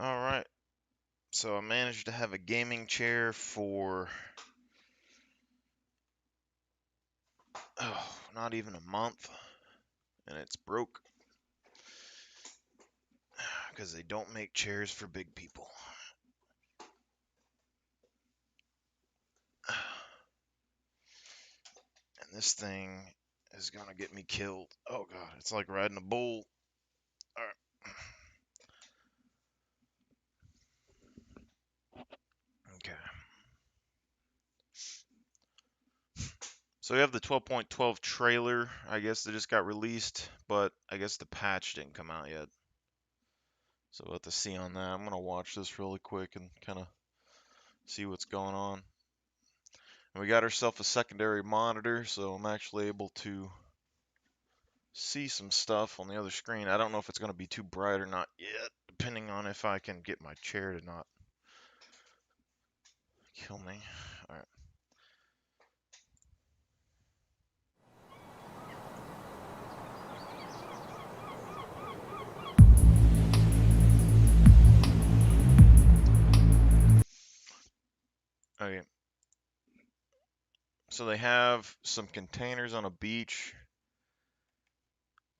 Alright, so I managed to have a gaming chair for, not even a month, and it's broke, because they don't make chairs for big people. And this thing is gonna get me killed. Oh god, it's like riding a bull. Alright. Okay. So we have the 12.12 trailer, I guess, that just got released, but I guess the patch didn't come out yet. So we'll have to see on that. I'm going to watch this really quick and kind of see what's going on. And we got ourselves a secondary monitor, so I'm actually able to see some stuff on the other screen. I don't know if it's going to be too bright or not yet, depending on if I can get my chair to not kill me. All right. Okay. So they have some containers on a beach.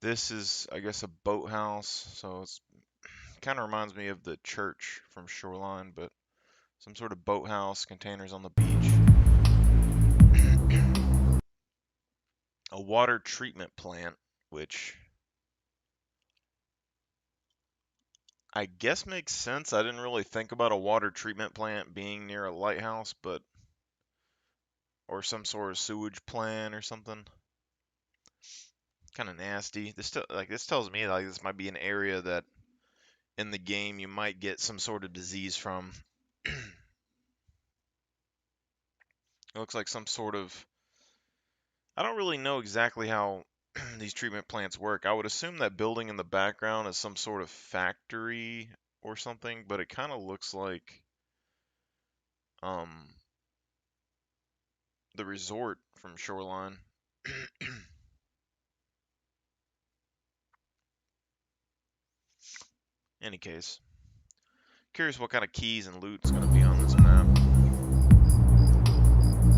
This is, I guess, a boathouse, so it's kind of reminds me of the church from Shoreline, but some sort of boathouse, containers on the beach. A water treatment plant, which I guess makes sense. I didn't really think about a water treatment plant being near a lighthouse, but or some sort of sewage plant or something. Kind of nasty. This tells me like this might be an area that in the game you might get some sort of disease from. It looks like some sort of, I don't really know exactly how these treatment plants work. I would assume that building in the background is some sort of factory or something, but it kind of looks like um the resort from Shoreline. Any case, curious what kind of keys and loot's gonna be on this map.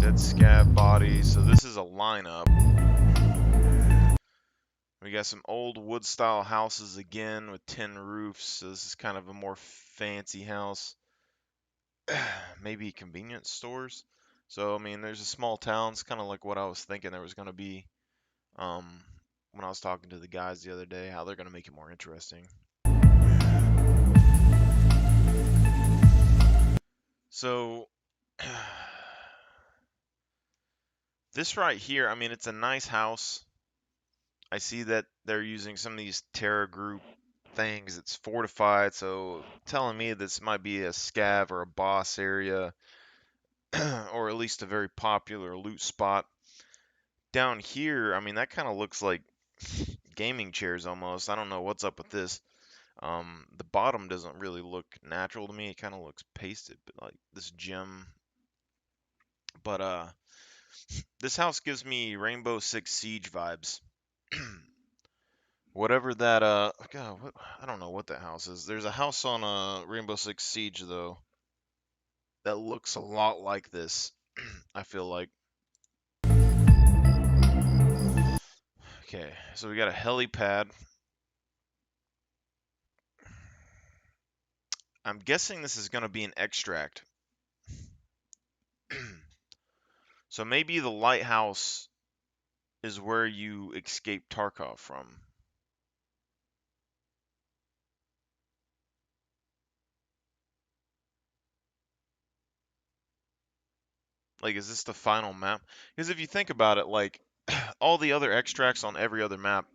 Dead scab bodies. So this is a lineup. We got some old wood style houses again with tin roofs. So this is kind of a more fancy house. Maybe convenience stores. So I mean, there's a small town. It's kind of like what I was thinking there was gonna be. Um, when I was talking to the guys the other day, how they're gonna make it more interesting. So this right here, I mean, it's a nice house. I see that they're using some of these Terra Group things. It's fortified, so telling me this might be a scav or a boss area, or at least a very popular loot spot. Down here, I mean, that kind of looks like gaming chairs almost. I don't know what's up with this. The bottom doesn't really look natural to me. It kind of looks pasted, but like this gem. But this house gives me Rainbow Six Siege vibes. Whatever that God, I don't know what that house is. There's a house on Rainbow Six Siege though that looks a lot like this. I feel like. Okay, so we got a helipad. I'm guessing this is gonna be an extract. So maybe the lighthouse is where you escape Tarkov from. Like, is this the final map? Because if you think about it, like, all the other extracts on every other map,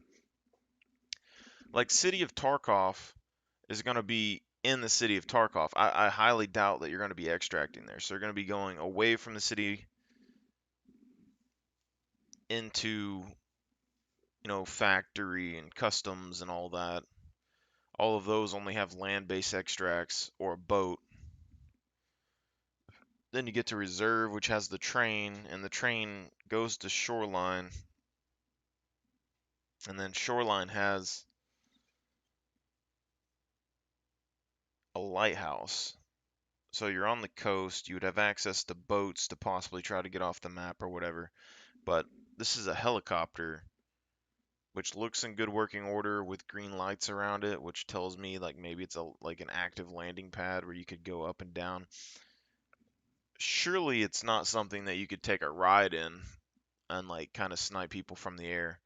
like City of Tarkov is going to be in the City of Tarkov. I highly doubt that you're going to be extracting there. So you're going to be going away from the city into, factory and customs and all that. All of those only have land-based extracts or a boat. Then you get to Reserve, which has the train, and the train goes to Shoreline. And then Shoreline has a lighthouse. So you're on the coast, you would have access to boats to possibly try to get off the map or whatever. But this is a helicopter, which looks in good working order with green lights around it, which tells me like maybe it's a like an active landing pad where you could go up and down. Surely it's not something that you could take a ride in and like kind of snipe people from the air.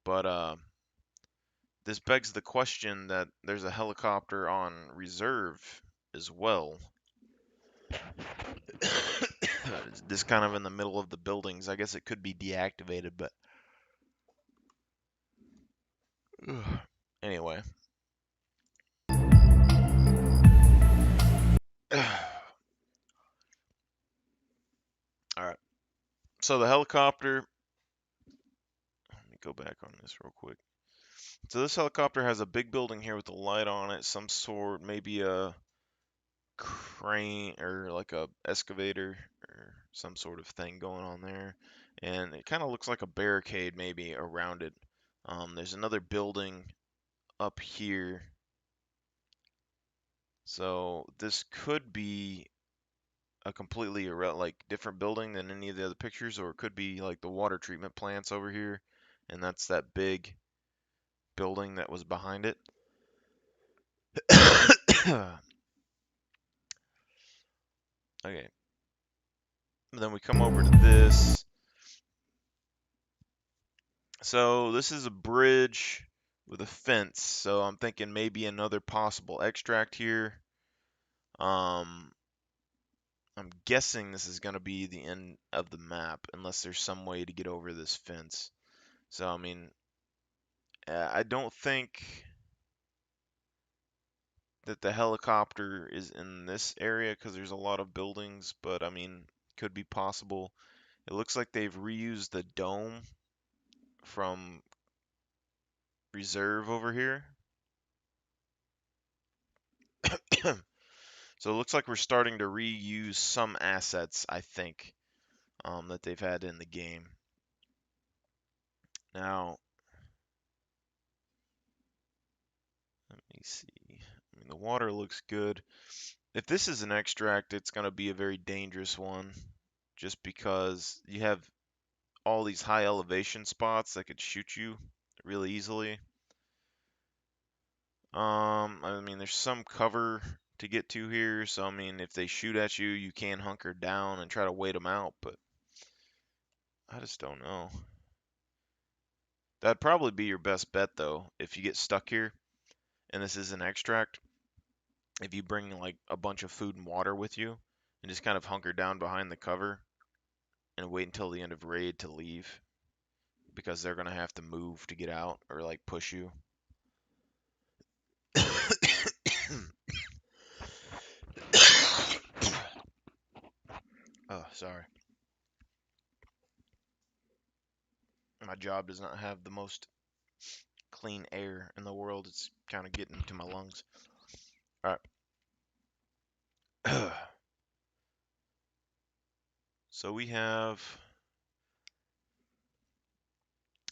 But this begs the question that there's a helicopter on reserve as well. This kind of in the middle of the buildings. I guess it could be deactivated, but anyway. All right. So the helicopter. Let me go back on this real quick. So this helicopter has a big building here with a light on it, some sort, maybe a crane or like a excavator or some sort of thing going on there. And it kind of looks like a barricade maybe around it. There's another building up here. So this could be a completely like different building than any of the other pictures, or it could be like the water treatment plants over here, and that's that big building that was behind it. Okay. And then we come over to this. So this is a bridge with a fence. So I'm thinking maybe another possible extract here. I'm guessing this is going to be the end of the map unless there's some way to get over this fence. So I mean, I don't think that the helicopter is in this area because there's a lot of buildings, but I mean, could be possible. It looks like they've reused the dome from reserve over here. So it looks like we're starting to reuse some assets, I think, that they've had in the game. Now, let me see. I mean, the water looks good. If this is an extract, it's going to be a very dangerous one, just because you have all these high elevation spots that could shoot you really easily. I mean, there's some cover to get to here, so I mean, if they shoot at you, you can hunker down and try to wait them out, but I just don't know. That'd probably be your best bet, though, if you get stuck here and this is an extract. If you bring like a bunch of food and water with you and just kind of hunker down behind the cover and wait until the end of raid to leave because they're gonna have to move to get out or like push you. Oh, sorry. My job does not have the most clean air in the world. It's kind of getting to my lungs. All right. So we have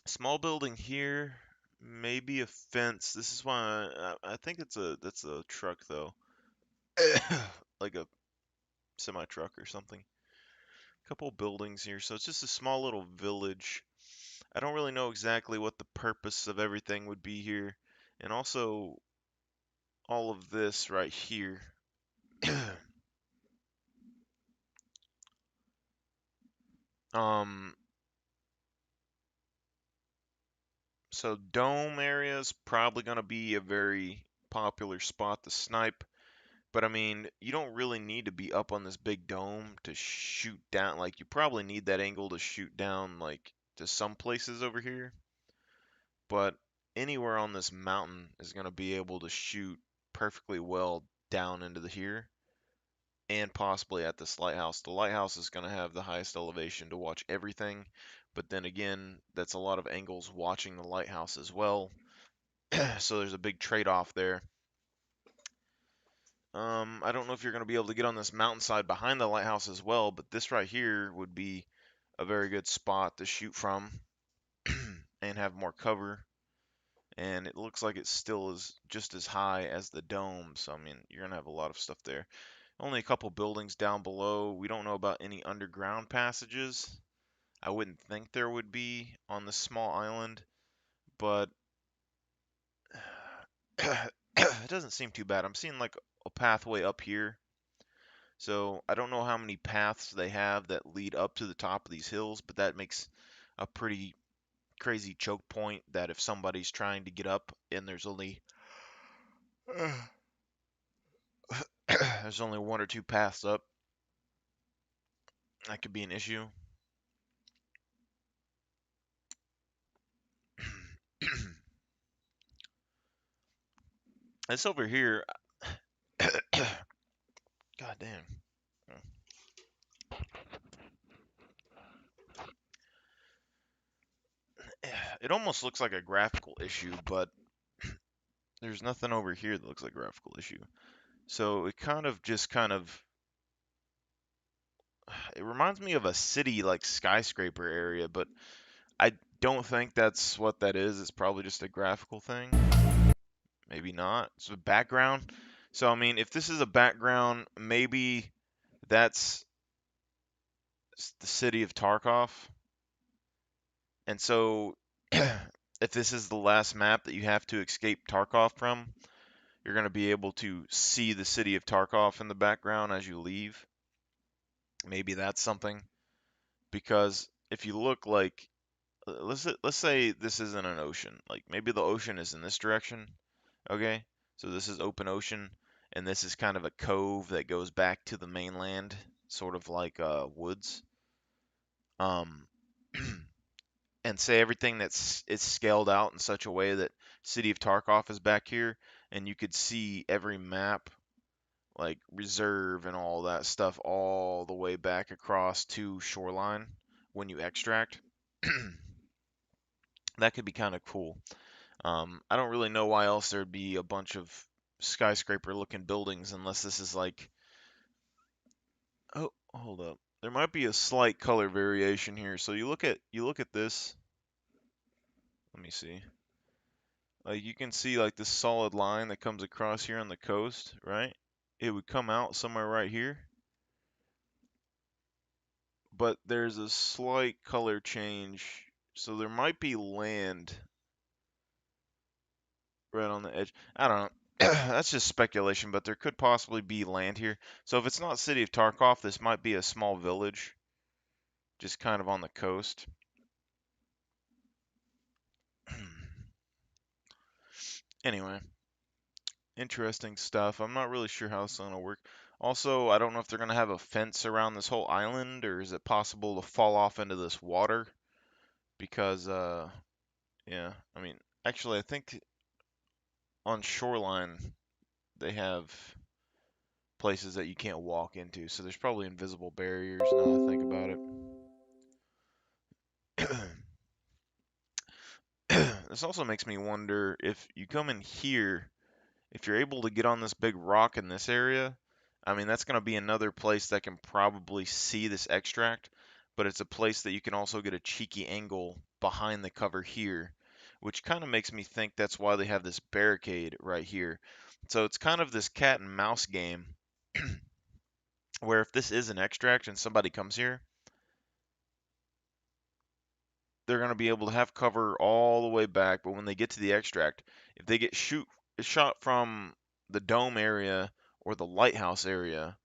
a small building here, maybe a fence. This is why I think that's a truck though, like a semi truck or something. A couple buildings here, so it's just a small little village. I don't really know exactly what the purpose of everything would be here, and also all of this right here. um, so dome area is probably going to be a very popular spot to snipe. But I mean, you don't really need to be up on this big dome to shoot down. Like, you probably need that angle to shoot down, like, to some places over here. But anywhere on this mountain is going to be able to shoot perfectly well down into the here and possibly at this lighthouse. The lighthouse is going to have the highest elevation to watch everything. But then again, that's a lot of angles watching the lighthouse as well. So there's a big trade-off there. I don't know if you're going to be able to get on this mountainside behind the lighthouse as well, but this right here would be a very good spot to shoot from and have more cover. and it looks like it still is just as high as the dome. So I mean, you're gonna have a lot of stuff there. Only a couple buildings down below. We don't know about any underground passages. I wouldn't think there would be on this small island, but it doesn't seem too bad. I'm seeing like a pathway up here. So I don't know how many paths they have that lead up to the top of these hills, but that makes a pretty crazy choke point that if somebody's trying to get up and there's only one or two paths up, that could be an issue. This over here, god damn. It almost looks like a graphical issue, but there's nothing over here that looks like a graphical issue. So it kind of it reminds me of a city like skyscraper area, but I don't think that's what that is. It's probably just a graphical thing. Maybe not. It's a background. So I mean, if this is a background, maybe that's the city of Tarkov. And so if this is the last map that you have to escape Tarkov from, you're going to be able to see the city of Tarkov in the background as you leave. Maybe that's something, because if you look like let's say this isn't an ocean. Like maybe the ocean is in this direction. Okay? So this is open ocean and this is kind of a cove that goes back to the mainland, sort of like woods. Um and say everything that's it's scaled out in such a way that city of Tarkov is back here and you could see every map like reserve and all that stuff all the way back across to shoreline when you extract. That could be kind of cool. I don't really know why else there'd be a bunch of skyscraper looking buildings unless this is like, oh, hold up. There might be a slight color variation here. So you look at this. Let me see. Like you can see like this solid line that comes across here on the coast, right? It would come out somewhere right here. But there's a slight color change. So there might be land right on the edge. I don't know. That's just speculation, but there could possibly be land here. So if it's not City of Tarkov, this might be a small village, just kind of on the coast. Anyway, interesting stuff. I'm not really sure how it's going to work. Also, I don't know if they're going to have a fence around this whole island, or is it possible to fall off into this water? Because, yeah, I mean, actually, I think on shoreline they have places that you can't walk into, so there's probably invisible barriers now I think about it. This also makes me wonder if you come in here, if you're able to get on this big rock in this area, I mean, that's going to be another place that can probably see this extract, but it's a place that you can also get a cheeky angle behind the cover here, which kind of makes me think that's why they have this barricade right here. So it's kind of this cat and mouse game where if this is an extract and somebody comes here, they're going to be able to have cover all the way back, but when they get to the extract, if they get shot from the dome area or the lighthouse area,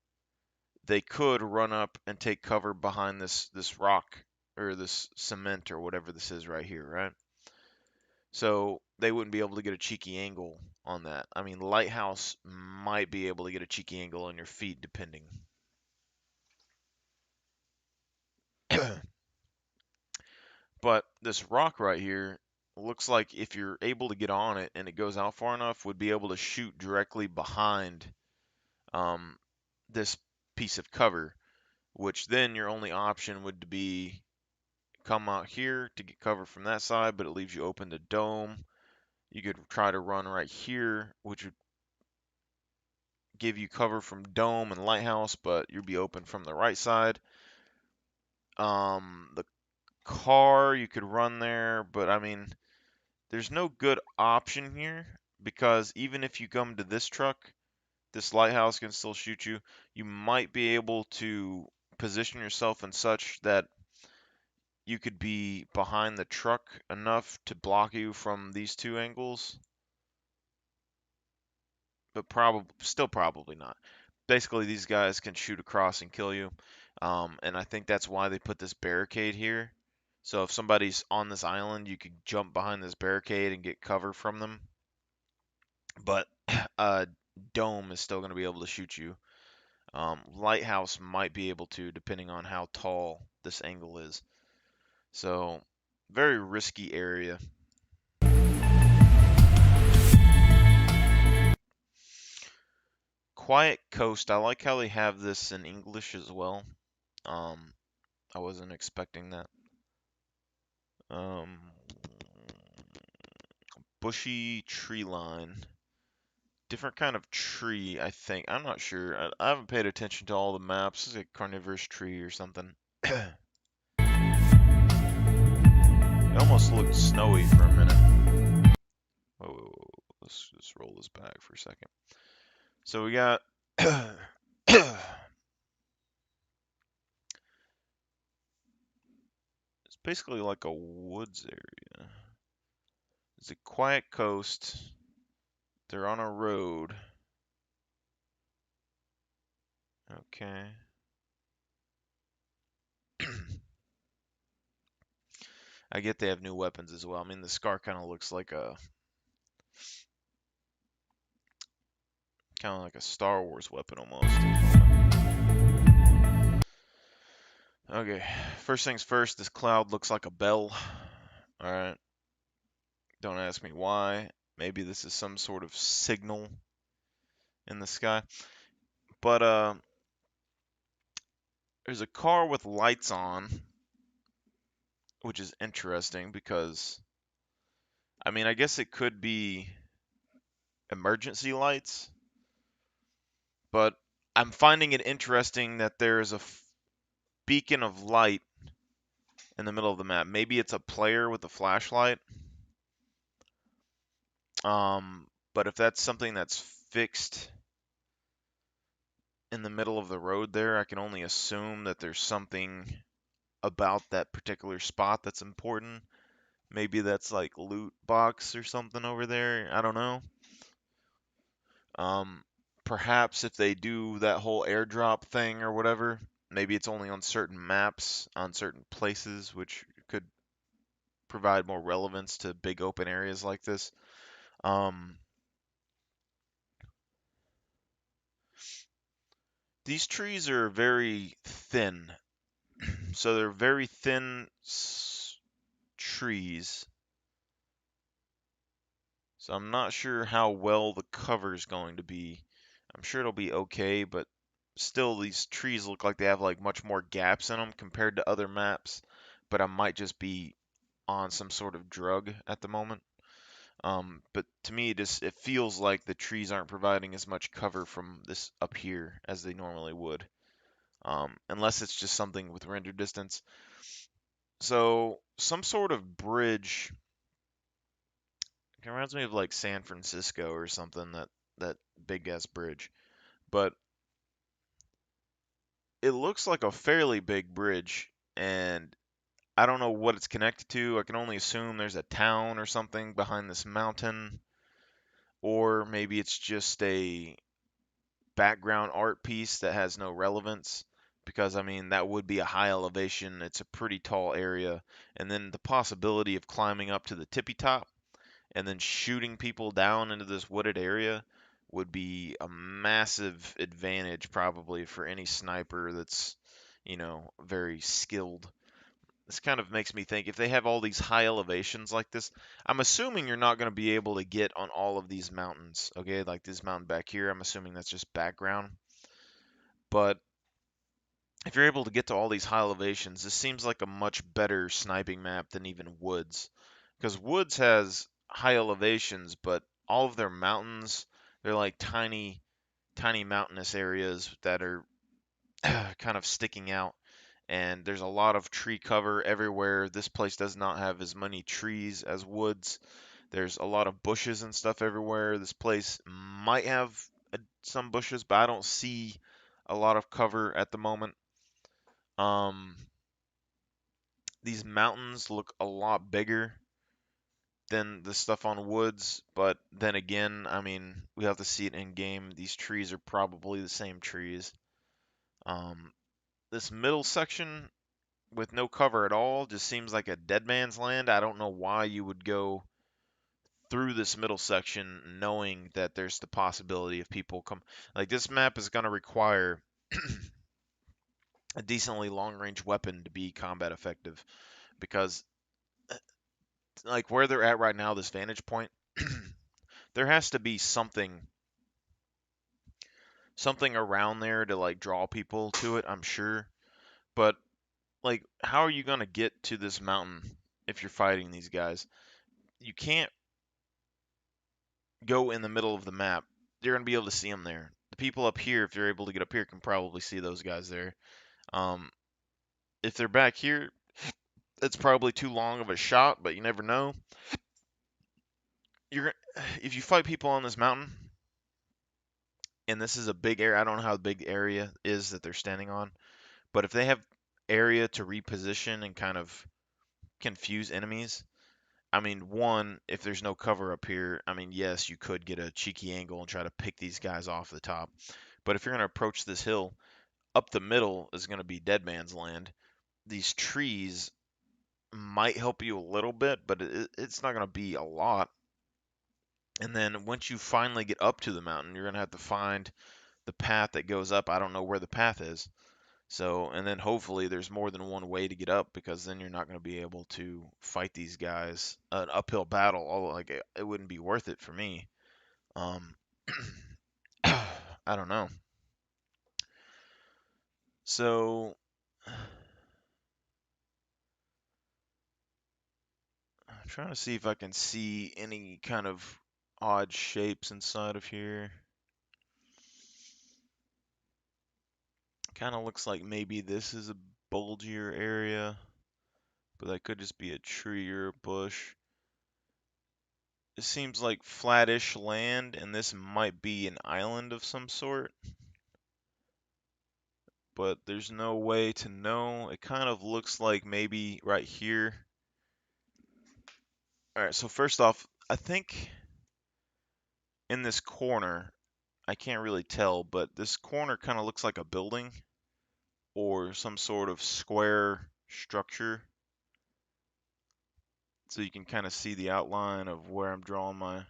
they could run up and take cover behind this rock or this cement or whatever this is right here, right? So they wouldn't be able to get a cheeky angle on that. I mean, lighthouse might be able to get a cheeky angle on your feet depending. But this rock right here looks like if you're able to get on it and it goes out far enough, would be able to shoot directly behind um, this piece of cover, which then your only option would be come out here to get cover from that side, but it leaves you open to dome. You could try to run right here, which would give you cover from dome and lighthouse, but you'd be open from the right side. The car you could run there, but I mean, there's no good option here because even if you come to this truck, this lighthouse can still shoot you. You might be able to position yourself in such that you could be behind the truck enough to block you from these two angles, but probably not. Basically, these guys can shoot across and kill you, and I think that's why they put this barricade here. So if somebody's on this island, you could jump behind this barricade and get cover from them. But dome is still going to be able to shoot you. Lighthouse might be able to, depending on how tall this angle is. So, very risky area. Quiet Coast. I like how they have this in English as well. Um, I wasn't expecting that. Um, bushy tree line. Different kind of tree, I think. I'm not sure. I haven't paid attention to all the maps. It's a carnivorous tree or something. It almost looked snowy for a minute. Whoa, whoa, whoa. Let's just roll this back for a second. So we got it's basically like a woods area. It's a quiet coast. They're on a road. Okay. I get they have new weapons as well. I mean, the Scar kind of looks like a Star Wars weapon almost. Okay, first things first, this cloud looks like a bell. Alright, don't ask me why. Maybe this is some sort of signal in the sky. But, there's a car with lights on, which is interesting because, I mean, I guess it could be emergency lights, but I'm finding it interesting that there is a beacon of light in the middle of the map. Maybe it's a player with a flashlight. But if that's something that's fixed in the middle of the road there, I can only assume that there's something about that particular spot that's important. Maybe that's like loot box or something over there. I don't know. Um, Perhaps if they do that whole airdrop thing or whatever, maybe it's only on certain maps, on certain places, which could provide more relevance to big open areas like this. These trees are very thin, so they're very thin trees. So I'm not sure how well the cover is going to be. I'm sure it'll be okay, but still these trees look like they have like much more gaps in them compared to other maps. But I might just be on some sort of drug at the moment. But to me, it feels like the trees aren't providing as much cover from this up here as they normally would. Unless it's just something with render distance. So some sort of bridge. It reminds me of like San Francisco or something, that big ass bridge. But it looks like a fairly big bridge, and I don't know what it's connected to. I can only assume there's a town or something behind this mountain, or maybe it's just a background art piece that has no relevance. Because I mean, that would be a high elevation. It's a pretty tall area, and then the possibility of climbing up to the tippy top and then shooting people down into this wooded area would be a massive advantage probably for any sniper that's, very skilled. This kind of makes me think if they have all these high elevations like this, I'm assuming you're not going to be able to get on all of these mountains, okay? Like this mountain back here, I'm assuming that's just background. But if you're able to get to all these high elevations, this seems like a much better sniping map than even Woods. Because Woods has high elevations, but all of their mountains, they're like tiny, tiny mountainous areas that are kind of sticking out. And there's a lot of tree cover everywhere. This place does not have as many trees as Woods. There's a lot of bushes and stuff everywhere. This place might have some bushes, but I don't see a lot of cover at the moment. Um, these mountains look a lot bigger than the stuff on woods, but then again, I mean, we have to see it in game. These trees are probably the same trees. Um, this middle section with no cover at all just seems like a dead man's land. I don't know why you would go through this middle section knowing that there's the possibility of people come. Like this map is going to require a decently long range weapon to be combat effective because like where they're at right now, this vantage point, there has to be something around there to like draw people to it, I'm sure. But like how are you going to get to this mountain if you're fighting these guys? You can't go in the middle of the map. You're going to be able to see them there. The people up here, if they're able to get up here, can probably see those guys there. Um, if they're back here, it's probably too long of a shot, but you never know. You're if you fight people on this mountain, and this is a big area. I don't know how big the area is that they're standing on, but if they have area to reposition and kind of confuse enemies, I mean, one, if there's no cover up here, I mean, yes, you could get a cheeky angle and try to pick these guys off the top. But if you're going to approach this hill, up the middle is going to be dead man's land. These trees might help you a little bit, but it's not going to be a lot. And then once you finally get up to the mountain, you're going to have to find the path that goes up. I don't know where the path is. So, and then hopefully there's more than one way to get up because then you're not going to be able to fight these guys an uphill battle. Although, like, it wouldn't be worth it for me. Um, I don't know. So, I'm trying to see if I can see any kind of odd shapes inside of here. Kind of looks like maybe this is a bulgier area, but that could just be a tree or a bush. It seems like flattish land, and this might be an island of some sort, but there's no way to know. It kind of looks like maybe right here. All right, so first off, I think in this corner, I can't really tell, but this corner kind of looks like a building or some sort of square structure. So you can kind of see the outline of where I'm drawing my.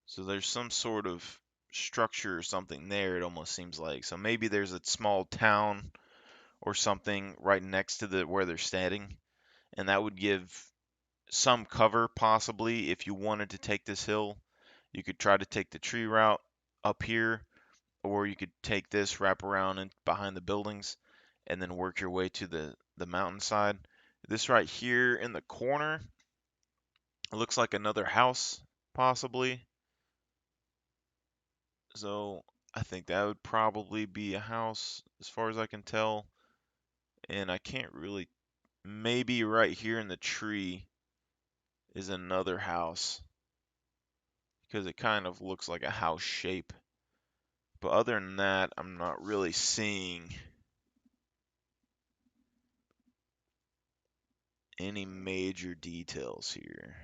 So there's some sort of structure or something there, it almost seems like. So maybe there's a small town or something right next to the where they're standing, and that would give some cover possibly if you wanted to take this hill. You could try to take the tree route up here, or you could take this, wrap around and behind the buildings, and then work your way to the mountainside. This right here in the corner, it looks like another house, possibly. So I think that would probably be a house as far as I can tell. And I can't really, maybe right here in the tree is another house because it kind of looks like a house shape. But other than that, I'm not really seeing any major details here.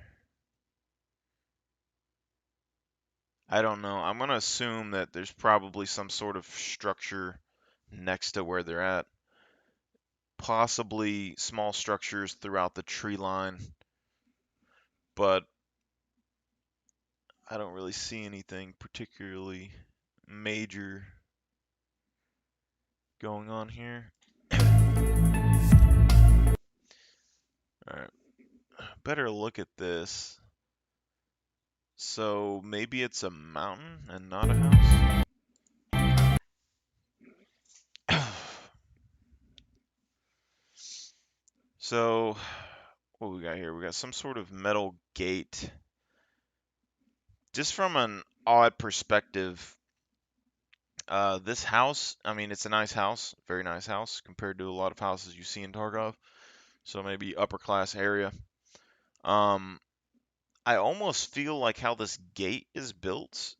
I don't know. I'm going to assume that there's probably some sort of structure next to where they're at. Possibly small structures throughout the tree line, but I don't really see anything particularly major going on here. Alright, better look at this. So maybe it's a mountain and not a house? So, what we got here? We got some sort of metal gate. Just from an odd perspective, this house, I mean, it's a nice house, very nice house compared to a lot of houses you see in Tarkov. So maybe upper class area. Um, I almost feel like how this gate is built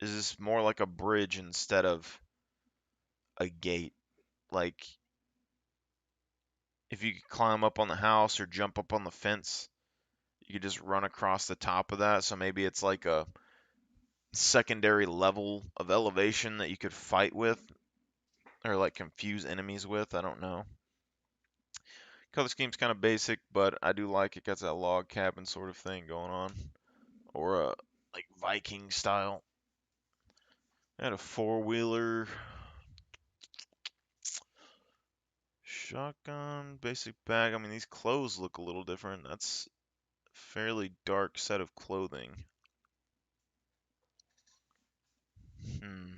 is this more like a bridge instead of a gate. Like if you could climb up on the house or jump up on the fence, you could just run across the top of that. So maybe it's like a secondary level of elevation that you could fight with or like confuse enemies with. I don't know. Color scheme's kind of basic, but I do like it. Got that log cabin sort of thing going on, or a like Viking style. I had a four-wheeler, shotgun, basic bag. I mean, these clothes look a little different. That's a fairly dark set of clothing. Hmm.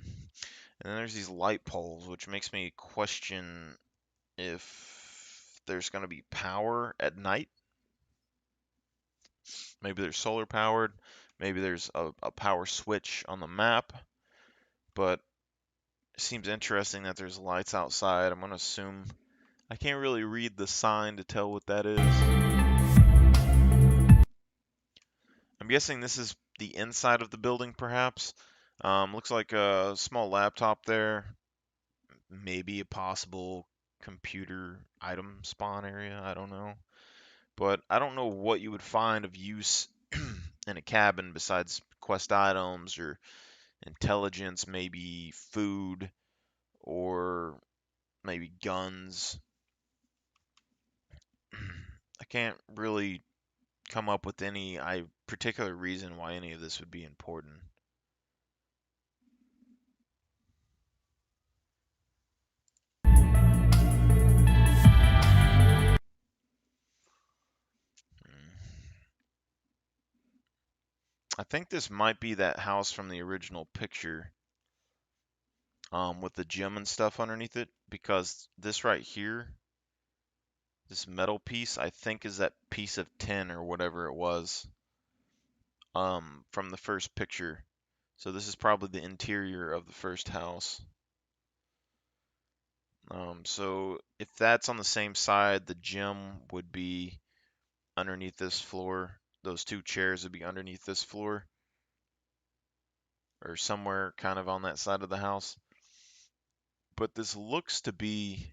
And then there's these light poles, which makes me question if there's going to be power at night. Maybe they're solar powered. Maybe there's a power switch on the map. But it seems interesting that there's lights outside. I'm going to assume I can't really read the sign to tell what that is. I'm guessing this is the inside of the building, perhaps. Looks like a small laptop there. Maybe a possible computer item spawn area. I don't know. But I don't know what you would find of use in a cabin besides quest items or intelligence, maybe food or maybe guns. I can't really come up with any particular reason why any of this would be important. Hmm. I think this might be that house from the original picture, with the gym and stuff underneath it, because this right here, this metal piece, I think is that piece of tin or whatever it was, from the first picture. So this is probably the interior of the first house. So if that's on the same side, the gym would be underneath this floor. Those two chairs would be underneath this floor or somewhere kind of on that side of the house. But this looks to be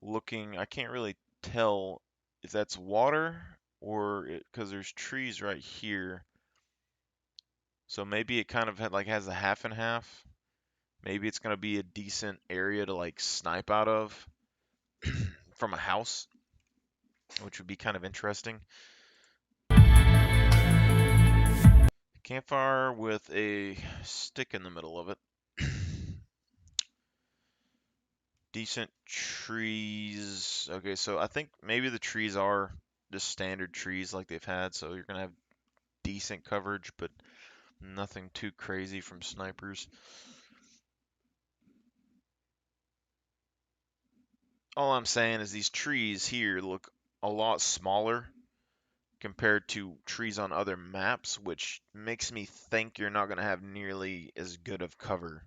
looking, I can't really tell if that's water or because there's trees right here. So maybe it kind of like has a half and half. Maybe it's going to be a decent area to like snipe out of from a house, which would be kind of interesting. Campfire with a stick in the middle of it. Decent trees. Okay, so I think maybe the trees are just standard trees like they've had, so you're gonna have decent coverage, but nothing too crazy from snipers. All I'm saying is these trees here look a lot smaller compared to trees on other maps, which makes me think you're not gonna have nearly as good of cover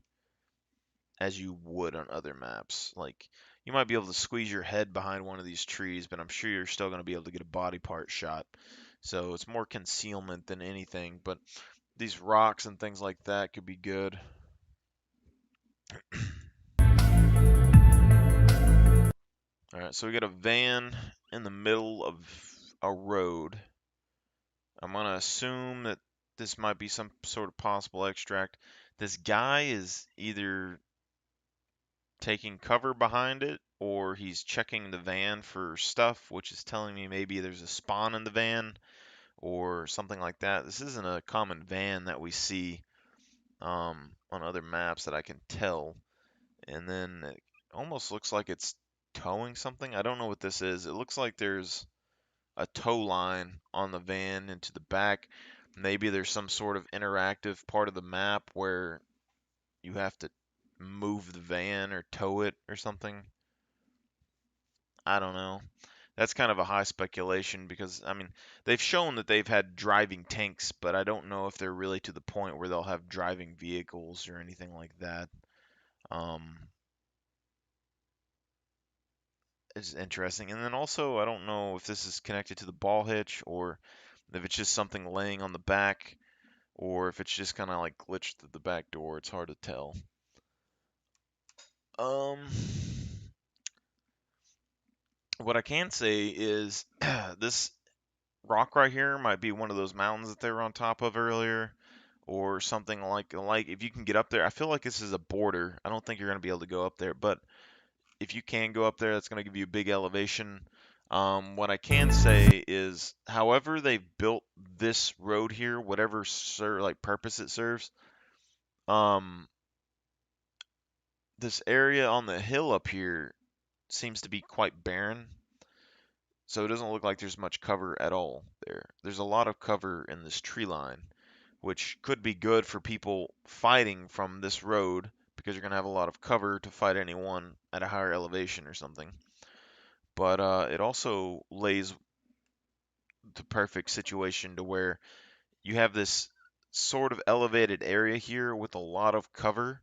as you would on other maps. Like, you might be able to squeeze your head behind one of these trees, but I'm sure you're still going to be able to get a body part shot. So it's more concealment than anything, but these rocks and things like that could be good. All right, so we got a van in the middle of a road. I'm going to assume that this might be some sort of possible extract. This guy is either taking cover behind it or he's checking the van for stuff, which is telling me maybe there's a spawn in the van or something like that. This isn't a common van that we see on other maps that I can tell. And then it almost looks like it's towing something. I don't know what this is. It looks like there's a tow line on the van into the back. Maybe there's some sort of interactive part of the map where you have to move the van or tow it or something. I don't know. That's kind of a high speculation because, I mean, they've shown that they've had driving tanks, but I don't know if they're really to the point where they'll have driving vehicles or anything like that. Um, it's interesting. And then also, I don't know if this is connected to the ball hitch or If it's just something laying on the back, or if it's just kind of like glitched through the back door, it's hard to tell. Um, what I can say is this rock right here might be one of those mountains that they were on top of earlier, or something like if you can get up there. I feel like this is a border. I don't think you're going to be able to go up there, but if you can go up there, that's going to give you a big elevation. What I can say is, however they've built this road here, whatever like purpose it serves, um, this area on the hill up here seems to be quite barren. So it doesn't look like there's much cover at all there. There's a lot of cover in this tree line, which could be good for people fighting from this road because you're going to have a lot of cover to fight anyone at a higher elevation or something. But it also lays the perfect situation to where you have this sort of elevated area here with a lot of cover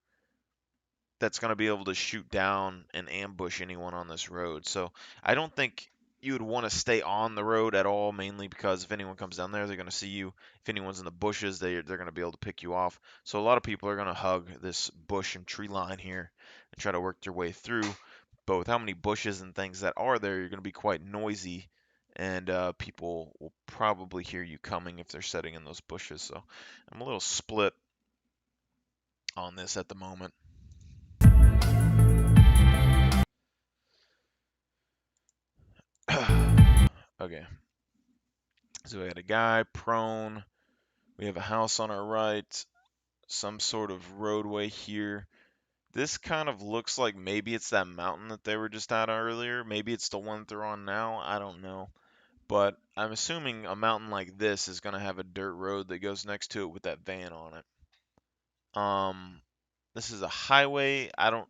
that's going to be able to shoot down and ambush anyone on this road. So I don't think you would want to stay on the road at all, mainly because if anyone comes down there, they're going to see you. If anyone's in the bushes, they're going to be able to pick you off. So a lot of people are going to hug this bush and tree line here and try to work their way through. But with how many bushes and things that are there, you're going to be quite noisy, and people will probably hear you coming if they're sitting in those bushes. So I'm a little split on this at the moment. Okay. So we had a guy prone. We have a house on our right. Some sort of roadway here. This kind of looks like maybe it's that mountain that they were just at earlier. Maybe it's the one that they're on now. I don't know. But I'm assuming a mountain like this is going to have a dirt road that goes next to it with that van on it. This is a highway. I don't.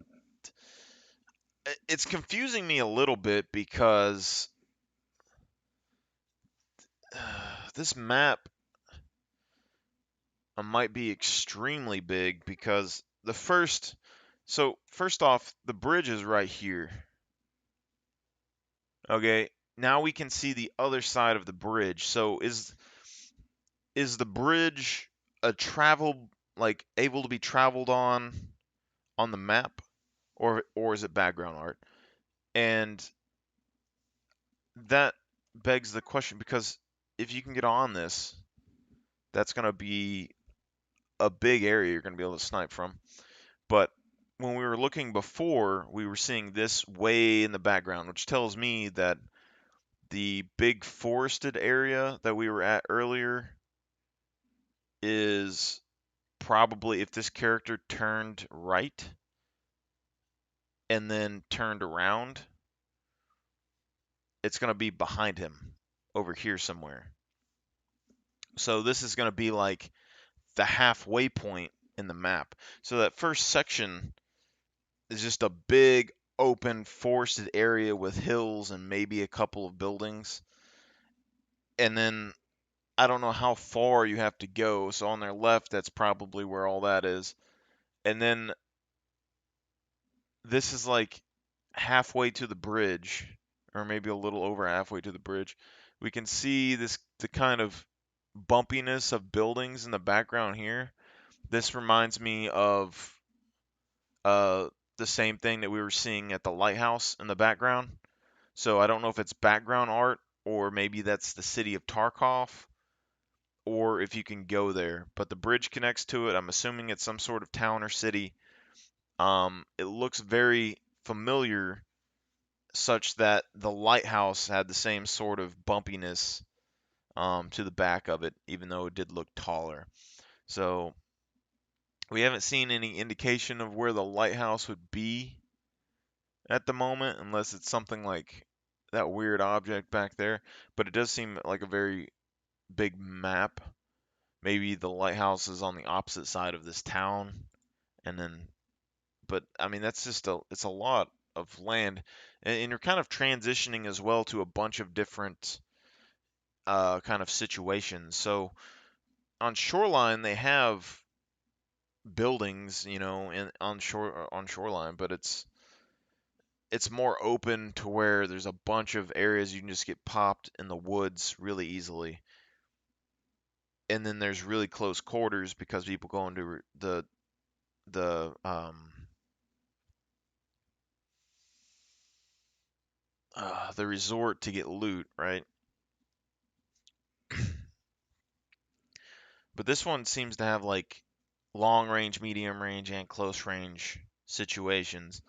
It's confusing me a little bit because this map might be extremely big because so first off, the bridge is right here. Okay, now we can see the other side of the bridge. So is the bridge a travel like able to be traveled on the map, or is it background art? And that begs the question because if you can get on this, that's going to be a big area you're going to be able to snipe from. But when we were looking before, we were seeing this way in the background, which tells me that the big forested area that we were at earlier is probably, if this character turned right and then turned around, it's going to be behind him over here somewhere. So this is going to be like the halfway point in the map. So that first section is just a big open forested area with hills and maybe a couple of buildings. And then I don't know how far you have to go. So on their left, that's probably where all that is. And then this is like halfway to the bridge, or maybe a little over halfway to the bridge. We can see the kind of bumpiness of buildings in the background here. This reminds me of uh, the same thing that we were seeing at the lighthouse in the background. So I don't know if it's background art or maybe that's the city of Tarkov or if you can go there. But the bridge connects to it. I'm assuming it's some sort of town or city. It looks very familiar, such that the lighthouse had the same sort of bumpiness to the back of it, even though it did look taller. So we haven't seen any indication of where the lighthouse would be at the moment, unless it's something like that weird object back there. But it does seem like a very big map. Maybe the lighthouse is on the opposite side of this town, and then, but I mean that's just it's a lot of land, and you're kind of transitioning as well to a bunch of different kind of situations. So on shoreline they have buildings, in on shoreline, but it's more open to where there's a bunch of areas you can just get popped in the woods really easily. and then there's really close quarters because people go into the resort to get loot, right? But this one seems to have like long range, medium range, and close range situations.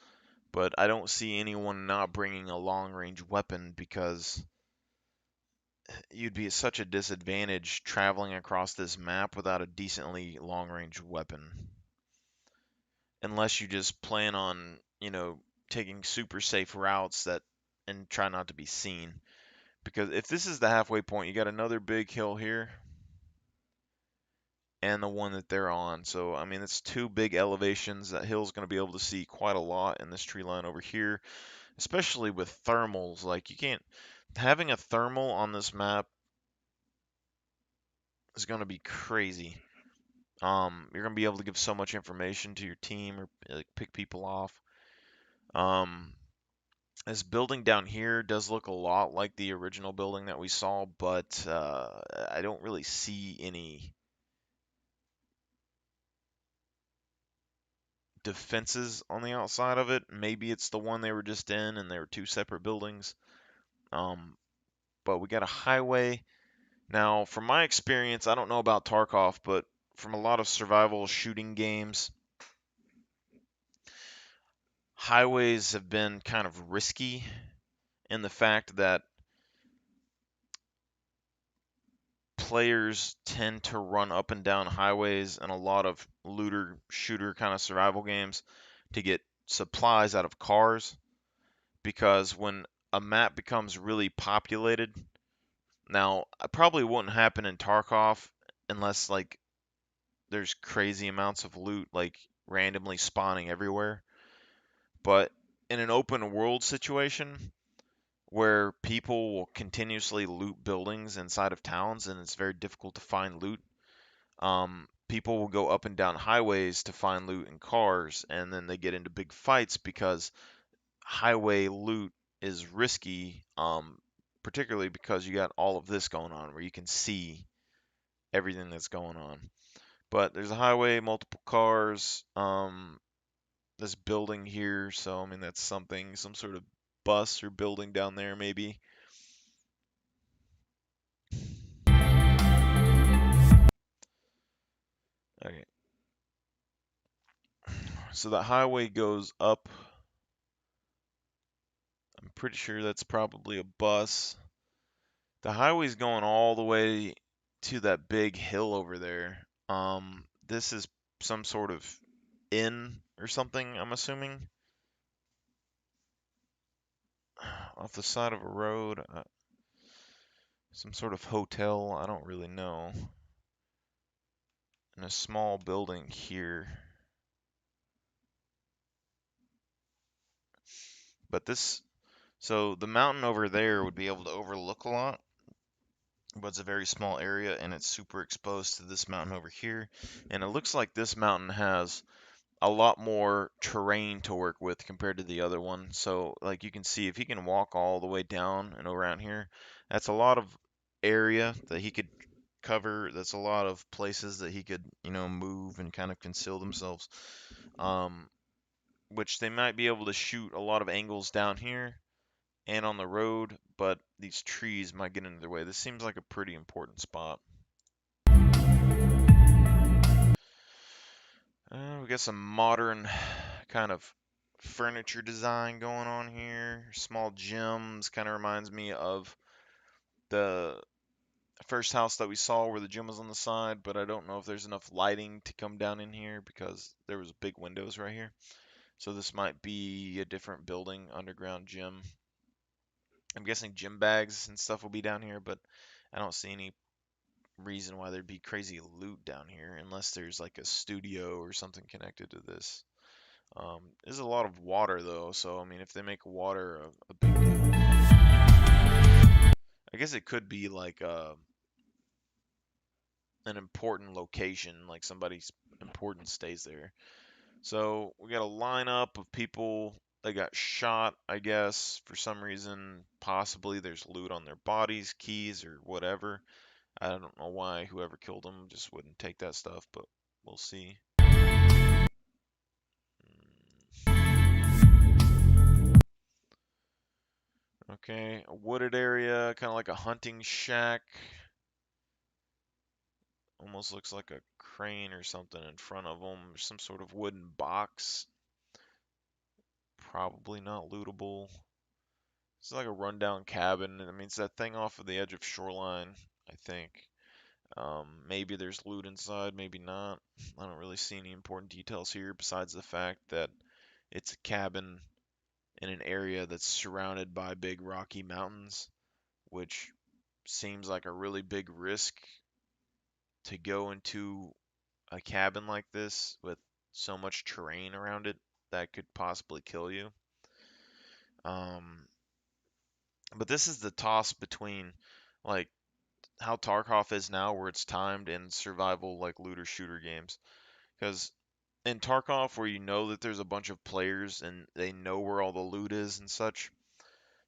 But I don't see anyone not bringing a long range weapon because you'd be at such a disadvantage traveling across this map without a decently long range weapon. Unless you just plan on, taking super safe routes that and try not to be seen. Because if this is the halfway point, you got another big hill here and the one that they're on. So, I mean, it's two big elevations. That hill's going to be able to see quite a lot in this tree line over here, especially with thermals. Like, you can't, having a thermal on this map is going to be crazy. You're going to be able to give so much information to your team or like, pick people off. Um, this building down here does look a lot like the original building that we saw, but I don't really see any defenses on the outside of it. Maybe it's the one they were just in and they were two separate buildings. Um, but we got a highway. Now, from my experience, I don't know about Tarkov, but from a lot of survival shooting games, highways have been kind of risky in the fact that players tend to run up and down highways in a lot of looter shooter kind of survival games to get supplies out of cars because when a map becomes really populated, now it probably wouldn't happen in Tarkov unless like there's crazy amounts of loot like randomly spawning everywhere, but in an open world situation where people will continuously loot buildings inside of towns and it's very difficult to find loot, people will go up and down highways to find loot in cars, and then they get into big fights because highway loot is risky, particularly because you got all of this going on where you can see everything that's going on. But there's a highway, multiple cars, this building here, so I mean that's something, some sort of bus or building down there maybe. Okay, so the highway goes up. I'm pretty sure that's probably a bus. The highway's going all the way to that big hill over there. This is some sort of inn or something, I'm assuming, off the side of a road. Some sort of hotel, I don't really know. And a small building here. But so the mountain over there would be able to overlook a lot, but it's a very small area and it's super exposed to this mountain over here. And it looks like this mountain has a lot more terrain to work with compared to the other one. So like you can see if he can walk all the way down and around here, that's a lot of area that he could cover. That's a lot of places that he could, move and kind of conceal themselves. Um, which they might be able to shoot a lot of angles down here and on the road, but these trees might get into their way. This seems like a pretty important spot. We got some modern kind of furniture design going on here. Small gyms, kind of reminds me of the first house that we saw where the gym was on the side, but I don't know if there's enough lighting to come down in here because there was big windows right here. So this might be a different building, underground gym. I'm guessing gym bags and stuff will be down here, but I don't see any reason why there'd be crazy loot down here unless there's like a studio or something connected to this. There's a lot of water though, so I mean, if they make water a big deal, I guess it could be like an important location, like somebody's important stays there. So we got a lineup of people that got shot, I guess, for some reason. Possibly there's loot on their bodies, keys, or whatever. I don't know why whoever killed him just wouldn't take that stuff, but we'll see. Okay, a wooded area, kind of like a hunting shack. Almost looks like a crane or something in front of them. There's some sort of wooden box. Probably not lootable. It's like a rundown cabin. I mean, it's that thing off of the edge of shoreline, I think. Maybe there's loot inside, maybe not. I don't really see any important details here besides the fact that it's a cabin in an area that's surrounded by big rocky mountains, which seems like a really big risk to go into a cabin like this with so much terrain around it that could possibly kill you. Um, but this is the toss between like how Tarkov is now, where it's timed, and survival like looter shooter games. Because in Tarkov, where you know that there's a bunch of players and they know where all the loot is and such,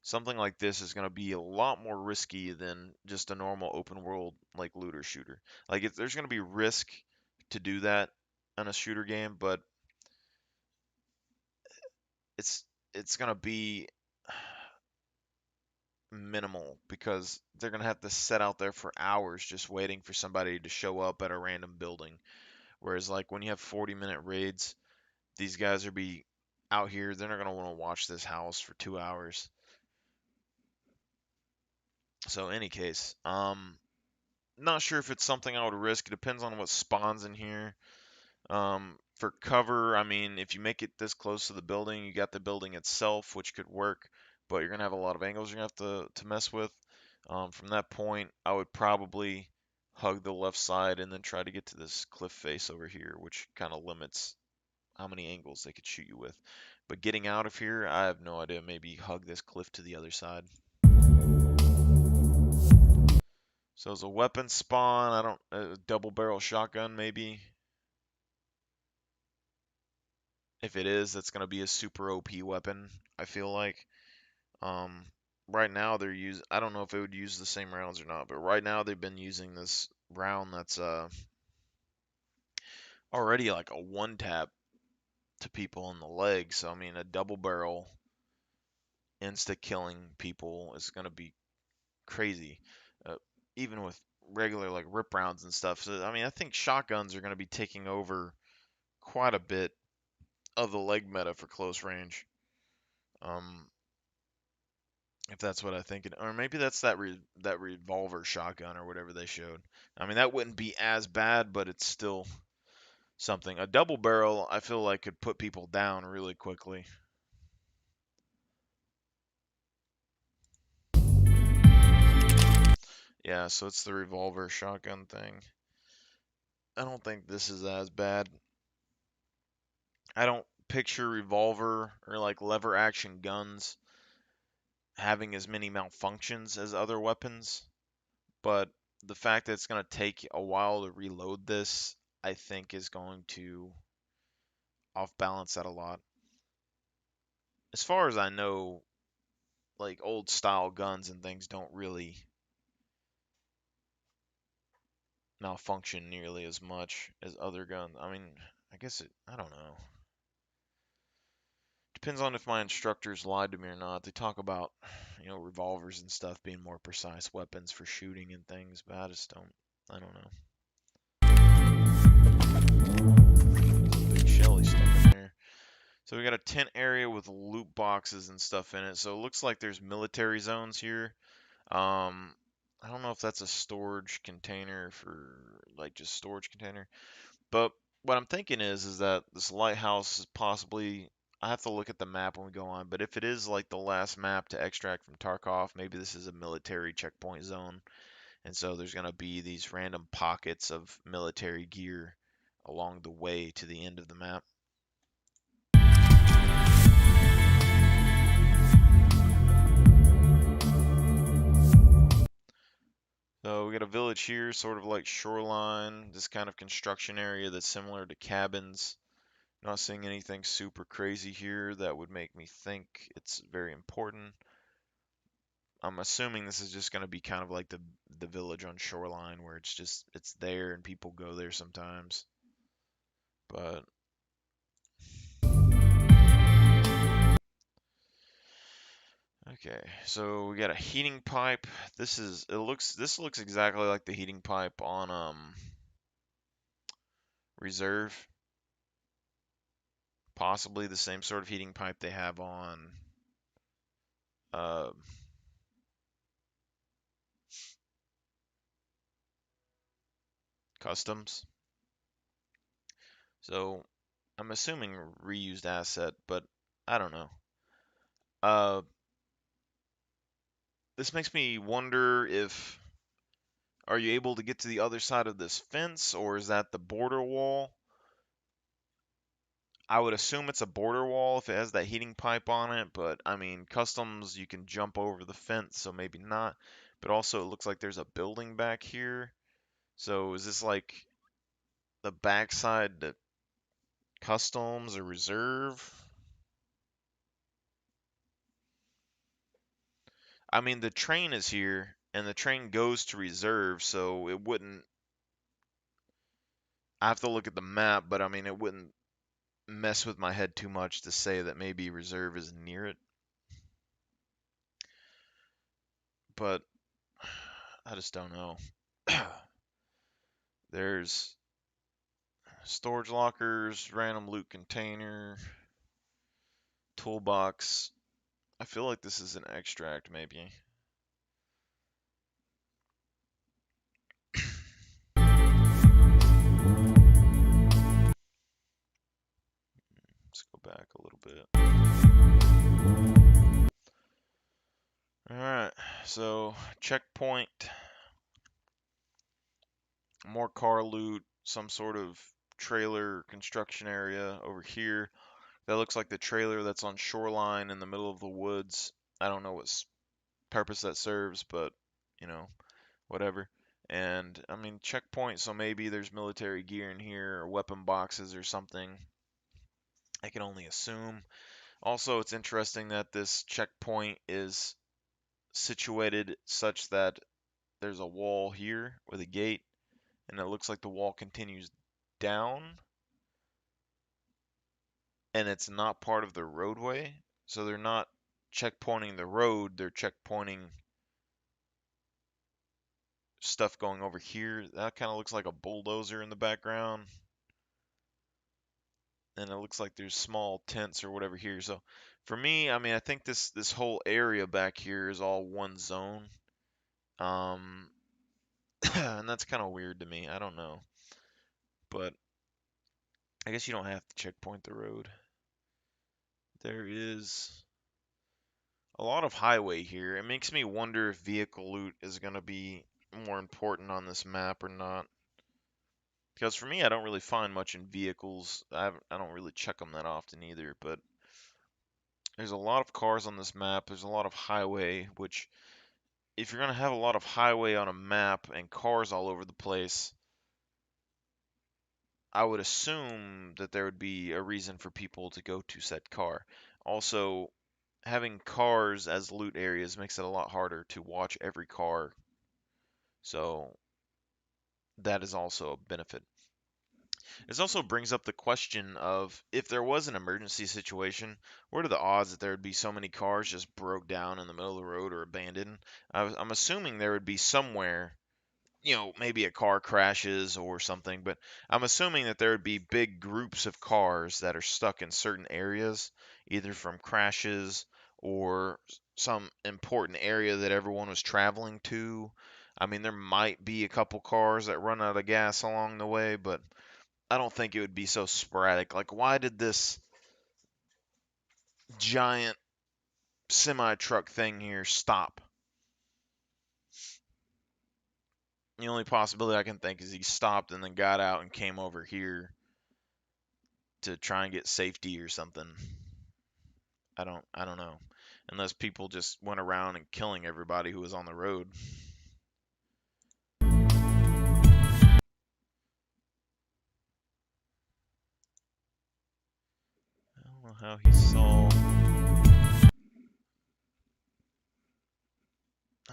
something like this is going to be a lot more risky than just a normal open world like looter shooter. Like there's going to be risk to do that in a shooter game, but it's it's going to be minimal because they're going to have to sit out there for hours just waiting for somebody to show up at a random building. Whereas like when you have 40-minute raids, these guys are be out here, they're not going to want to watch this house for 2 hours. So any case, not sure if it's something I would risk. It depends on what spawns in here. For cover, I mean, if you make it this close to the building, you got the building itself, which could work, but you're gonna have a lot of angles you're gonna have to mess with. From that point, I would probably hug the left side and then try to get to this cliff face over here, which kind of limits how many angles they could shoot you with. But getting out of here, I have no idea. Maybe hug this cliff to the other side. So as a weapon spawn, I don't, a double barrel shotgun maybe. If it is, that's gonna be a super OP weapon, I feel like. Um, right now they're using, I don't know if it would use the same rounds or not, but right now they've been using this round that's already like a one tap to people in the leg. So I mean, a double barrel insta killing people is gonna be crazy, uh, even with regular like rip rounds and stuff. So I mean, I think shotguns are gonna be taking over quite a bit of the leg meta for close range. Um, if that's what I think, or maybe that's that revolver shotgun or whatever they showed. I mean, that wouldn't be as bad, but it's still something. A double barrel, I feel like could put people down really quickly. Yeah, so it's the revolver shotgun thing. I don't think this is as bad. I don't picture revolver or like lever action guns having as many malfunctions as other weapons, but the fact that it's going to take a while to reload this, I think is going to off balance that a lot. As far as I know, like old style guns and things don't really malfunction nearly as much as other guns. I mean, I guess I don't know. Depends on if my instructors lied to me or not. They talk about, revolvers and stuff being more precise weapons for shooting and things, but I don't know. Big Shelly stuff in there. So we got a tent area with loot boxes and stuff in it. So it looks like there's military zones here. I don't know if that's a storage container for like just storage container, but what I'm thinking is that this lighthouse is possibly. I have to look at the map when we go on, but if it is like the last map to extract from Tarkov, maybe this is a military checkpoint zone, and so there's gonna be these random pockets of military gear along the way to the end of the map. So we got a village here, sort of like shoreline, this kind of construction area that's similar to cabins. Not seeing anything super crazy here that would make me think it's very important. I'm assuming this is just going to be kind of like the village on Shoreline where it's there and people go there sometimes. But okay, so we got a heating pipe. This looks exactly like the heating pipe on Reserve. Possibly the same sort of heating pipe they have on uh, Customs. So I'm assuming reused asset, but I don't know. Uh, this makes me wonder if are you able to get to the other side of this fence, or is that the border wall? I would assume it's a border wall if it has that heating pipe on it, but I mean, Customs, you can jump over the fence, so maybe not. But also, it looks like there's a building back here. So is this like the backside to Customs or Reserve? I mean, the train is here, and the train goes to Reserve, so it wouldn't. I have to look at the map, but I mean, it wouldn't mess with my head too much to say that maybe Reserve is near it. But I just don't know. There's storage lockers, random loot container, toolbox. I feel like this is an extract, maybe. Let's go back a little bit. Alright, so checkpoint, more car loot, some sort of trailer construction area over here. That looks like the trailer that's on Shoreline in the middle of the woods. I don't know what purpose that serves, but you know, whatever. And I mean, checkpoint, so maybe there's military gear in here or weapon boxes or something. I can only assume. Also, it's interesting that this checkpoint is situated such that there's a wall here with a gate, and it looks like the wall continues down, and it's not part of the roadway. So they're not checkpointing the road, they're checkpointing stuff going over here. That kind of looks like a bulldozer in the background. And it looks like there's small tents or whatever here. So for me, I mean, I think this whole area back here is all one zone. Um, and that's kind of weird to me. I don't know, but I guess you don't have to checkpoint the road. There is a lot of highway here. It makes me wonder if vehicle loot is going to be more important on this map or not. Because for me, I don't really find much in vehicles. I don't really check them that often either. But there's a lot of cars on this map. There's a lot of highway, which if you're going to have a lot of highway on a map and cars all over the place, I would assume that there would be a reason for people to go to said car. Also, having cars as loot areas makes it a lot harder to watch every car. So that is also a benefit. This also brings up the question of if there was an emergency situation, what are the odds that there would be so many cars just broke down in the middle of the road or abandoned? I'm assuming there would be somewhere, maybe a car crashes or something, but I'm assuming that there would be big groups of cars that are stuck in certain areas, either from crashes or some important area that everyone was traveling to. I mean, there might be a couple cars that run out of gas along the way, but I don't think it would be so sporadic. Like, why did this giant semi truck thing here stop? The only possibility I can think is he stopped and then got out and came over here to try and get safety or something. I don't know. Unless people just went around and killing everybody who was on the road. I don't know how he saw.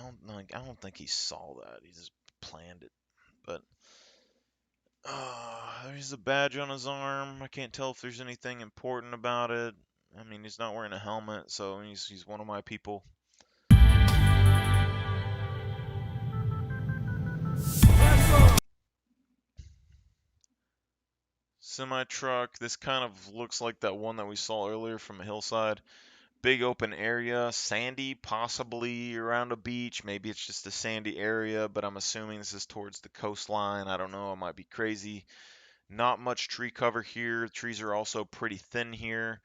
I don't think he saw that. He just planned it. But there's a badge on his arm. I can't tell if there's anything important about it. I mean, he's not wearing a helmet, so he's one of my people. Semi truck. This kind of looks like that one that we saw earlier from a hillside. Big open area, sandy, possibly around a beach. Maybe it's just a sandy area, but I'm assuming this is towards the coastline. I don't know. I might be crazy. Not much tree cover here. Trees are also pretty thin here,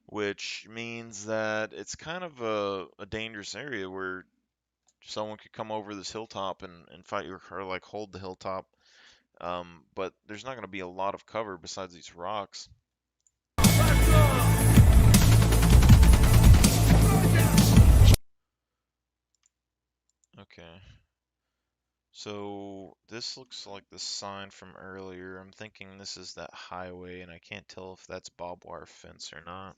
which means that it's kind of a dangerous area where someone could come over this hilltop and fight you or like hold the hilltop. But there's not going to be a lot of cover besides these rocks. Okay. So this looks like the sign from earlier. I'm thinking this is that highway, and I can't tell if that's barbed wire fence or not.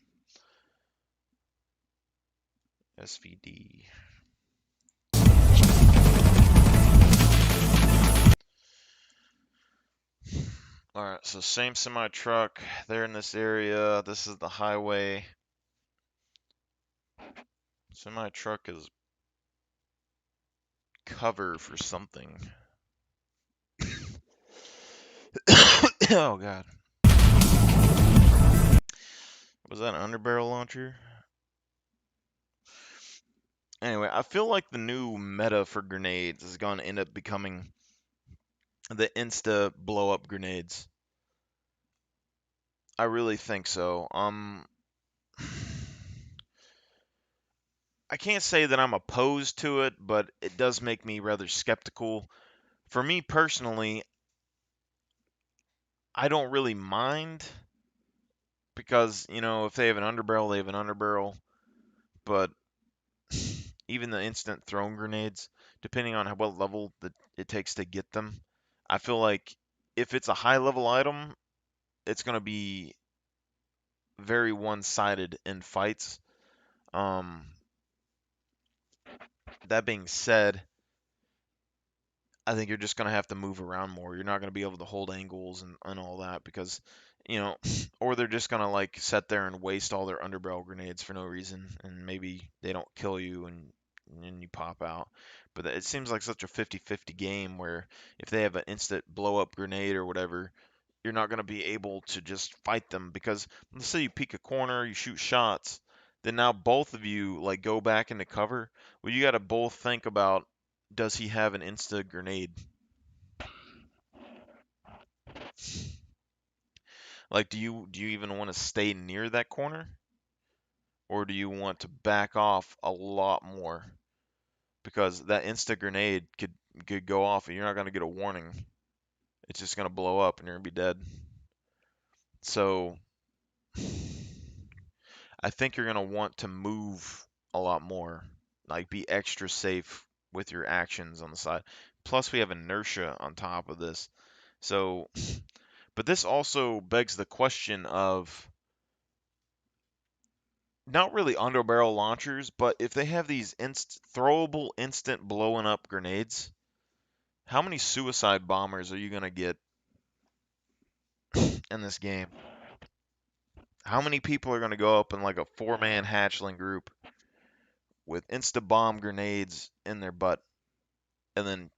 SVD. Alright, so same semi truck. They're in this area. This is the highway. Semi truck is cover for something. Oh god. Was that an underbarrel launcher? Anyway, I feel like the new meta for grenades is going to end up becoming the insta blow up grenades. I really think so. I can't say that I'm opposed to it, but it does make me rather skeptical. For me personally, I don't really mind because, if they have an underbarrel, they have an underbarrel. But even the instant thrown grenades, depending on what level that it takes to get them, I feel like if it's a high level item, it's going to be very one-sided in fights. That being said, I think you're just going to have to move around more. You're not going to be able to hold angles and all that because, or they're just going to like sit there and waste all their underbarrel grenades for no reason, and maybe they don't kill you and you pop out. But it seems like such a 50-50 game where if they have an instant blow up grenade or whatever, you're not going to be able to just fight them because let's say you peek a corner, you shoot shots, then now both of you like go back into cover. Well, you got to both think about, does he have an insta grenade? Like, do you even want to stay near that corner, or do you want to back off a lot more? Because that insta grenade could go off, and you're not gonna get a warning. It's just gonna blow up, and you're gonna be dead. So, I think you're gonna want to move a lot more, like be extra safe with your actions on the side. Plus, we have inertia on top of this. So, but this also begs the question of not really underbarrel launchers, but if they have these throwable instant blowing up grenades, how many suicide bombers are you going to get in this game? How many people are going to go up in like a four-man hatchling group with insta bomb grenades in their butt and then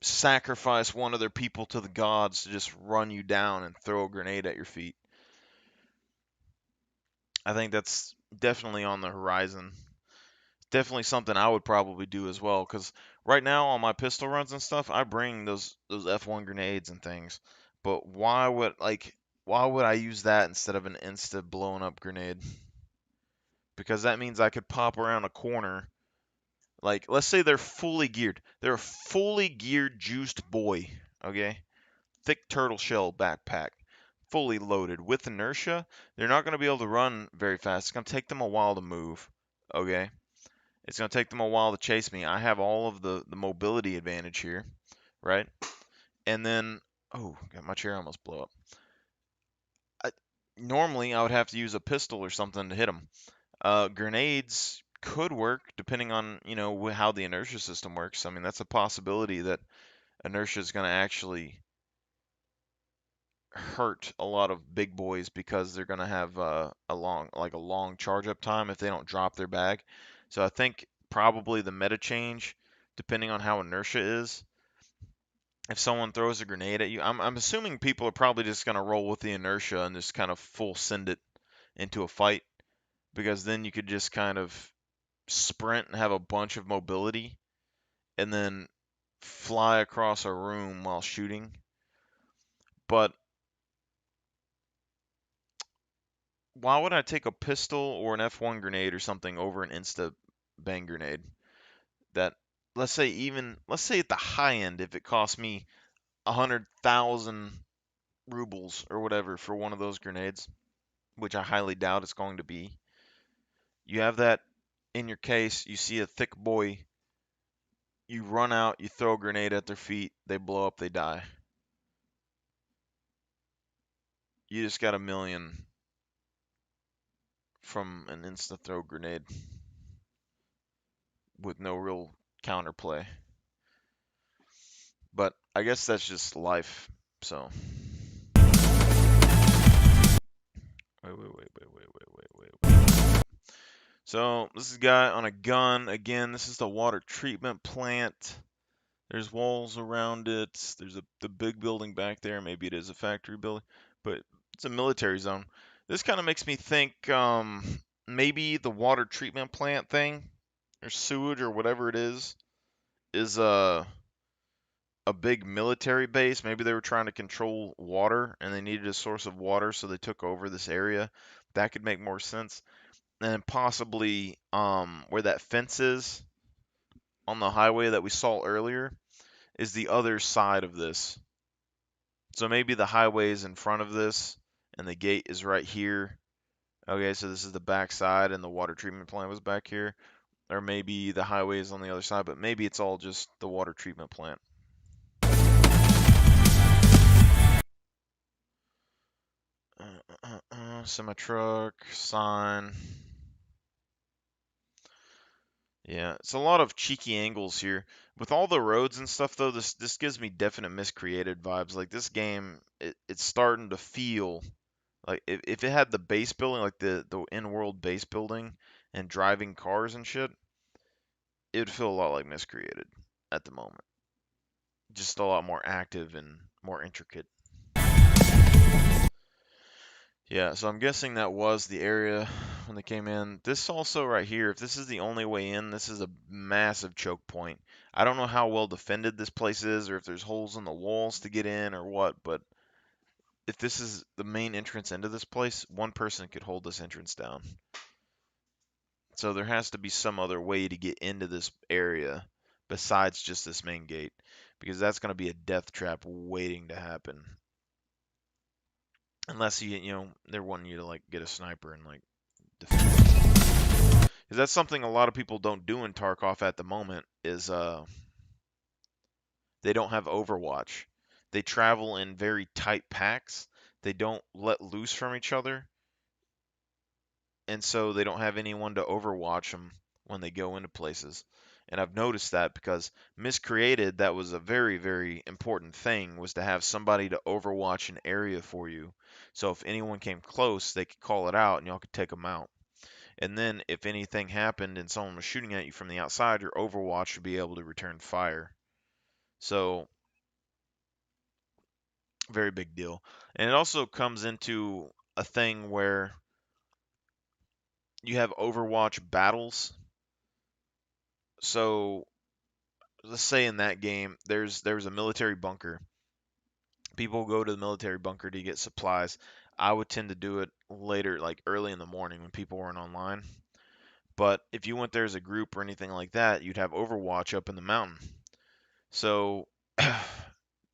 sacrifice one of their people to the gods to just run you down and throw a grenade at your feet? I think that's definitely on the horizon. Definitely something I would probably do as well. Because right now on my pistol runs and stuff, I bring those F1 grenades and things. But why would I use that instead of an insta blown up grenade? Because that means I could pop around a corner. Like, let's say they're fully geared. They're a fully geared juiced boy. Okay, thick turtle shell backpack, fully loaded with inertia. They're not going to be able to run very fast. It's going to take them a while to move. Okay. It's going to take them a while to chase me. I have all of the mobility advantage here, right? And then, oh, got my chair almost blow up. Normally, I would have to use a pistol or something to hit them. Grenades could work depending on, how the inertia system works. I mean, that's a possibility that inertia is going to actually hurt a lot of big boys because they're going to have a long charge up time if they don't drop their bag. So I think probably the meta change, depending on how inertia is, if someone throws a grenade at you, I'm assuming people are probably just going to roll with the inertia and just kind of full send it into a fight, because then you could just kind of sprint and have a bunch of mobility and then fly across a room while shooting. But why would I take a pistol or an F1 grenade or something over an insta bang grenade? That, let's say at the high end, if it cost me 100,000 rubles or whatever for one of those grenades, which I highly doubt it's going to be. You have that in your case, you see a thick boy, you run out, you throw a grenade at their feet, they blow up, they die. You just got a million from an insta throw grenade with no real counterplay. But I guess that's just life. So wait. So this is a guy on a gun. Again, this is the water treatment plant. There's walls around it. There's the big building back there. Maybe it is a factory building, but it's a military zone. This kind of makes me think maybe the water treatment plant thing or sewage or whatever it is a big military base. Maybe they were trying to control water and they needed a source of water, so they took over this area. That could make more sense. And possibly where that fence is on the highway that we saw earlier is the other side of this. So maybe the highway is in front of this and the gate is right here. Okay, so this is the back side and the water treatment plant was back here. Or maybe the highway is on the other side, but maybe it's all just the water treatment plant. Semi-truck, sign. Yeah, it's a lot of cheeky angles here. With all the roads and stuff, though, this gives me definite miscreated vibes. Like this game, it's starting to feel like if it had the base building, like the in-world base building and driving cars and shit, it would feel a lot like miscreated at the moment. Just a lot more active and more intricate. Yeah, so I'm guessing that was the area when they came in. This also right here, if this is the only way in, this is a massive choke point. I don't know how well defended this place is, or if there's holes in the walls to get in, or what, but if this is the main entrance into this place, one person could hold this entrance down. So there has to be some other way to get into this area besides just this main gate, because that's going to be a death trap waiting to happen. Unless they're wanting you to like get a sniper and like defend. Because that's something a lot of people don't do in Tarkov at the moment is they don't have Overwatch. They travel in very tight packs. They don't let loose from each other, and so they don't have anyone to overwatch them when they go into places. And I've noticed that because Miscreated, that was a very, very important thing, was to have somebody to overwatch an area for you. So if anyone came close, they could call it out and y'all could take them out. And then if anything happened and someone was shooting at you from the outside, your Overwatch would be able to return fire. So very big deal. And it also comes into a thing where you have Overwatch battles. So let's say in that game there's a military bunker. People go to the military bunker to get supplies. I would tend to do it later, like early in the morning when people weren't online. But if you went there as a group or anything like that, you'd have Overwatch up in the mountain. So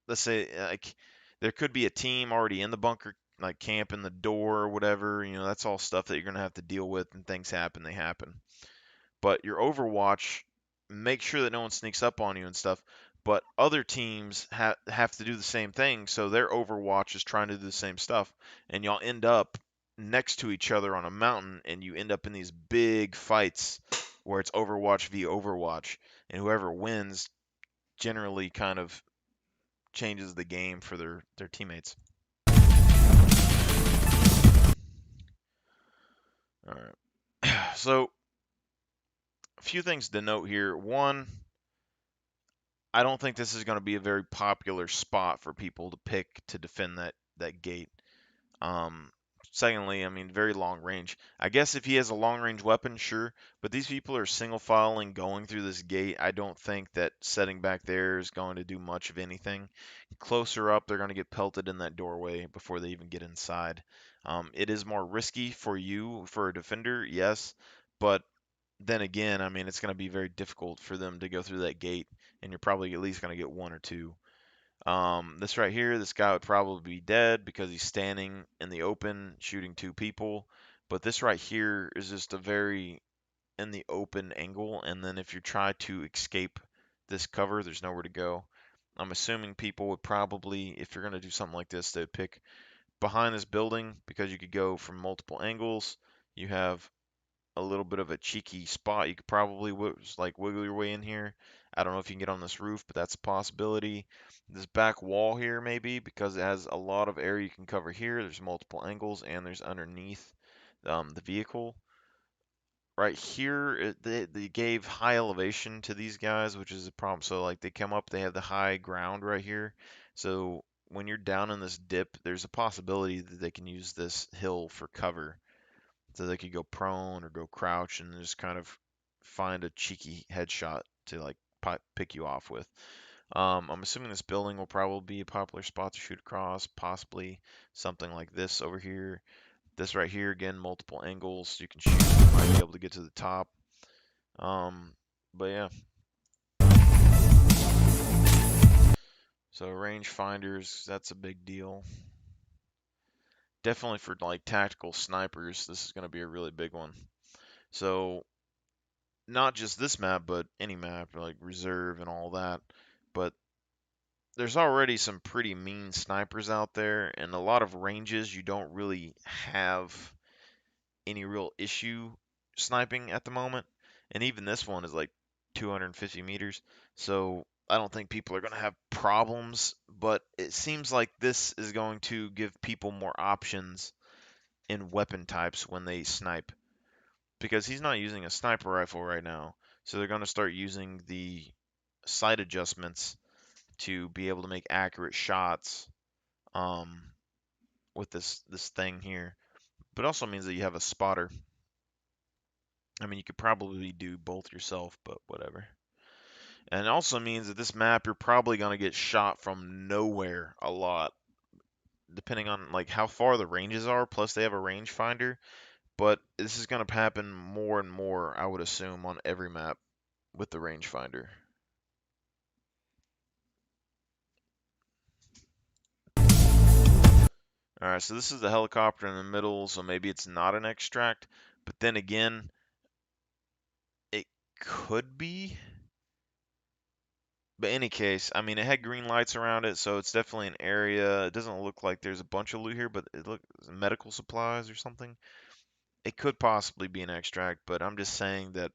let's say like there could be a team already in the bunker, like camping the door or whatever. That's all stuff that you're gonna have to deal with, and things happen, they happen. But your Overwatch, make sure that no one sneaks up on you and stuff. But other teams have to do the same thing, so their Overwatch is trying to do the same stuff, and y'all end up next to each other on a mountain, and you end up in these big fights where it's Overwatch v Overwatch, and whoever wins generally kind of changes the game for their teammates. All right. So a few things to note here. One, I don't think this is going to be a very popular spot for people to pick to defend that gate. Um, Secondly, I mean, very long range. I guess if he has a long range weapon, sure, but these people are single filing going through this gate. I don't think that setting back there is going to do much of anything. Closer up, they're going to get pelted in that doorway before they even get inside. It is more risky for you, for a defender, yes, but then again, I mean, it's going to be very difficult for them to go through that gate, and you're probably at least going to get one or two. This right here, this guy would probably be dead because he's standing in the open shooting two people. But this right here is just a very in the open angle, and then if you try to escape this cover, there's nowhere to go. I'm assuming people would probably, if you're going to do something like this, they'd pick behind this building because you could go from multiple angles. You have a little bit of a cheeky spot. You could probably like wiggle your way in here. I don't know if you can get on this roof, but that's a possibility. This back wall here, maybe, because it has a lot of area you can cover here. There's multiple angles, and there's underneath the vehicle. Right here, they gave high elevation to these guys, which is a problem. So, like, they come up, they have the high ground right here. So, when you're down in this dip, there's a possibility that they can use this hill for cover. So they could go prone or go crouch and just kind of find a cheeky headshot to like pick you off with. I'm assuming this building will probably be a popular spot to shoot across, possibly something like this over here. This right here, again, multiple angles you can shoot. You might be able to get to the top. But yeah. So range finders, that's a big deal. Definitely for like tactical snipers, this is going to be a really big one. So not just this map, but any map, like reserve and all that. But there's already some pretty mean snipers out there, and a lot of ranges you don't really have any real issue sniping at the moment. And even this one is like 250 meters, so I don't think people are going to have problems. But it seems like this is going to give people more options in weapon types when they snipe, because he's not using a sniper rifle right now. So they're going to start using the sight adjustments to be able to make accurate shots um, with this thing here. But it also means that you have a spotter. I mean, you could probably do both yourself, but whatever. And it also means that this map, you're probably going to get shot from nowhere a lot, depending on like how far the ranges are. Plus, they have a rangefinder. But this is going to happen more and more, I would assume, on every map with the rangefinder. Alright, so this is the helicopter in the middle, so maybe it's not an extract. But then again, it could be. But in any case, I mean, it had green lights around it, so it's definitely an area. It doesn't look like there's a bunch of loot here, but it looks medical supplies or something. It could possibly be an extract, but I'm just saying that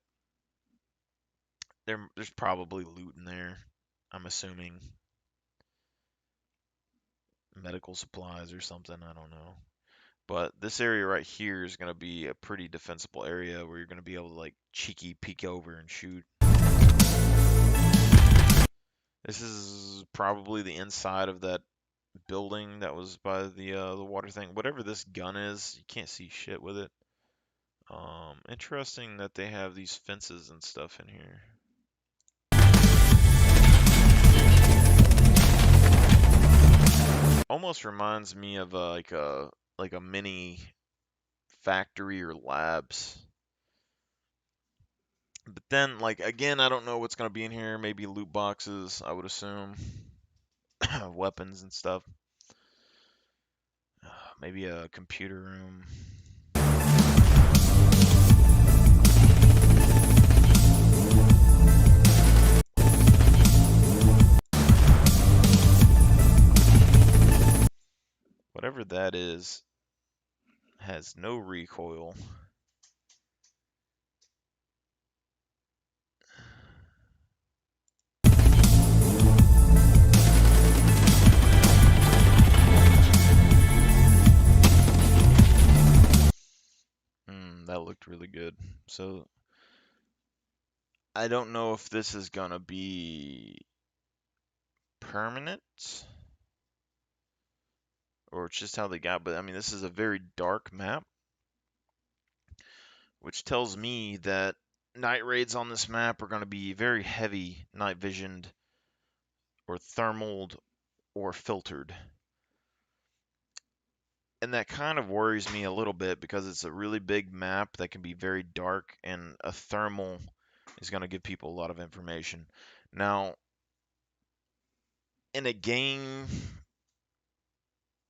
there's probably loot in there. I'm assuming medical supplies or something. I don't know. But this area right here is going to be a pretty defensible area where you're going to be able to like cheeky peek over and shoot. This is probably the inside of that building that was by the water thing. Whatever this gun is, you can't see shit with it. Interesting that they have these fences and stuff in here. Almost reminds me of like a mini factory or labs. But then, like, again, I don't know what's going to be in here. Maybe loot boxes, I would assume. Weapons and stuff. Maybe a computer room. Whatever that is, has no recoil. So I don't know if this is gonna be permanent or it's just how they got, but I mean, this is a very dark map, which tells me that night raids on this map are going to be very heavy night visioned or thermaled or filtered. And that kind of worries me a little bit because it's a really big map that can be very dark, and a thermal is going to give people a lot of information. Now, in a game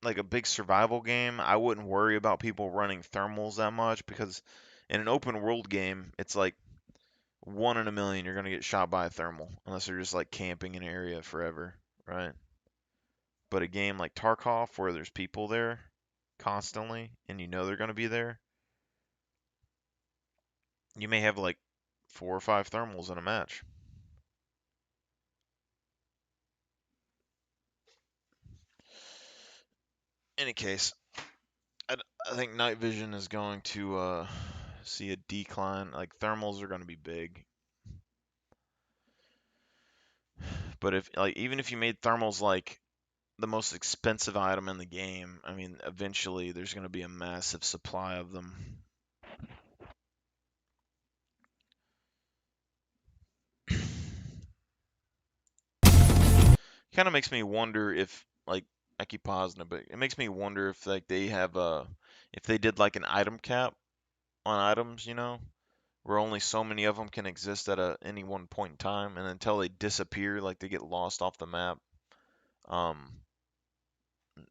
like a big survival game, I wouldn't worry about people running thermals that much because in an open world game, it's like 1 in a million you're gonna get shot by a thermal unless they're just like camping in an area forever, right? But a game like Tarkov where there's people there constantly and you know they're gonna be there, you may have like 4 or 5 thermals in a match. Any case, I, I think night vision is going to see a decline. Like thermals are going to be big, but if like even if you made thermals like the most expensive item in the game, I mean, eventually there's going to be a massive supply of them. Kind of makes me wonder if like I keep pausing it, but it makes me wonder if like they have if they did like an item cap on items, where only so many of them can exist at any one point in time, and until they disappear, like they get lost off the map, um,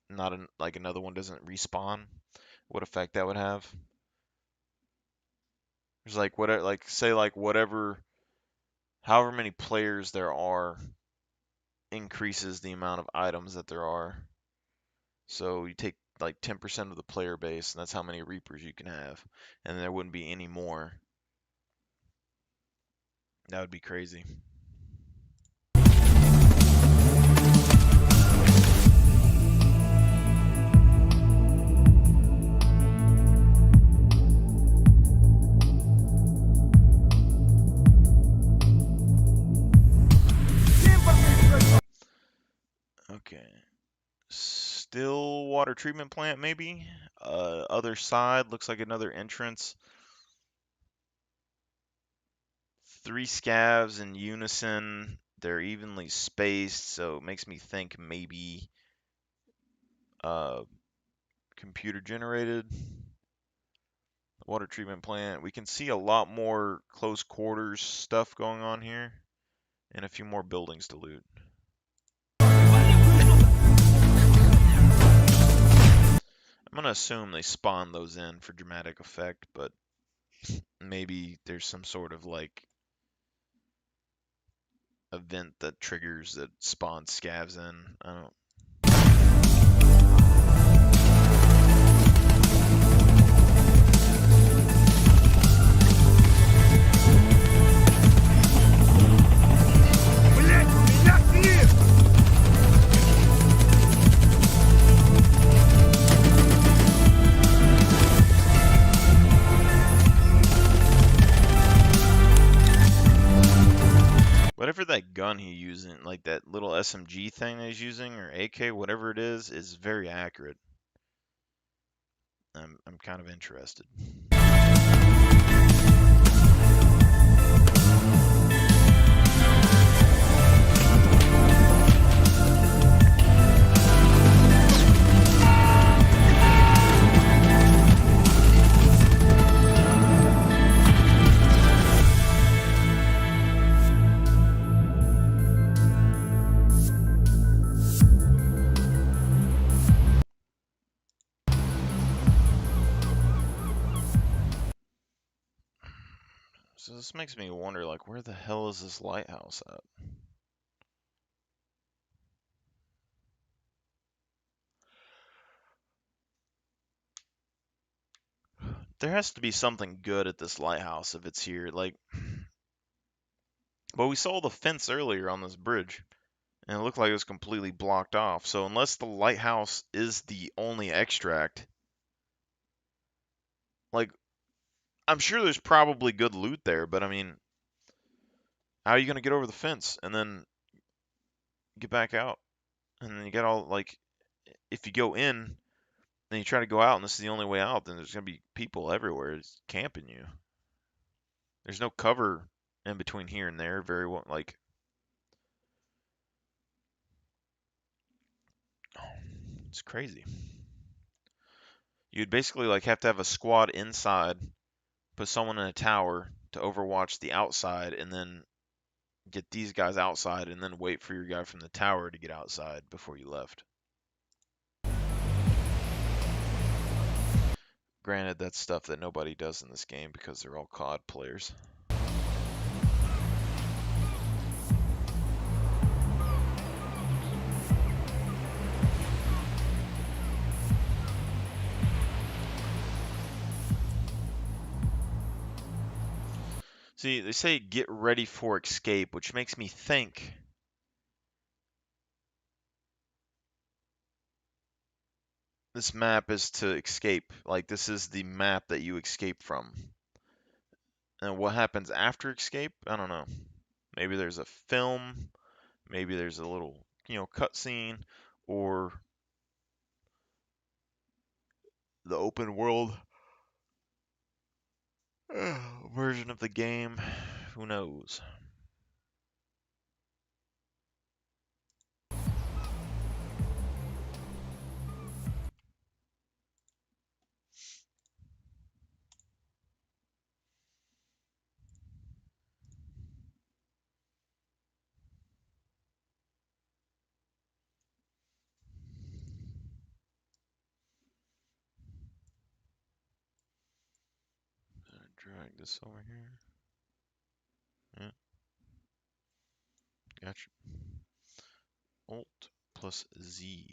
not like another one doesn't respawn. What effect that would have? There's like whatever, like say like whatever, however many players there are increases the amount of items that there are. So you take like 10% of the player base, and that's how many Reapers you can have, and there wouldn't be any more. That would be crazy. Okay. Still water treatment plant, maybe. Other side looks like another entrance. 3 scavs in unison. They're evenly spaced, so it makes me think maybe uh, computer generated water treatment plant. We can see a lot more close quarters stuff going on here, and a few more buildings to loot. I'm gonna assume they spawn those in for dramatic effect, but maybe there's some sort of like event that triggers that spawns scavs in. I don't. Whatever that gun he's using, like that little SMG thing that he's using, or AK, whatever it is very accurate. I'm kind of interested. So this makes me wonder, like, where the hell is this lighthouse at? There has to be something good at this lighthouse if it's here. Like, well, we saw the fence earlier on this bridge, and it looked like it was completely blocked off. So unless the lighthouse is the only extract, like, I'm sure there's probably good loot there, but I mean, how are you gonna get over the fence and then get back out? And then you got all like, if you go in and you try to go out, and this is the only way out, then there's gonna be people everywhere camping you. There's no cover in between here and there. Very well, like, it's crazy. You'd basically like have to have a squad inside, put someone in a tower to overwatch the outside, and then get these guys outside, and then wait for your guy from the tower to get outside before you left. Granted, that's stuff that nobody does in this game because they're all COD players. See, they say get ready for escape, which makes me think this map is to escape. Like, this is the map that you escape from. And what happens after escape? I don't know. Maybe there's a film, maybe there's a little, cutscene, or the open world version of the game. Who knows? Drag this over here. Yeah, gotcha. Alt plus Z.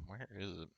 Where is it?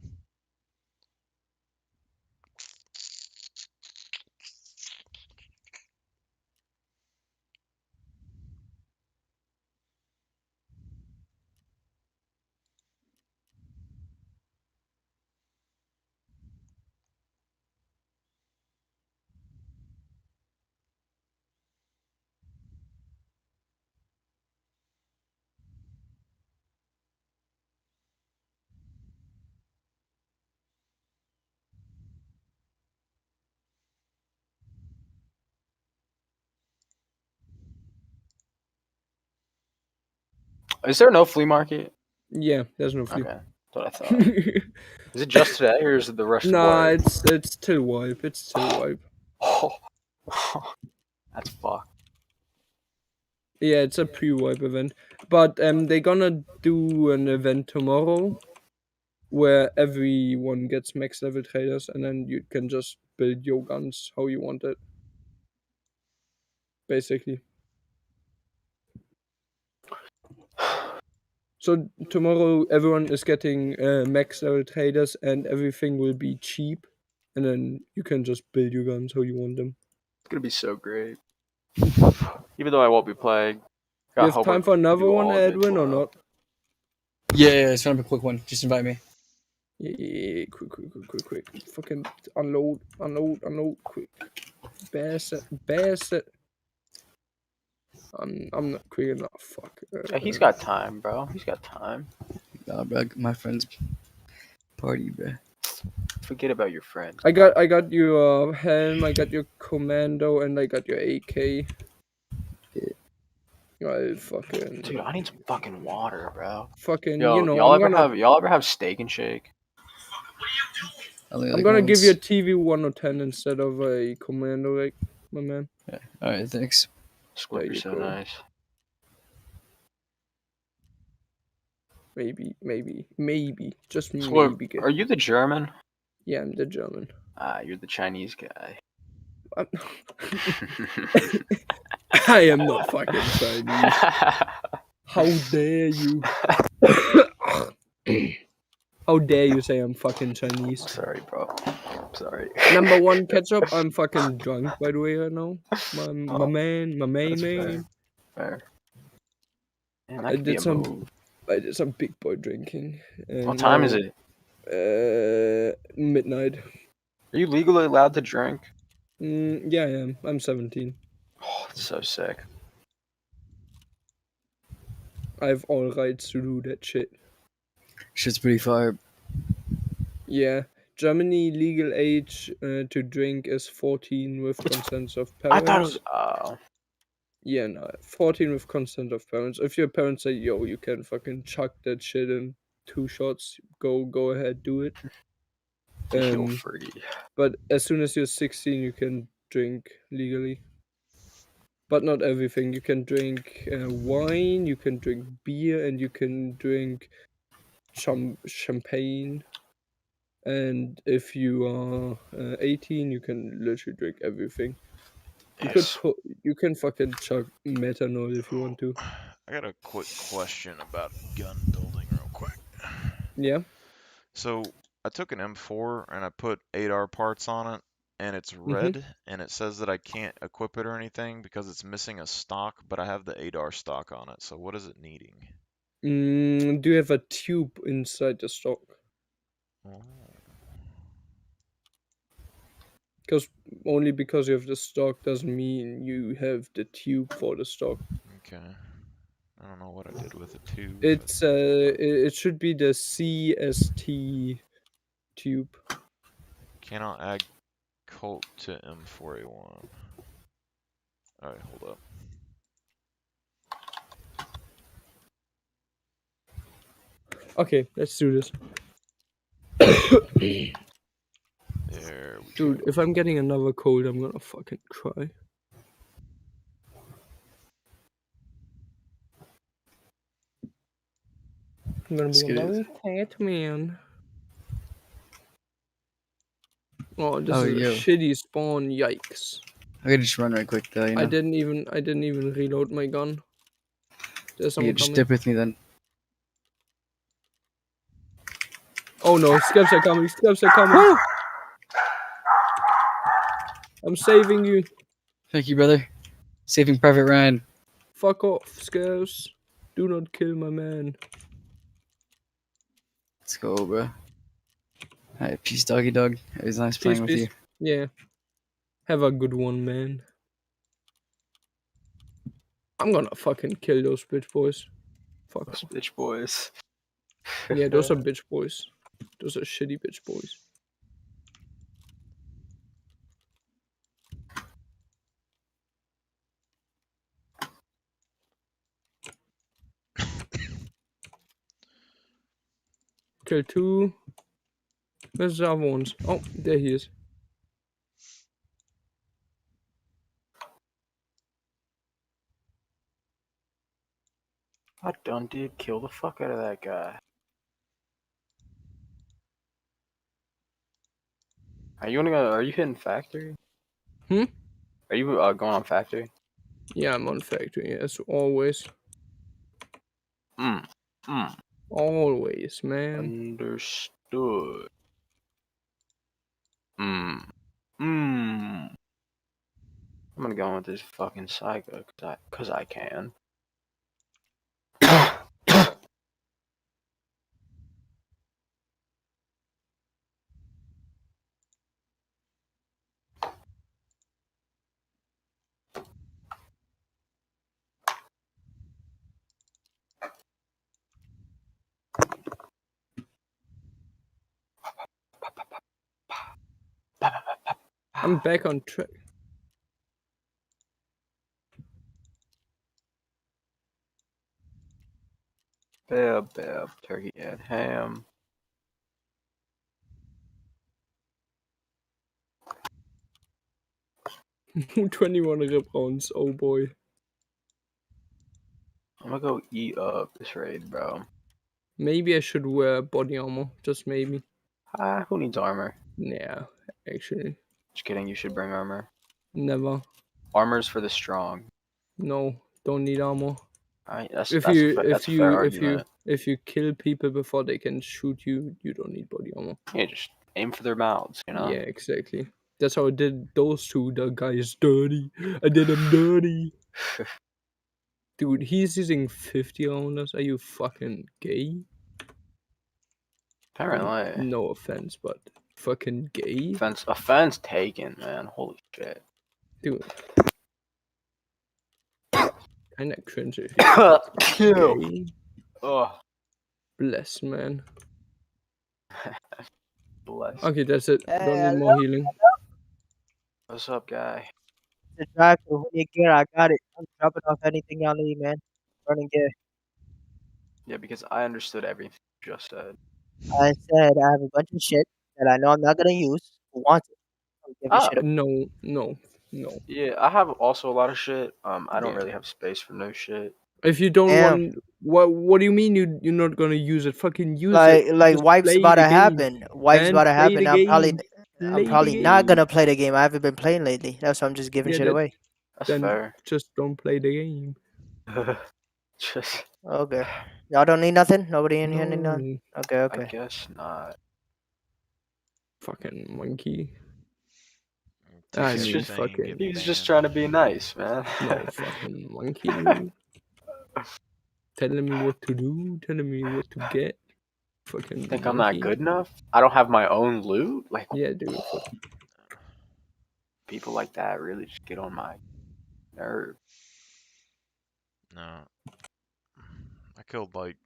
Is there no flea market? Yeah, there's no flea. Okay. That's what I thought. Is it just today or is it the rest of Nah, work? it's till wipe. It's till wipe. Oh. That's fucked. Yeah, it's a pre-wipe event. But they're gonna do an event tomorrow where everyone gets max level traders and then you can just build your guns how you want it. Basically. So tomorrow everyone is getting max level traders and everything will be cheap. And then you can just build your guns how you want them. It's gonna be so great. Even though I won't be playing. You have time for another one, Edwin, or not? Yeah, it's gonna be a quick one. Just invite me. Yeah, quick. Fucking unload, quick. Bass it. I'm not quick enough. Fuck. He's got time, bro. He's got time. Nah, bro, my friends party, bro. Forget about your friends. I got your helm, I got your commando, and I got your AK. I fucking. Dude, I need some fucking water, bro. Fucking, Yo, you know, y'all ever have Steak and Shake? I'm gonna give you a TV 110 instead of a commando, like, my man. Yeah. All right, thanks. Squirter's so nice. Maybe, just Squirp, maybe. are you the German? Yeah, I'm the German. You're the Chinese guy. I am not fucking Chinese. How dare you? How dare you say I'm fucking Chinese? Sorry, bro. Sorry. Number one ketchup, I'm fucking drunk, by the way, right now. My man. Fair. Man, I did some big boy drinking. What time is it? Midnight. Are you legally allowed to drink? Yeah, I am. I'm 17. Oh, that's so sick. I have all rights to do that shit. Shit's pretty fire. Yeah. Germany legal age to drink is 14 with consent of parents. I thought it was. Yeah, no, 14 with consent of parents. If your parents say, yo, you can fucking chuck that shit in 2 shots, go ahead, do it. Feel free. But as soon as you're 16, you can drink legally. But not everything. You can drink wine, you can drink beer, and you can drink champagne. And if you are 18, you can literally drink everything. You can fucking chuck methanol if you want to. I got a quick question about gun building real quick. Yeah. So I took an M4 and I put 8R parts on it, and it's red, and it says that I can't equip it or anything because it's missing a stock, but I have the 8R stock on it. So what is it needing? Do you have a tube inside the stock? Oh. Only because you have the stock doesn't mean you have the tube for the stock. Okay. I don't know what I did with it too. It's it should be the CST tube. Cannot add Colt to M4A1. Alright, hold up. Okay, let's do this. There we Dude, go. if I'm getting another cold, I'm gonna fucking cry. I'm gonna be a very sad man. Oh, this is a shitty spawn. Yikes! I gotta just run right quick though. You know? I didn't even reload my gun. There's someone just coming. dip with me then. Oh no! Scabs are coming! I'm saving you. Thank you, brother. Saving Private Ryan. Fuck off, Scabs. Do not kill my man. Let's go, bro. Alright, peace, doggy dog. It was nice playing with you. Yeah. Have a good one, man. I'm gonna fucking kill those bitch boys. Fuck those off. bitch boys. Yeah, those are bitch boys. Those are shitty bitch boys. killed 2. Where's the other ones? Oh, there he is. I done did kill the fuck out of that guy. Are you hitting factory? Hmm? Are you going on factory? Yeah, I'm on factory, as always. Mm. Mm. Always, man. Understood. Mm. Mm. I'm gonna go with this fucking psycho cause I can. I'm back on track. Beb, turkey and ham. 21 rip rounds, oh boy. I'm gonna go eat up this raid, bro. Maybe I should wear body armor, just maybe. Who needs armor? Yeah, actually. Just kidding, you should bring armor. Never. Armor's for the strong. No, don't need armor. That's If a you fair argument. if you kill people before they can shoot you, you don't need body armor. Yeah, just aim for their mouths, you know? Yeah, exactly. That's how I did those two. The guy is dirty. I did him dirty. Dude, he's using 50 rounders. Are you fucking gay? Apparently. No offense, but fucking gay? Offense taken, man. Holy shit. Dude. Kinda cringe if Kill. you're gay. Oh, Bless, man. bless. Okay, that's it. Hey, Don't need hello? more healing. What's up, guy? The drive through need gear, I got it. I'm dropping off anything y'all need, man. Running gear. Yeah, because I understood everything you just said. I said I have a bunch of shit that I know I'm not gonna use. Who wants it? I'll give a Ah, shit about. No. yeah, I have also a lot of shit. I don't Yeah. really have space for no shit. If you don't Damn. want, what do you mean you're not gonna use it? Fucking use Like it. like Just wipes play about the to game. happen. Wipes Man, about to play happen. the I'm game. Play the not game. gonna play the game. I haven't been playing lately. That's why I'm just giving Yeah, shit away. That's then fair. just don't play the game. Just, Okay. Y'all don't need nothing? Nobody in here need nothing? No, Okay, I okay. guess not. fucking monkey. Take I mean, everything and fucking get He was just banned. trying to be nice, man. no fucking monkey. Telling me what to do, telling me what to get. Fucking Think I'm monkey. not good enough? I don't have my own loot? Like, Yeah, dude. Fuck. people like that really just get on my nerve. No. I killed like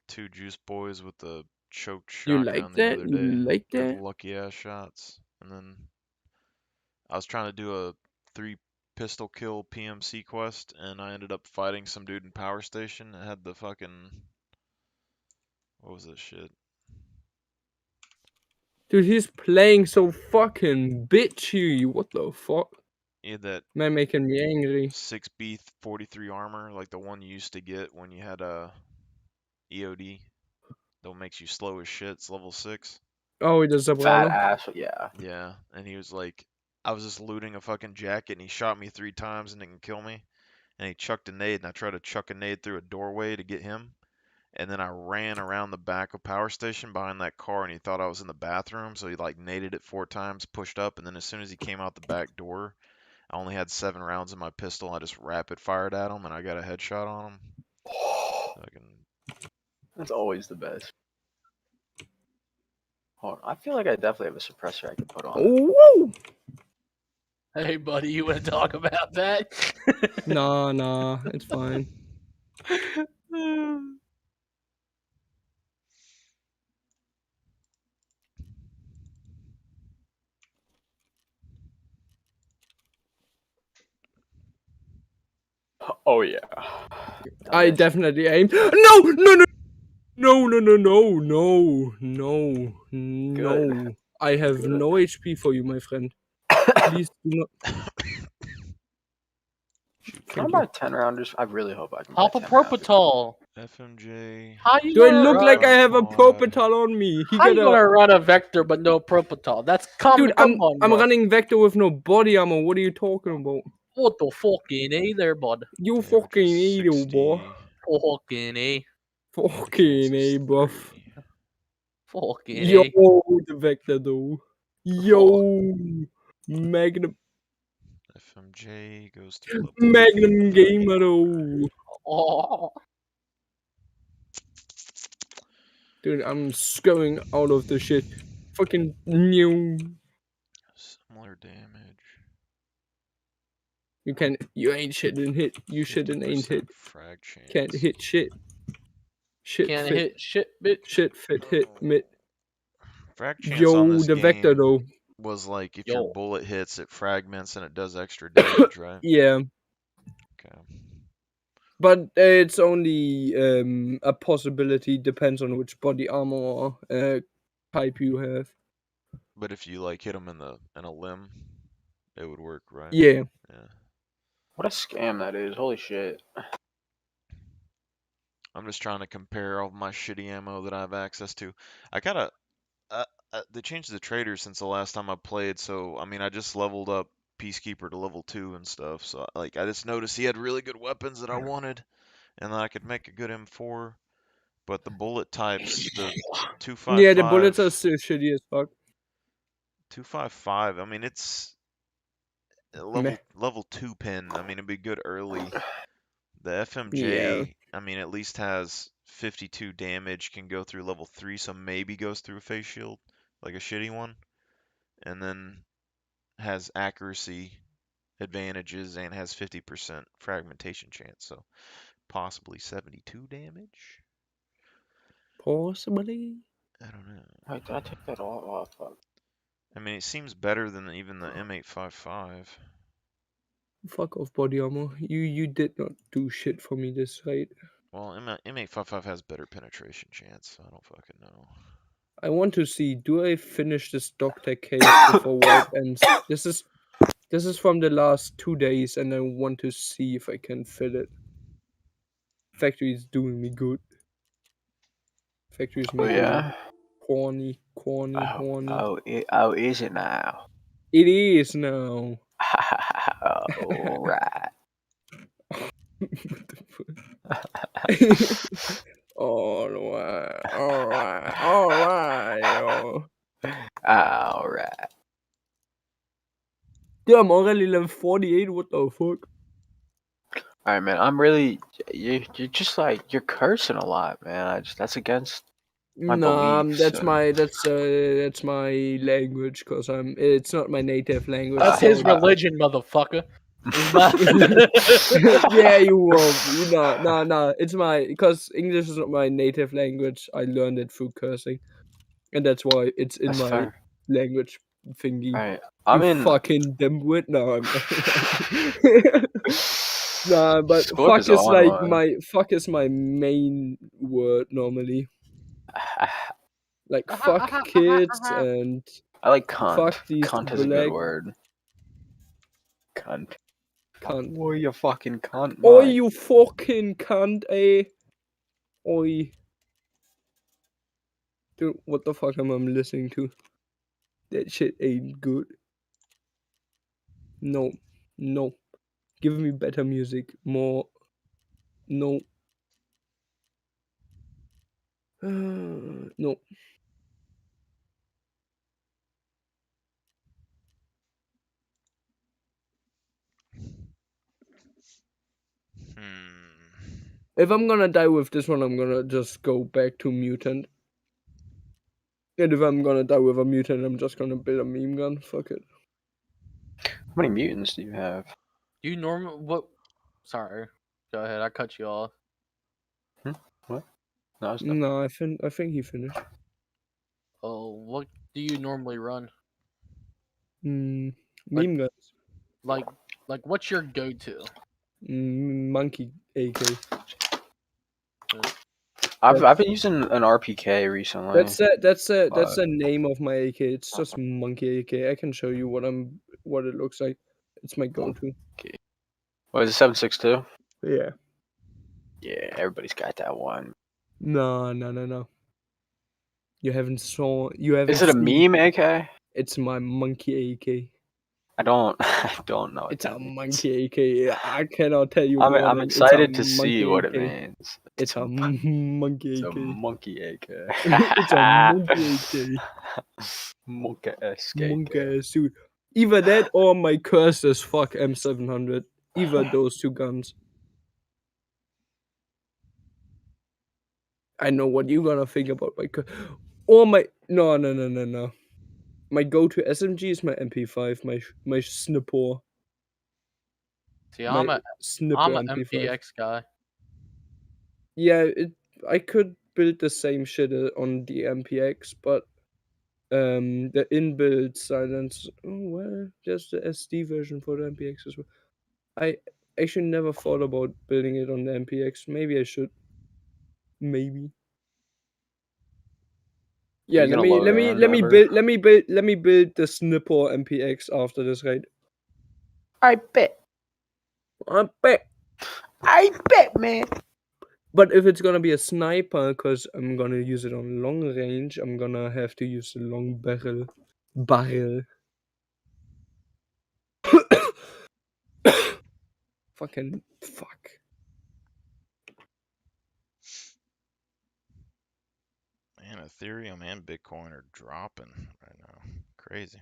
2 juice boys with the choked You like shotgun the that? other You day. like With that? lucky ass shots. And then I was trying to do a 3 pistol kill PMC quest and I ended up fighting some dude in Power Station that had the fucking, what was this shit? Dude, he's playing so fucking bitchy. What the fuck? He had that Man, making me angry. 6B 43 armor, like the one you used to get when you had a EOD. That makes you slow as shit. It's level 6. Oh, he does Fat Zabrano. ass, yeah. Yeah, and he was like, I was just looting a fucking jacket and he shot me 3 times and didn't kill me. And he chucked a nade and I tried to chuck a nade through a doorway to get him. And then I ran around the back of Power Station behind that car and he thought I was in the bathroom. So he like naded it 4 times, pushed up, and then as soon as he came out the back door, I only had 7 rounds in my pistol. I just rapid fired at him and I got a headshot on him. Fucking That's always the best. Hold on. I feel like I definitely have a suppressor I could put on. Oh, Hey, buddy, you want to talk about that? nah, it's fine. Oh, yeah. I Dumbass. definitely aim. No. No, no, no, no, no, no, no. I have Good. no HP for you, my friend. Please do not. Can I Thank buy you. 10 rounders? I really hope I can Pop buy a 10 rounders. Propital. FMJ. How you Do I gonna look like I have a Pod. Propital on me? He How got you a. gonna run a vector but no Propital? That's Dude, come I'm on, I'm bro. running Vector with no body armor. What are you talking about? What the fucking A there, bud? You Damage fucking is idiot, boy. 60. Fucking A. Fucking Chance is A, buff. 3. Fucking Yo, A. the Vector though. Fuck. Yo, Magnum, FMJ goes through level Magnum 3. Gamer though. Oh. Dude, I'm scurrying out of the shit. Fucking new. Similar damage. You ain't shit and hit. You shit and ain't 50% hit. frag chance. Can't hit shit. Shit Can't fit. hit shit, bitch. Shit fit hit mid. Frag chance on Yo, this the Vector game though. was like if your Yo. bullet hits, it fragments and it does extra damage, right? Yeah, Okay. but it's only a possibility. Depends on which body armor or type you have. But if you like hit him in a limb, it would work, right? Yeah. Yeah. What a scam that is. Holy shit. I'm just trying to compare all my shitty ammo that I have access to. I gotta. They changed the traders since the last time I played, so I mean, I just leveled up Peacekeeper to level 2 and stuff. So like, I just noticed he had really good weapons that I wanted, and that I could make a good M4. But the bullet types, the Yeah, the bullets are 255, still shitty as fuck. 255. I mean, it's Meh. level 2 pin. I mean, it'd be good early. The Yeah. FMJ, I mean, at least has 52 damage, can go through level 3, so maybe goes through a face shield, like a shitty one, and then has accuracy advantages and has 50% fragmentation chance, so possibly 72 damage? Possibly. I don't know. Wait, did I take that all off? I mean, it seems better than even the M855. Fuck off, body armor. You did not do shit for me this fight. Well, M855 has better penetration chance, so I don't fucking know. I want to see. Do I finish this Doctor case before wipe ends? This is from the last 2 days, and I want to see if I can fit it. Factory is doing me good. Factory is Oh, making me yeah? horny, horny. Oh, is it now? It is now. Alright. Alright. Alright. Yeah, I'm already level 48. What the fuck? Alright, man. I'm really. You're just like. You're cursing a lot, man. That's against my Nah, beliefs. that's my language, cause it's not my native language. That's so his religion, motherfucker. yeah, you will. No. It's because English is not my native language. I learned it through cursing, and that's why it's in That's my fair. language thingy. Alright. You fucking dimwit. No, I'm nah, but Squib fuck is is on like one. fuck is my main word normally. Like fuck kids and I like cunt. fuck these Cunt is a good black word. Cunt. cunt. Oh, you fucking cunt. Oi, Mike. you fucking cunt, eh? Oi. Dude, what the fuck am I listening to? That shit ain't good. No. No. Give me better music. More. No. No. If I'm gonna die with this one, I'm gonna just go back to mutant. And if I'm gonna die with a mutant, I'm just gonna build a meme gun. Fuck it. How many mutants do you have? You normal what? Sorry, go ahead. I cut you off. What? No, it's done. No, I think he finished. Oh, what do you normally run? Meme Like- guns. Like, what's your go-to? Monkey AK. I've been using an RPK recently. That's the but- name of my AK. It's just Monkey AK. I can show you what it looks like. It's my go-to. What is it, 7.62? Yeah. Yeah, everybody's got that one. No. You haven't Is it a seen- meme AK? It's my Monkey AK. I don't know. What It's that a means. Monkey AK. I cannot tell you I'm more. I'm than it's a excited to see Monkey what AK. it means. It's a Monkey It's a AK. monkey AK. It's a Monkey AK. Monkey esque. Monkey suit. Either that or my cursed as fuck M700. Either those two guns. I know what you're gonna think about my or my no. My go-to SMG is my MP5, my snipper. See, I'm a snipper I'm an MP5. MPX guy. Yeah, I could build the same shit on the MPX, but the inbuilt silence. Oh well, just the SD version for the MPX as well. I actually never thought about building it on the MPX. Maybe I should. Maybe. Yeah, You let gonna me log let me on let me ever? build the snipper MPX after this raid. I bet. I bet. I bet, man. But if it's gonna be a sniper, because I'm gonna use it on long range, I'm gonna have to use the long barrel. Fucking fuck. Man, Ethereum and Bitcoin are dropping right now. Crazy.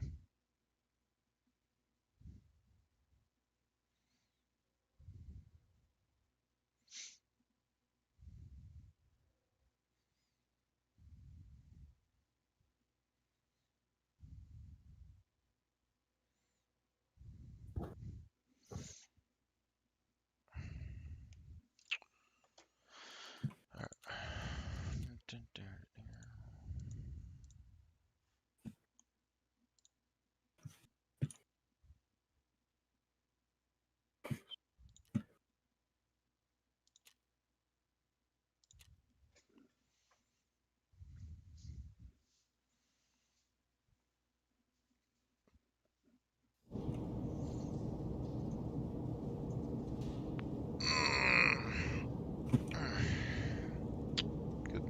Good.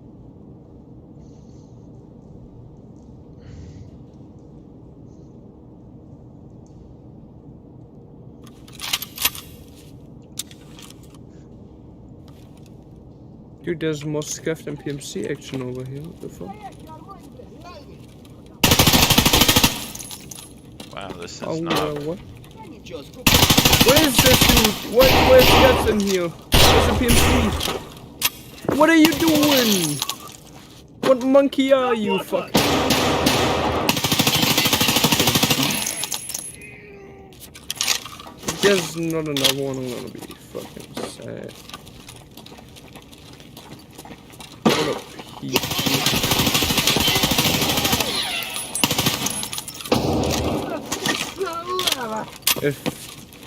Dude, there's more scuffed than PMC action over here. What the fuck? Wow, this Oh, is not. what? What is this dude? Where's guts in here? Where's the PMC? What are you doing? What monkey are you, fuck? If there's not another one, I'm gonna be fucking sad. What a piece. If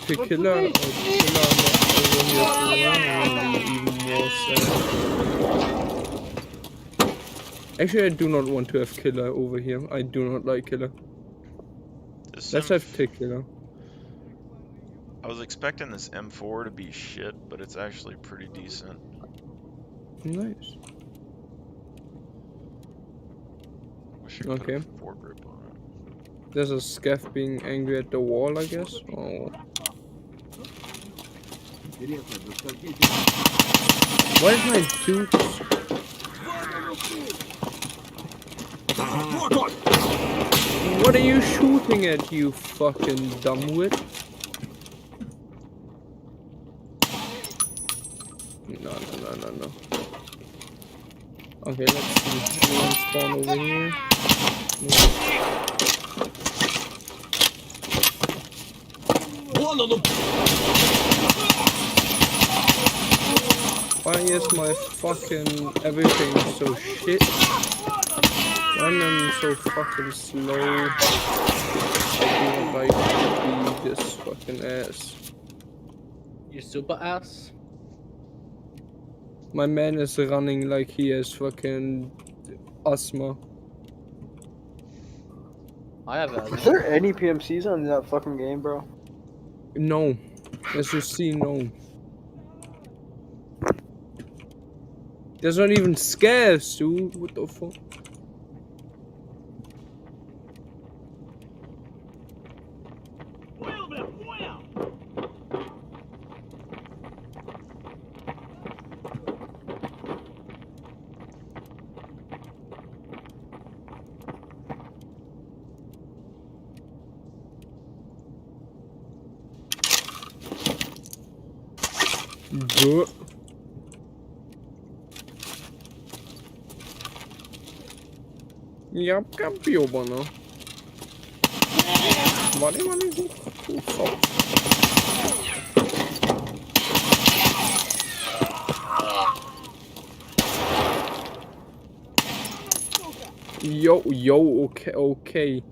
Tequila or Tequila are not over here for long, I'm gonna be even more sad. Actually, I do not want to have Killer over here. I do not like Killer. This Let's have Tequila. I was expecting this M4 to be shit, but it's actually pretty decent. Nice. Wish I could Okay. put a foregrip on it. There's a scaff being angry at the wall, I guess. Oh. Why is my dude? What are you shooting at, you fucking dumbwit? No. Okay, let's see. Anyone spawn over here? No. Why is my fucking everything so shit? Why am I so fucking slow? I do not like to be this fucking ass. You super ass. My man is running like he has fucking asthma. I have Is asthma. there any PMCs on that fucking game, bro? No. As you see, no. There's not even scares, dude. What the fuck? Duh. Ja, kampiobarna. Var det? Yo, okay.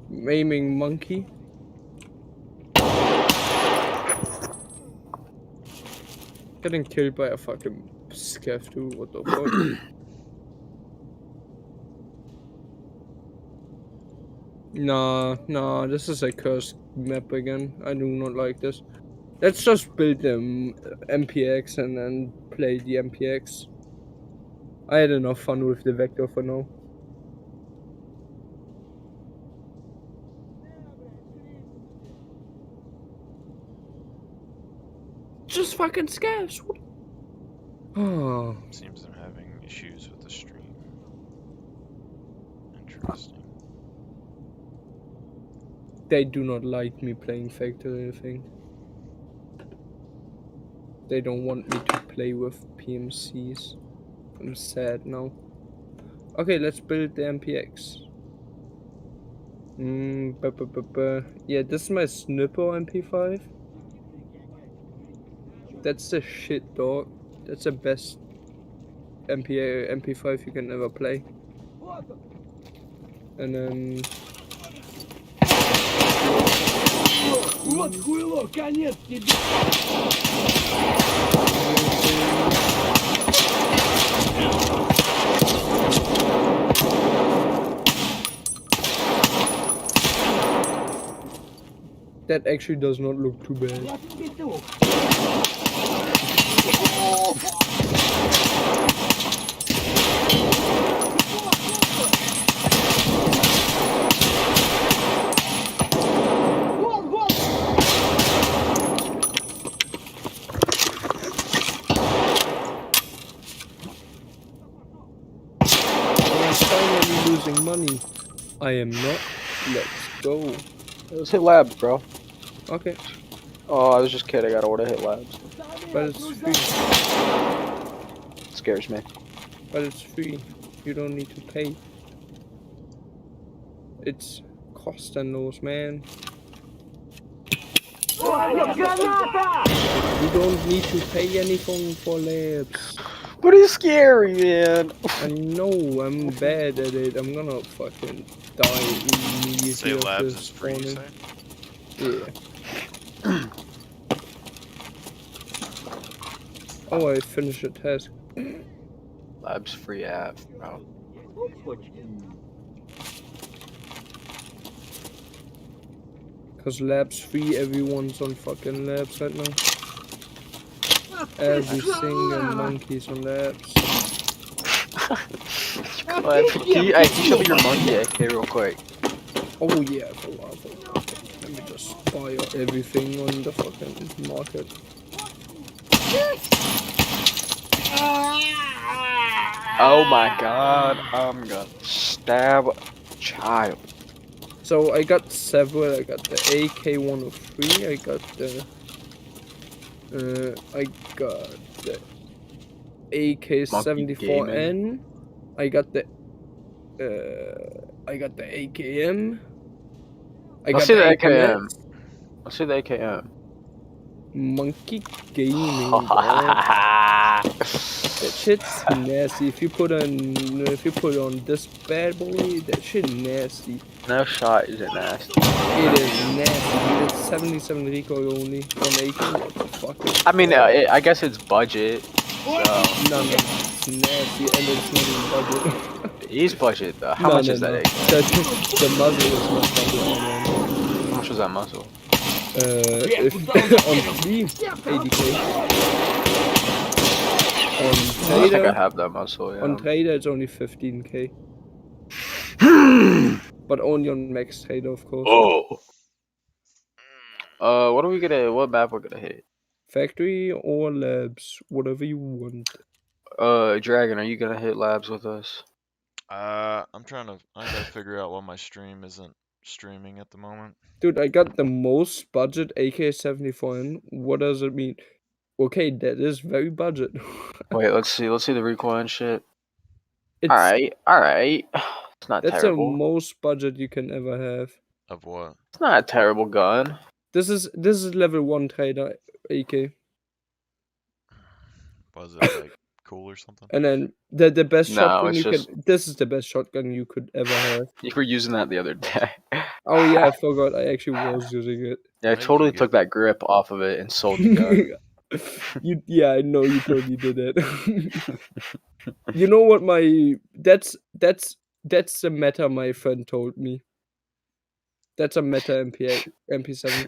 Maiming monkey. Getting killed by a fucking scav too, what the fuck? Nah, this is a cursed map again. I do not like this. Let's just build them MPX and then play the MPX. I had enough fun with the Vector for now. Just fucking scavs. Oh. Seems I'm having issues with the stream. Interesting. They do not like me playing Vector or anything. They don't want me to play with PMCs. I'm sad now. Okay, let's build the MPX. Yeah, this is my Snipper MP5. That's the shit, dog. That's the best MP5 you can ever play. And then... That actually does not look too bad. I'm finally losing money. I am not. Let's go. Let's hit labs, bro. Okay, Oh, I was just kidding. I don't want to hit labs. but it's free. It scares me. But it's free. You don't need to pay. It's kostenlos, man. You don't need to pay anything for labs. But it's scary, man. I know, I'm bad at it. I'm gonna fucking die immediately. Say of labs this is free, you spawning. say? Yeah. Oh, I finished a task. Labs free app, bro. Cause labs free, everyone's on fucking labs right now. Every single monkey's on labs. Can you show me your monkey AK real quick? Oh yeah, for lava. Let me just buy everything on the fucking market. Oh my god, I'm gonna stab a child. So I got several. I got the AK-103. I got the AK-74N. I got the AKM. Let's see the AKM. Let's see the AKM. Monkey Gaming. Bro. That shit's nasty. If you put on this bad boy, that shit nasty. No shot is it nasty. It is nasty, dude. It's 77 recoil only on AK. What the fuck? I mean, I guess it's budget. No, it's nasty, and it's not even budget. He's budget though. How No, much no, is that no. AK? The muzzle is not budget, no, man. How much was that muzzle? If on flea, 80k. On I think I trader, have that muzzle. Yeah. on trader it's only 15k. But only on max trader, of course. What are we gonna? What map we're gonna hit? Factory or labs, whatever you want. Dragon, are you gonna hit labs with us? I gotta figure out why my stream isn't streaming at the moment. Dude, I got the most budget AK-74 in. What does it mean? Okay, that is very budget. Wait, let's see. Let's see the recoil and shit. It's, All right. It's not That's terrible. the most budget you can ever have. Of what? It's not a terrible gun. This is level 1 trader AK. Was it like cool or something? And then the best No, shotgun it's you just- can. This is the best shotgun you could ever have. You were using that the other day. Oh yeah, I forgot. I actually was using it. Yeah, I Thank totally you, took that grip off of it and sold the gun. Yeah, I know you totally did that. You know what that's the meta my friend told me. That's a meta MP7.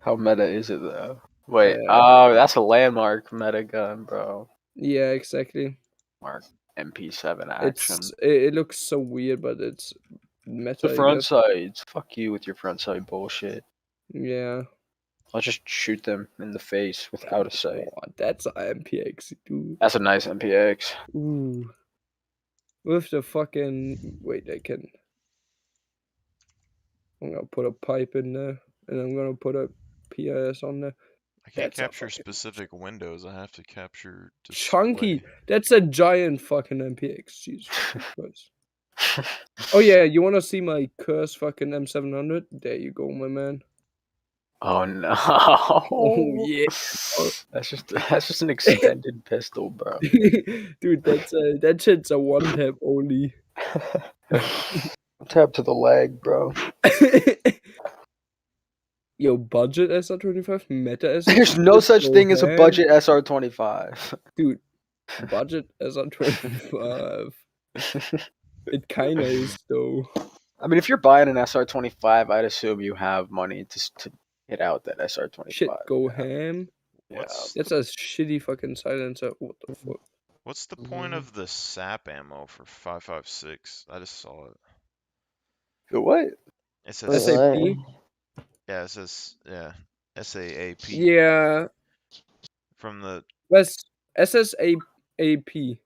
How meta is it though? Wait, Uh, that's a landmark meta gun, bro. Yeah, exactly. Mark MP7 action. It looks so weird, but it's meta. The I front guess. sides. Fuck you with your front side bullshit. Yeah. I'll just shoot them in the face without a sight. Oh, that's a MPX, dude. That's a nice MPX. Ooh. With the fucking wait, I'm gonna put a pipe in there, and I'm gonna put a PIS on there. I can't That's a capture fucking- specific windows. I have to capture Chunky. display. That's a giant fucking MPX. Jesus Christ. Oh yeah, you wanna see my curse fucking M700? There you go, my man. Oh no. Oh yeah. That's just an extended pistol, bro. Dude, that shit's a one tap only. Tap to the leg, bro. Yo, budget SR25, meta SR25. There's no such so thing as a bad. budget SR25. Dude, budget SR25. It kinda is though. I mean, if you're buying an SR25, I'd assume you have money to hit out that SR25. Shit, go ham. Yeah. What's That's a shitty fucking silencer. What the fuck? What's the point Mhm. of the sap ammo for 5.56? I just saw it. The what? It Wait, says SAP? yeah, it says SAAP Yeah. from the SSAP.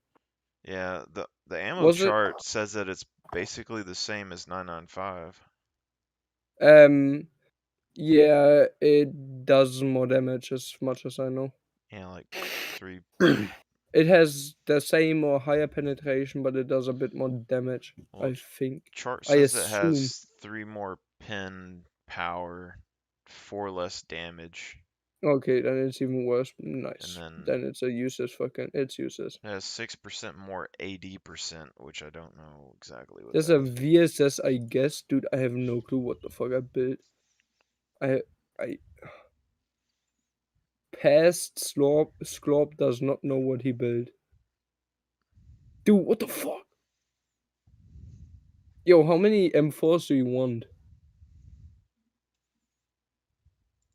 yeah, the ammo Was it- chart says that it's basically the same as 995. Yeah, it does more damage as much as I know. Yeah, like 3 It has the same or higher penetration, but it does a bit more damage, Well, I think. chart I says it has 3 more pin power, 4 less damage. Okay, then it's even worse. Nice. then- Then it's a useless fucking. It's useless. It has 6% more AD%, which I don't know exactly what There's that a is. VSS, I guess, dude. I have no clue what the fuck I built. I past Sklorp does not know what he built. Dude, what the fuck? Yo, how many M4s do you want?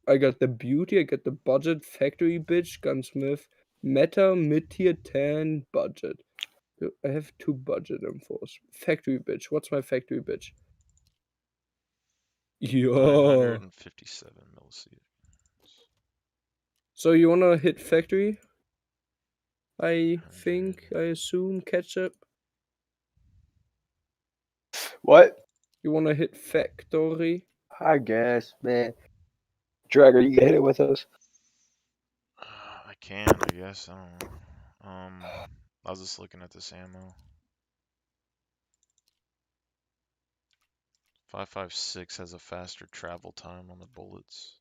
I got the beauty, I got the budget, factory bitch, gunsmith, meta, mid-tier 10, budget. Yo, I have 2 budget M4s. Factory bitch. What's my factory bitch? Yo. 957 milliseconds. So you wanna hit factory? I think, I assume, ketchup. What? You wanna hit factory? I guess, man. Dragger, you can hit it with us. I can, I guess. I don't know. I was just looking at this ammo. 5.56 has a faster travel time on the bullets.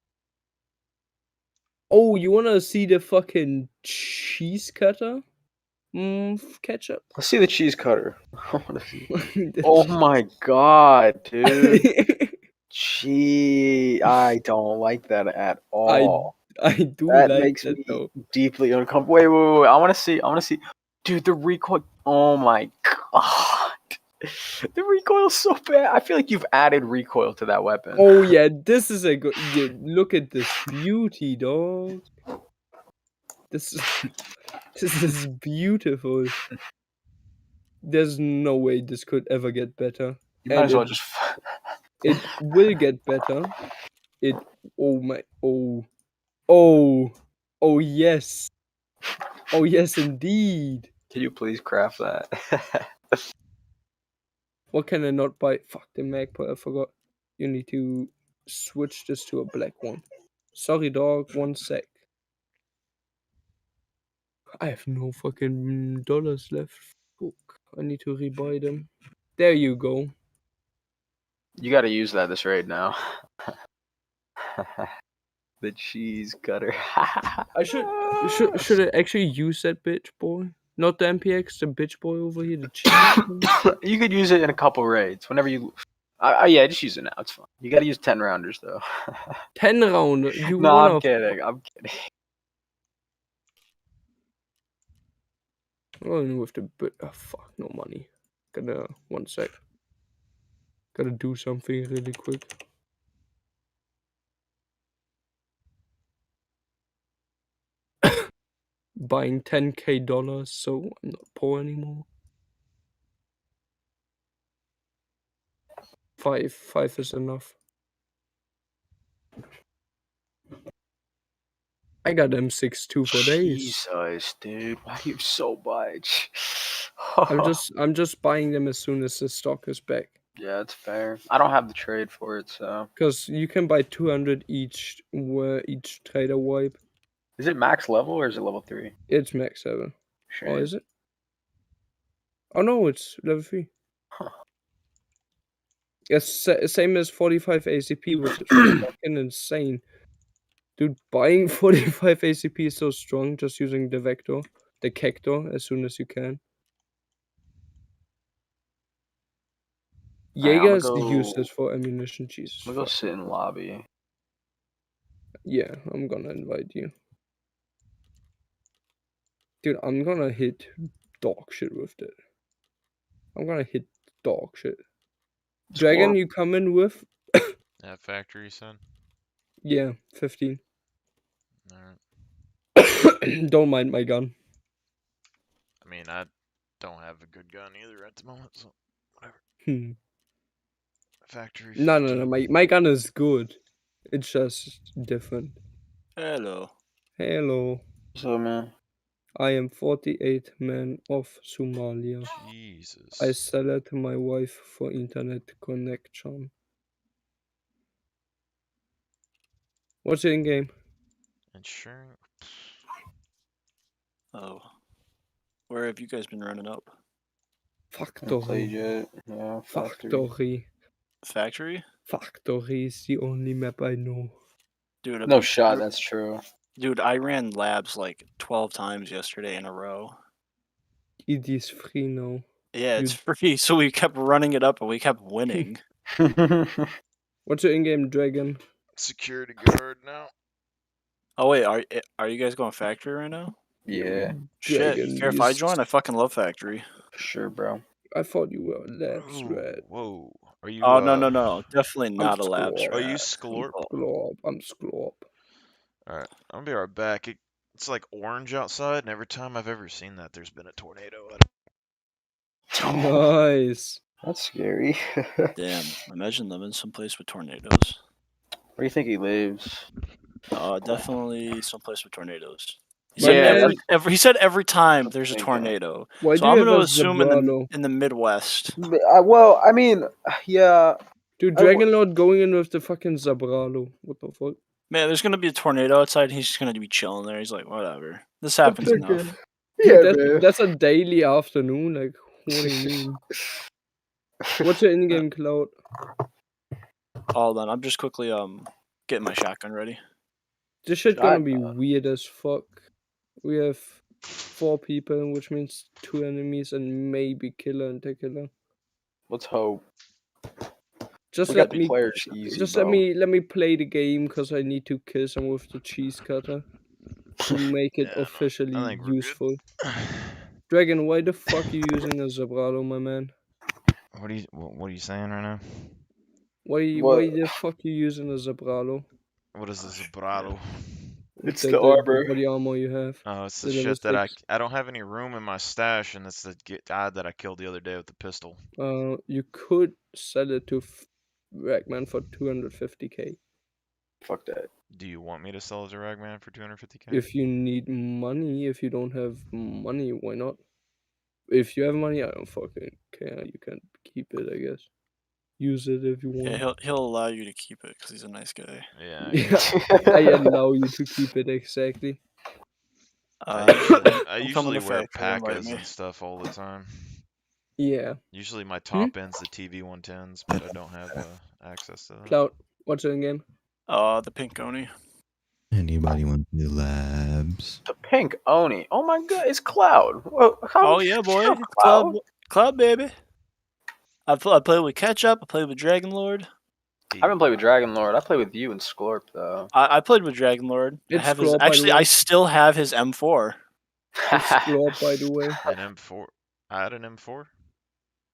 Oh, you wanna see the fucking cheese cutter? Ketchup. Let's see the cheese cutter. I wanna see. The Oh cheese- my god, dude. Gee, I don't like that at all. I do That like makes that me though. deeply uncomfortable. Wait. I want to see. Dude, the recoil. Oh my god. The recoil's so bad. I feel like you've added recoil to that weapon. Oh yeah, this is a good. Yeah, look at this beauty, dog. This is this is beautiful. There's no way this could ever get better, You might and as well just. it will get better. It. Oh my. Oh yes. Oh yes, indeed. Can you please craft that? What can I not buy? Fuck the magpie. I forgot. You need to switch this to a black one. Sorry, dog. 1 sec. I have no fucking dollars left. Fuck. I need to rebuy them. There you go. You got to use that this raid now. The cheese cutter. I should I actually use that bitch boy? Not the MPX, the bitch boy over here, the cheese. You could use it in a couple raids whenever you. Yeah, just use it now. It's fine. You got to use 10 rounders though. 10 round. You No, wanna? I'm kidding. I'm kidding. Going with the bit. Oh, fuck, no money. Gotta 1 sec. Gotta do something really quick. Buying $10K, so I'm not poor anymore. Five is enough. I got M62 for days. Jesus, dude, why do you have so much? I'm just buying them as soon as the stock is back. Yeah, it's fair. I don't have the trade for it, so. Cause you can buy 200 each trader wipe. Is it max level or is it level 3? It's max 7. Sure. Oh, is it? Oh no, it's level 3. Huh. It's same as 45 ACP, which is fucking insane. Dude, buying 45 ACP is so strong just using the Cactor, as soon as you can. Jaeger is useless for ammunition, Jesus. I'm gonna go sit in lobby. Yeah, I'm gonna invite you. Dude, I'm gonna hit dog shit with it. I'm gonna hit dog shit. Dragon, you come in with? That factory, son. Yeah, 15. Alright. Don't mind my gun. I mean, I don't have a good gun either at the moment, so whatever. Factory. No, 15. my gun is good. It's just different. Hello. Hello. So, man. I am 48 man of Somalia. Jesus. I sell it to my wife for internet connection. What's in game? Insurance. Oh. Where have you guys been running up? Played Factory. yet? Yeah, Factory. Factory? Factory is the only map I know. Dude, No shot, that's true. Dude, I ran labs like 12 times yesterday in a row. It is free now. Yeah, it's free, so we kept running it up and we kept winning. What's your in-game dragon? Security guard now. Oh wait, are you guys going factory right now? Yeah, Shit, Dragon care if I is- join? I fucking love factory. for sure, bro. I thought you were labs Ooh, red. whoa. Are you? Oh no, definitely not a I'm labs Sklorp. Are you rat. Sklorp? I'm Sklorp. Alright, I'm gonna be right back. It's like orange outside, and every time I've ever seen that, there's been a tornado. Nice. That's scary. Damn, imagine living someplace with tornadoes. Where do you think he lives? Definitely someplace with tornadoes. He My said man- every said every time there's a Thinking. tornado. Why So do you I'm have gonna a assume Zabrano? in the Midwest. Well, I mean, yeah. Dude, I wa- Dragon Lord going in with the fucking Zabralo. What the fuck? Man, there's gonna be a tornado outside. He's just gonna be chilling there. He's like, whatever. This happens Okay. enough. Yeah, Dude, man. that's a daily afternoon. Like, what do you mean? What's your in-game cloud? Hold on, I'm just quickly getting my shotgun ready. This shit gonna be Shotgun. weird as fuck. We have 4 people, which means 2 enemies and maybe killer and the killer. Let's hope. Just We let got the me players easy, just bro. let me play the game because I need to kill some with the cheese cutter to make it Yeah, officially I think we're useful. good. Dragon, why the fuck are you using a Zabralo, my man? What are you saying right now? Why the fuck you using a Zabralo? What is this vibrato? It's the arbor. body armor you have. Oh, it's the The level shit that 6. I don't have any room in my stash, and it's the guy that I killed the other day with the pistol. You could sell it to Ragman for 250k. Fuck that. Do you want me to sell it to Ragman for 250k? If you need money, if you don't have money, why not? If you have money, I don't fucking care. You can keep it, I guess. Use it if you want. Yeah, he'll allow you to keep it because he's a nice guy. Yeah. Yeah, I allow you to keep it exactly. I I'm coming usually to wear factory, invite Packas me. and stuff all the time. Yeah. Usually my top end's the TV 110s, but I don't have access to that. Cloud, what's in game? The pink Oni. Anybody want to do labs? The pink Oni. Oh my god, it's Cloud. Well, Oh yeah, boy, it's Cloud baby. I played with Ketchup. I played with Dragon Lord. I haven't played with Dragon Lord. I played with you and Scorp though. I played with Dragon Lord. I It's have his, Scorp, by the actually, way. I still have his M4. It's Glorp, by the way. An M4. I had an M4.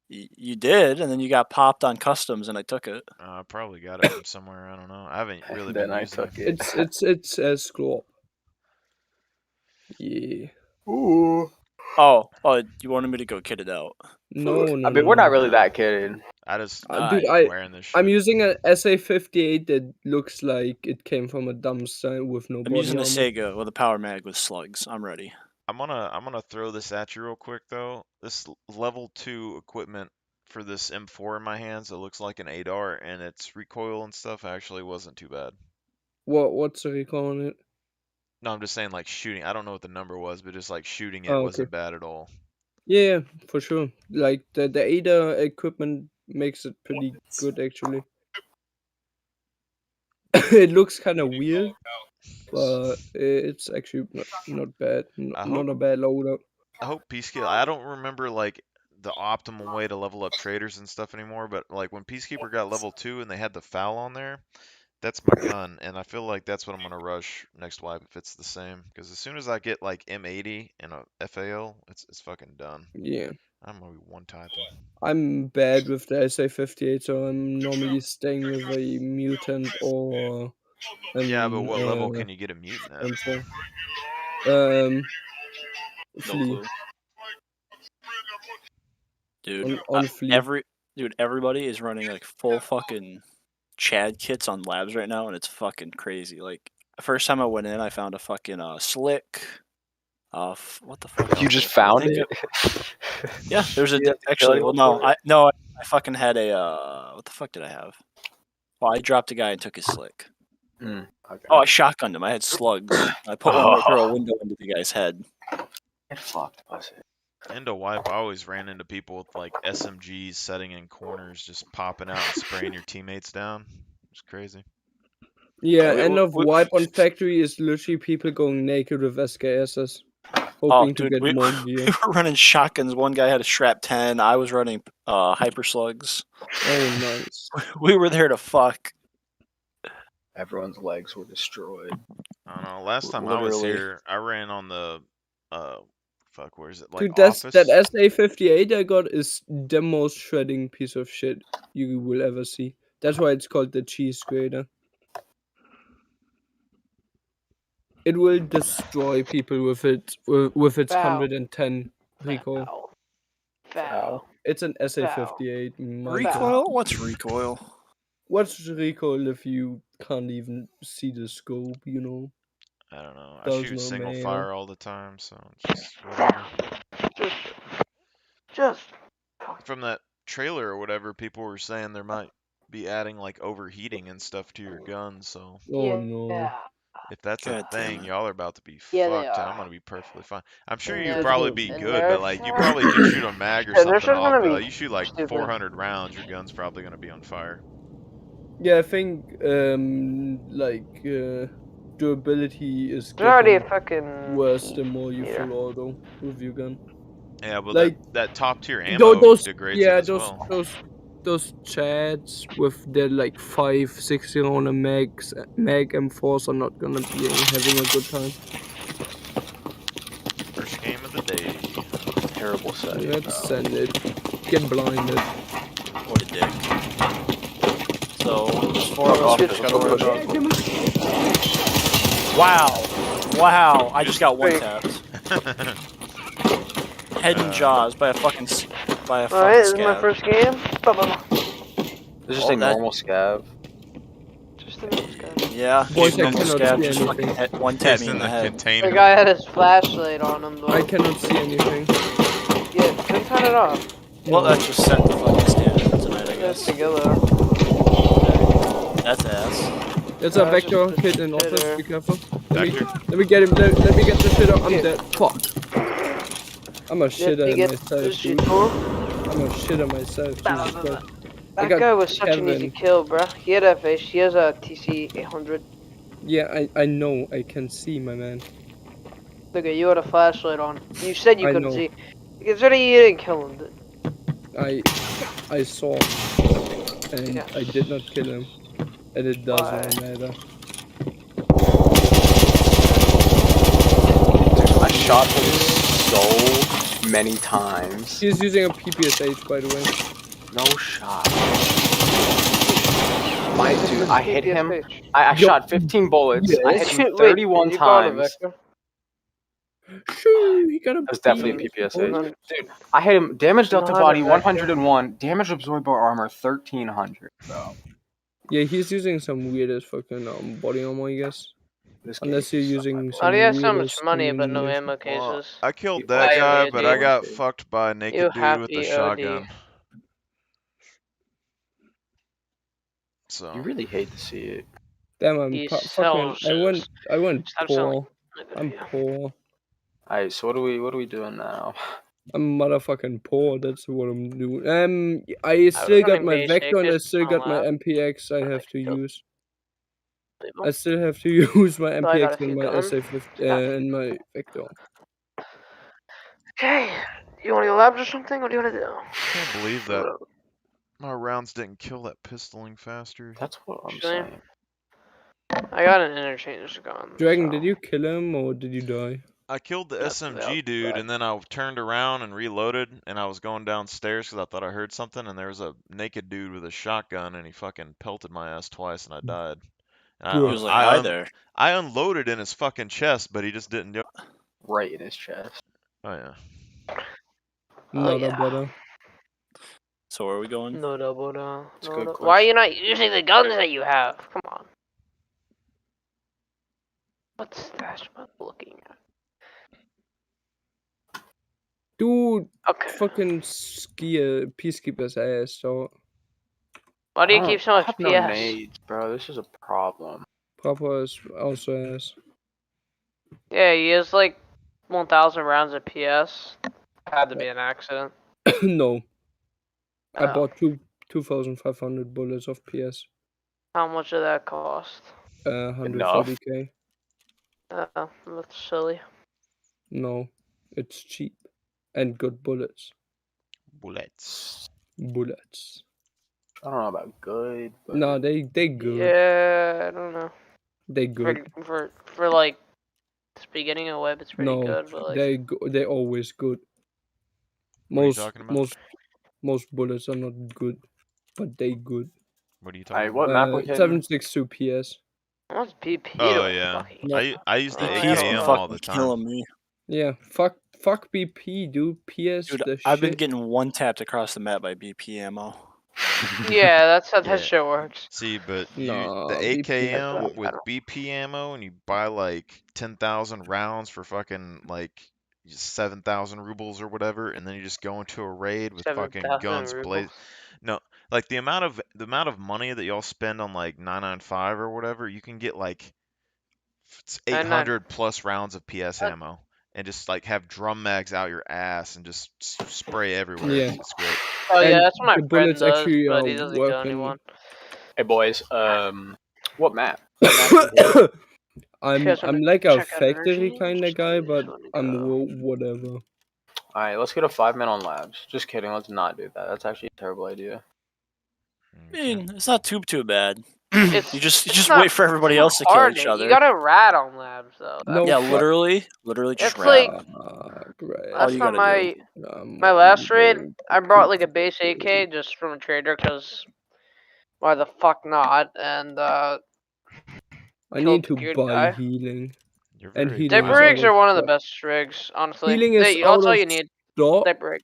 You did, and then you got popped on customs, and I took it. I probably got it from somewhere. I don't know. I haven't really Then been I using took it. it. It's as Glorp. Yeah. Ooh. Oh, you wanted me to go kit it out? No. I mean, we're not really that kidded. I just Dude, like wearing this shit. I'm using a SA-58 that looks like it came from a dumpster with no I'm body using a armor. Sega with a power mag with slugs. I'm ready. I'm gonna throw this at you real quick though. This level 2 equipment for this M4 in my hands, it looks like an ADAR, and its recoil and stuff actually wasn't too bad. What's the recall on it? No, I'm just saying like shooting. I don't know what the number was, but just like shooting it Oh, okay. wasn't bad at all. Yeah, for sure. Like the ADA equipment makes it pretty good actually. It looks kind of weird, but it's actually not bad. Not a bad loadout. I hope Peacekeeper. I don't remember like the optimal way to level up traders and stuff anymore, but like when Peacekeeper got level 2 and they had the FAL on there, that's my gun, and I feel like that's what I'm gonna rush next wipe if it's the same. Because as soon as I get like M80 and a FAL, it's fucking done. Yeah. I'm gonna be one typing. I'm bad with the SA-58, so I'm normally staying with a mutant or Yeah, but what level can you get a mutant at? M4. No Flea. clue. Dude, On Flea. everybody is running like full fucking Chad kits on labs right now, and it's fucking crazy. Like the first time I went in, I found a fucking slick. What the fuck? You just found it? Yeah, there's a Yeah, actually. kill Well, it. no, I fucking had a. What the fuck did I have? Well, I dropped a guy and took his slick. Okay. Oh, I shotgunned him. I had slugs. I put one right through a window into the guy's head. Get fucked, was it? End of wipe, I always ran into people with like SMGs setting in corners, just popping out and spraying your teammates down. It's crazy. Yeah, end of wipe on factory is literally people going naked with SKSs, hoping to get more gear. We were running shotguns. One guy had a strap 10. I was running hyper slugs. Oh, nice. We were there to fuck. Everyone's legs were destroyed. I don't know. Last time I was here, I ran on the fuck, where is it? Like Dude, that office. SA-58 I got is the most shredding piece of shit you will ever see. That's why it's called the cheese grater. It will destroy people with its 110 recoil. Foul. It's an SA-58. Recoil? What's recoil? What's recoil if you can't even see the scope, you know? I don't know. I Does shoot no single matter. fire all the time, so it's just whatever. Just From that trailer or whatever, people were saying there might be adding like overheating and stuff to your gun, so Oh no. if that's a thing, y'all are about to be Yeah, they fucked, and I'm are. gonna be perfectly fine. I'm sure Yeah, you'd probably good. be And good, they're but like you probably can shoot a mag or Yeah, they're something just off, gonna but be like, you shoot like stupid. 400 rounds, your gun's probably gonna be on fire. Yeah, I think durability is There's already a getting fucking worse the more you meter. full auto with your gun. Yeah, well Like, that top tier ammo degrades it as well. those chads with their like 560 on a mag M4s are not gonna be having a good time. First game of the day. Terrible sight. Let's send it. Get blinded. What a dick. So, there's 4 of us, off, we just gotta worry push about... Wow! Wow! I just got one tapped. Head and jaws by a fucking Alright, this is my scab. first game. This is just a normal scav. Just a normal scav. Yeah, Boys, just I normal cannot scab, see just fucking anything. one tap It's me in in the the head. container. The guy had his flashlight on him though. I cannot see anything. Yeah, then turn it off. Well, that just set the fucking standard for tonight, I That's guess. together. That's ass. There's a That's vector just a kid in office. shitter. Be careful. Vector? Let me get him. Let me get the shit out. I'm Yeah. dead. Fuck. I'm a shitter You get myself, this shit dude. too? I'm a shitter myself. Jesus Christ. I That got guy was such an easy Kevin. kill, bruh. He had FH. He has a TC 800. Yeah, I know. I can see, my man. Look at you had a flashlight on. You said you I couldn't know. see. Considering you didn't kill him. I saw, and Yeah. I did not kill him, and it doesn't matter. I shot him so many times. He's using a PPSH, by the way. No shot. My dude, I hit him. PPSH. I shot 15 bullets. I hit him Wait, 31 did you call it a times. vector? Shoo, he got a That's definitely beam. PPSH. None- Dude, I hit him. Damage delta Not a body vector. 101. Damage absorbed by armor 1300. Bro. Yeah, he's using some weird as fucking body armor, I guess. This game Unless you're sucks, my using boy. How do you have so weird much as money but no ammunition. ammo Well, cases? I killed You that I guy, OD. but I got fucked by a naked You dude with a happy shotgun. OD. So You really hate to see it. Damn, I'm He fucking. sells I went Stop selling. poor. I'm poor. Alright, so what are we doing now? I'm motherfucking poor. That's what I'm doing. I still got running my basic, vector and I it's still got my not MPX. I have to killed use. people. I still have to use my So I got MPX a few and my guns. SA50 and my vector. Okay, you want to go labs or something? What do you want to do? I can't believe that my rounds didn't kill that pistoling faster. That's what I'm Actually, saying. I got an interchange gun. Dragon, so. did you kill him or did you die? I killed the That's SMG dude, and then I turned around and reloaded, and I was going downstairs because I thought I heard something, and there was a naked dude with a shotgun, and he fucking pelted my ass twice, and I died. And Good. He was like, hi there. I unloaded in his fucking chest, but he just didn't do it. Right in his chest. Oh, yeah. Not yeah. a better. So where are we going? No double down. It's a good question. Why are you not using the guns that you have? Come on. What's that I'm looking at? Dude, Okay. fucking peacekeeper's ass, so Why do you I keep so don't much have no PS? nades, bro. This is a problem. Papa is also ass. Yeah, he has like 1,000 rounds of PS. Had to be an accident. No. I Oh. bought 2,500 bullets of PS. How much did that cost? 140k. That's silly. No, it's cheap. And good bullets. Bullets. Bullets. I don't know about good, but No, they good. Yeah, I don't know. They good. For like the beginning of web, it's pretty No, good, but like they always good. What are you talking about? Most bullets are not good, but they good. What are you talking what about? map we hitting? 762 PS. what's BP Oh, doing? yeah. Fucking- I use the Oh, BP's yeah. been AKM all fucking the time. killing me. Yeah, fuck BP, dude. PS Dude, the I've been shit. getting one tapped across the map by BP ammo. Yeah, that's how Yeah. that shit works. See, but Nah, the BP AKM that's with better. BP ammo, and you buy like 10,000 rounds for fucking like 7,000 rubles or whatever, and then you just go into a raid with fucking 7,000 guns rubles. blaze. No, like the amount of money that y'all spend on like 995 or whatever, you can get like 800 plus rounds of PS ammo, and just like have drum mags out your ass and just spray everywhere. Yeah. It's great. Oh yeah, And that's what my the friend bullets does, actually but are he doesn't kill working. anyone. Hey boys, what map? I'm guys wanna like a check out factory Virgin? kind of Just guy, wanna- but just wanna I'm go. whatever. Alright, let's get a 5-man on labs. Just kidding, let's not do that. That's actually a terrible idea. I mean, it's not too bad. It's you just it's not wait for everybody else to kill hard. each You other. gotta rat on labs though. No, Yeah, fuck. literally just It's rat. like Great. All that's you not gotta do. my last raid. I brought like a base AK just from a trader because why the fuck not? And I killed need the to good buy guy. healing. You're And very healing Diaper is kind. out rigs of are one of the stock. best rigs, honestly. Healing is That's out all of you need. stock. Diaper rig.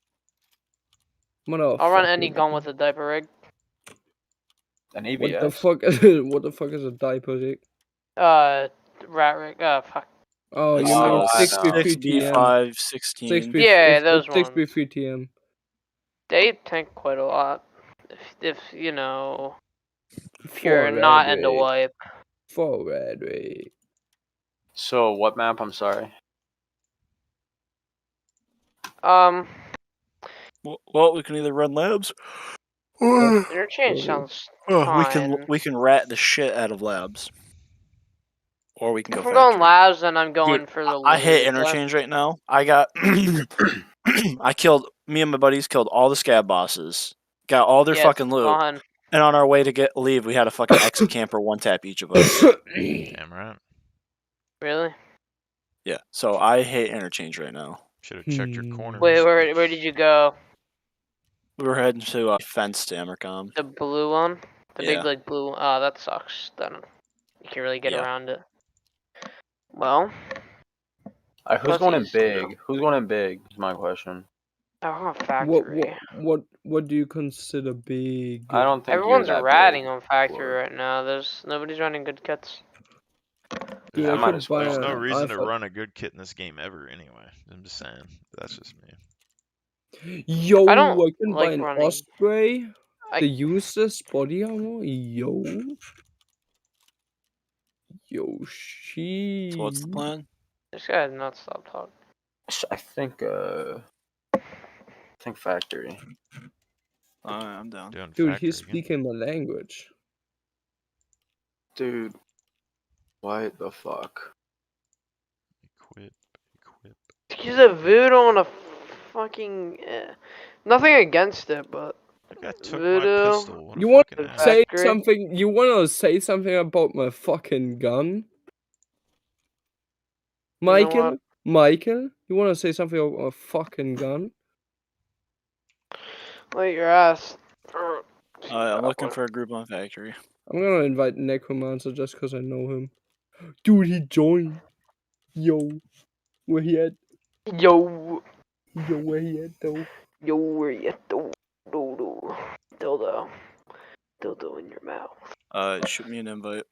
Motherfucker. I'll run any gun with a diaper rig. An What the ABS. fuck? What the fuck is a diaper rig? Rat rig. Fuck. Oh, It's you like mean a I know. 6B3 TM. 6B5, 16. Yeah, those 6B3 TM. They tank quite a lot. If you know, if For you're not into rig. wipe. For red rig. So what map? I'm sorry. Well, we can either run labs, or Interchange sounds we fine. can rat the shit out of labs, or we can go If I'm factory. going labs, then I'm going Dude, for the. I hit loot, but- interchange right now. I got, I killed me and my buddies killed all the scab bosses, got all their Yeah, fucking it's loot, fun. and on our way to leave, we had a fucking exit camper one tap each of us. Damn right. Really? Yeah, so I hate interchange right now. Should have checked your corners. Wait, where did you go? We were heading to fence to Amercom. The blue one? The Yeah. big like blue. Oh, that sucks. Then you can't really get Yeah. around it. Well, Who's Plus going in he's- big? Who's going in big? Is my question. I want factory. What do you consider big? I don't think Everyone's you're that ratting big on factory for- right now. Nobody's running good kits. Dude, I I might could as well. buy There's a no reason to iPhone. run a good kit in this game ever anyway. I'm just saying. That's just me. Yo, I don't I can buy like an running. Osprey. I- The useless body armor. Yo, she. So what's the plan? This guy has not stopped talking. I think factory. I'm down. Doing Dude, factory he's again. speaking my language. Dude, what the fuck? Equip. He's a voodoo and a fucking. Nothing against it, but That guy took Voodoo. my pistol. What a You want fucking to ass. say Factory. something? You want to say something about my fucking gun, know Michael? what? Michael, you want to say something about my fucking gun? Wait your ass. I'm looking for a group on factory. I'm gonna invite Necromancer just because I know him. Dude, he joined. Yo, where he at? Yo, Yo, where he at though? yo, where you at? Dildo in your mouth. Shoot me an invite.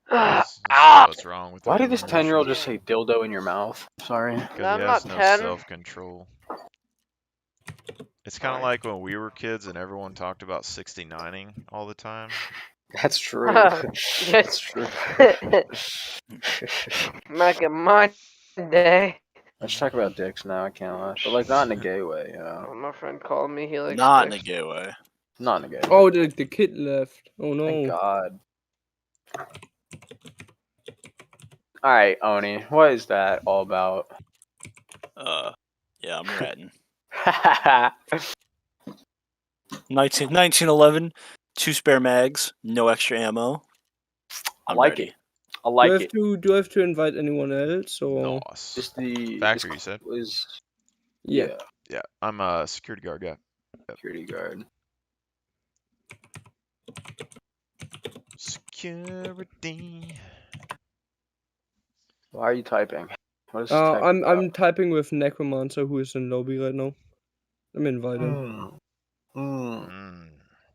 This is what's wrong with Why the did this commercial. 10-year-old just say dildo in your mouth? Sorry. Because I'm he not has no 10. self-control. It's kind of like when we were kids and everyone talked about 69ing all the time. That's true. Yes. That's true. Back in my day. Let's talk about dicks now. I can't lie, but like not in a gay way. You know, My friend called me. He likes Not in a dicks. gay way. not in a gay way. Oh, the kid left. Oh no. Thank God. All right, Oni, what is that all about? Yeah, I'm ratting. 1911, 2 spare mags, no extra ammo. I I'm like ready. it. I like it. Do I have to invite anyone else or? Nice. Just the Factory, you said? was Yeah. Yeah, I'm a security guard guy. security guard. Security. Why are you typing? What is this typing I'm about? typing with Necromancer who is in lobby right now. I'm inviting.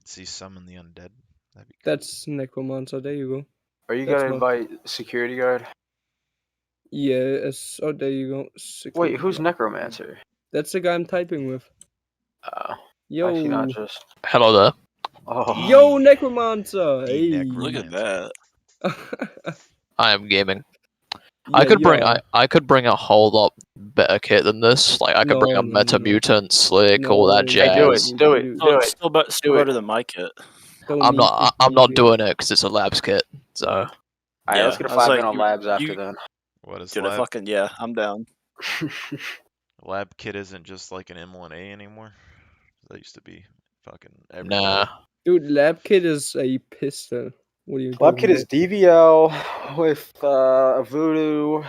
See, summon the undead. That'd be cool. That's Necromancer. There you go. Are you That's gonna not- invite security guard? Yes. Oh, there you go. Wait, Security who's guard. necromancer? That's the guy I'm typing with. Yo. Actually, not just. Hello there. Oh, Yo, Necromancer. The Hey. Look at that. I am gaming. Yeah, I could bring yeah. I could bring a whole lot better kit than this. Like I could bring a No, Meta no. Mutant, Slick, all that No. jazz. Hey, do it, do it, do it. Still Do it. better than my kit. Don't I'm need not to do it. doing it because it's a labs kit. So All right, Yeah, let's get a I was 5 like, in on you- labs after you- then. What is Dude, lab? I'm down. Lab kit isn't just like an M1A anymore. That used to be fucking everywhere. nah. Dude, Lab Kit is a pistol. What are you Lab talking Kit is about? DVL with Voodoo.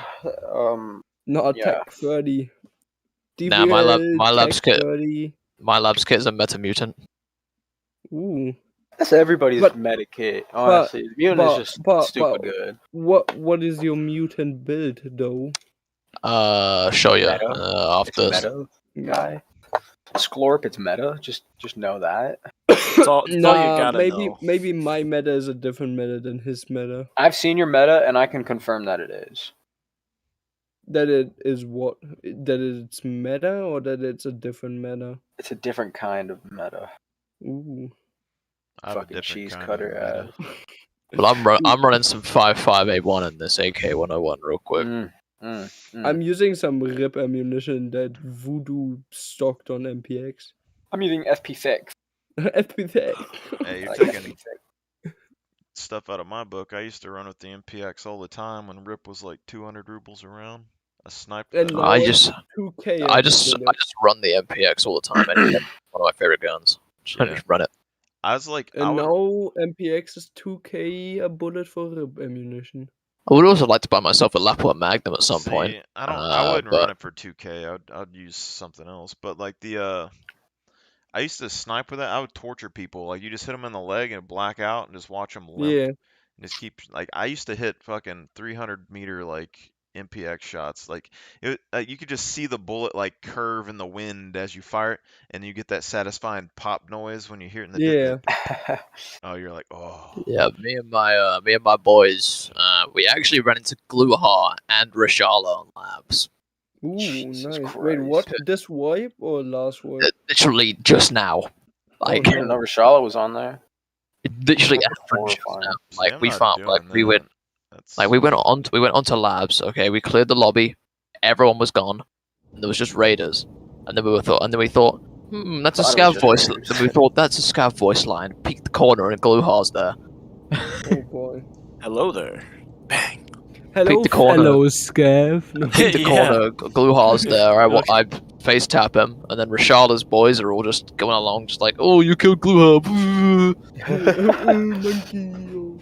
Not Yeah. Tech 30. Nah, DVL, my lab's Tech kit 30. my lab's kit is a meta mutant. Ooh. That's everybody's But- meta kit, honestly. Mutant is just stupid good. What is your mutant build though? Show you Meta. after It's this. meta, guy. Sklorp, it's meta. Just know that. It's all you gotta maybe know. maybe my meta is a different meta than his meta. I've seen your meta, and I can confirm that it is. That it is what? That it's meta or that it's a different meta? It's a different kind of meta. Ooh. I have a Fucking different cheese kind cutter of meta. Well, I'm running some 5581 in this AK-101 real quick. I'm using some rip ammunition that Voodoo stocked on MPX. I'm using FP6. FP6. Hey, you're Like taking FP6. stuff out of my book. I used to run with the MPX all the time when Rip was like 200 rubles around. I sniped And that. now I it's just 2K. I just run the MPX all the time. Anyway. One of my favorite guns. I Yeah. just run it. I was like, I And would. now MPX is 2K a bullet for rip ammunition. I would also like to buy myself a Lapua Magnum at some See, point. I wouldn't but run it for 2K. I'd use something else. But like I used to snipe with it. I would torture people. Like you just hit them in the leg and black out and just watch them limp. Yeah. And just keep like I used to hit fucking 300-meter like MPX shots. Like you could just see the bullet like curve in the wind as you fire it, and you get that satisfying pop noise when you hear it in the Yeah. Oh, you're like, oh. Yeah, me and my boys, we actually ran into Gluhar and Rashala on labs. Ooh, Jesus nice. Wait, what? This wipe or last wipe? Literally just now. Like I didn't know Rashala was on there. literally That's happened just horrifying. now. See, Like I'm we not found like doing we went that. like we went onto labs, okay, we cleared the lobby, everyone was gone, and there was just raiders. And then we thought, that's a Thought it scav was just voice. raiders. Then we thought that's a scav voice line. Peeked the corner and Gluhar's there. Oh boy. Hello there. Bang. Hello, Peek the corner. fellow scav. Peek the Yeah. corner. Gluhar's there. I face tap him, and then Rashala's boys are all just going along, just like, oh, you killed Gluhar. Monkey.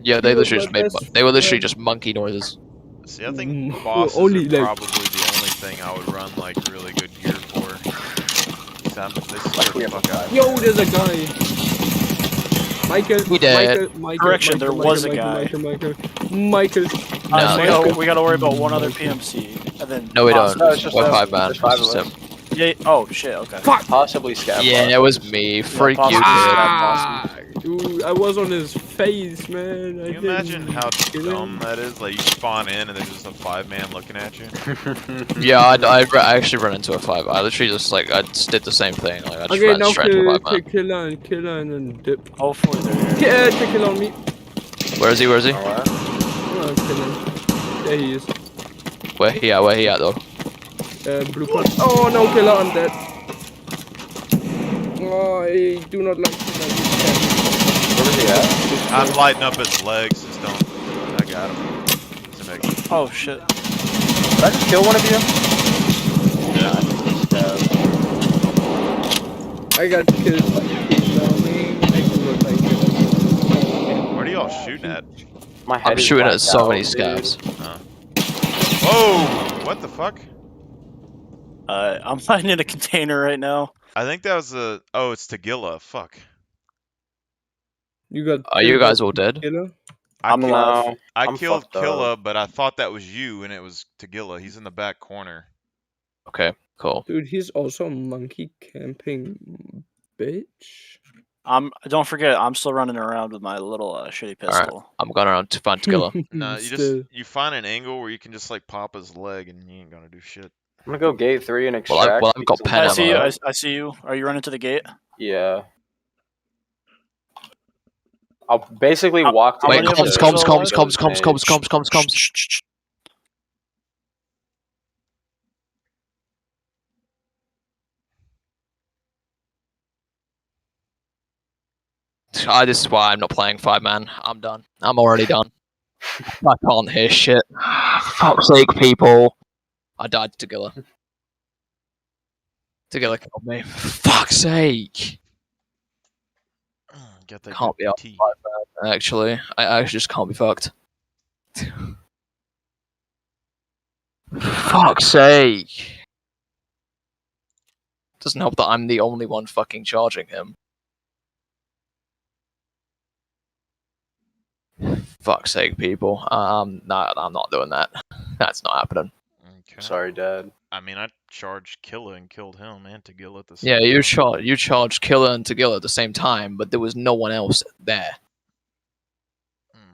Yeah, they You're literally my just best they were literally friend. just monkey noises. See, I think Well, bosses only, are like- probably the only thing I would run like really good gear for. They scare we the have fuck out of me. Yo, there's a guy. Michael. He dead. Michael. Correction, there was a Michael. No. We gotta worry about one other PMC, and then No, we don't. No, it's just We're us. 5 man. There's 5 It's of just us. him. Yeah. Oh shit. Okay. Possibly scav. Yeah, it was me. Freak you, possibly. kid. Dude, I was on his face, man. Can you imagine how dumb that is? Like you spawn in and there's just a 5-man looking at you. Yeah, I actually ran into a 5. I literally just like I just did the same thing. Like I just Okay, ran now straight into a 5 man. kill line, and dip. Hopefully they're here. Kill on me. Where is he? Where is he? Oh, kill him. There he is. Where he at though? Blue punch. Oh no, killer, I'm dead. Oh, I do not like to Where was he at? I'm lighting up his legs. Just don't. I got him. To make- Oh shit. Did I just kill one of you? Yeah. I got killed by killing. I do not like it. What are y'all shooting at? My head I'm is shooting at blacked so many out, scavs. Whoa! What the fuck? I'm finding a container right now. I think that was a. Oh, it's Tagilla. Fuck. You got. Are you guys all dead? Killer? I'm alive. I I'm killed fucked up. Killa, but I thought that was you, and it was Tagilla. He's in the back corner. Okay, cool. Dude, he's also a monkey camping bitch. Don't forget, I'm still running around with my little shitty Alright, pistol. I'm going around to find Skilla. No, Still. you find an angle where you can just like pop his leg, and you ain't gonna do shit. I'm gonna go gate 3 and Well, extract. I've got pen I see you. ammo. I see you. Are you running to the gate? Yeah. I'll basically walk to Wait, the- comms. Shh, shh, shh. This is why I'm not playing 5 man. I'm done. I'm already done. I can't hear shit. Fuck's sake, people. I died to Tagilla. Tagilla killed me. For fuck's sake. Get that Can't good be up tea. like that, actually. I actually just can't be fucked. Fuck's sake. Doesn't help that I'm the only one fucking charging him. Fuck's sake, people. No, I'm not doing that. That's not happening. Okay. Sorry, Dad. I mean, I charged Killa and killed him and Tagilla at the Yeah, same time. you charged Killer and Tagilla at the same time, but there was no one else there.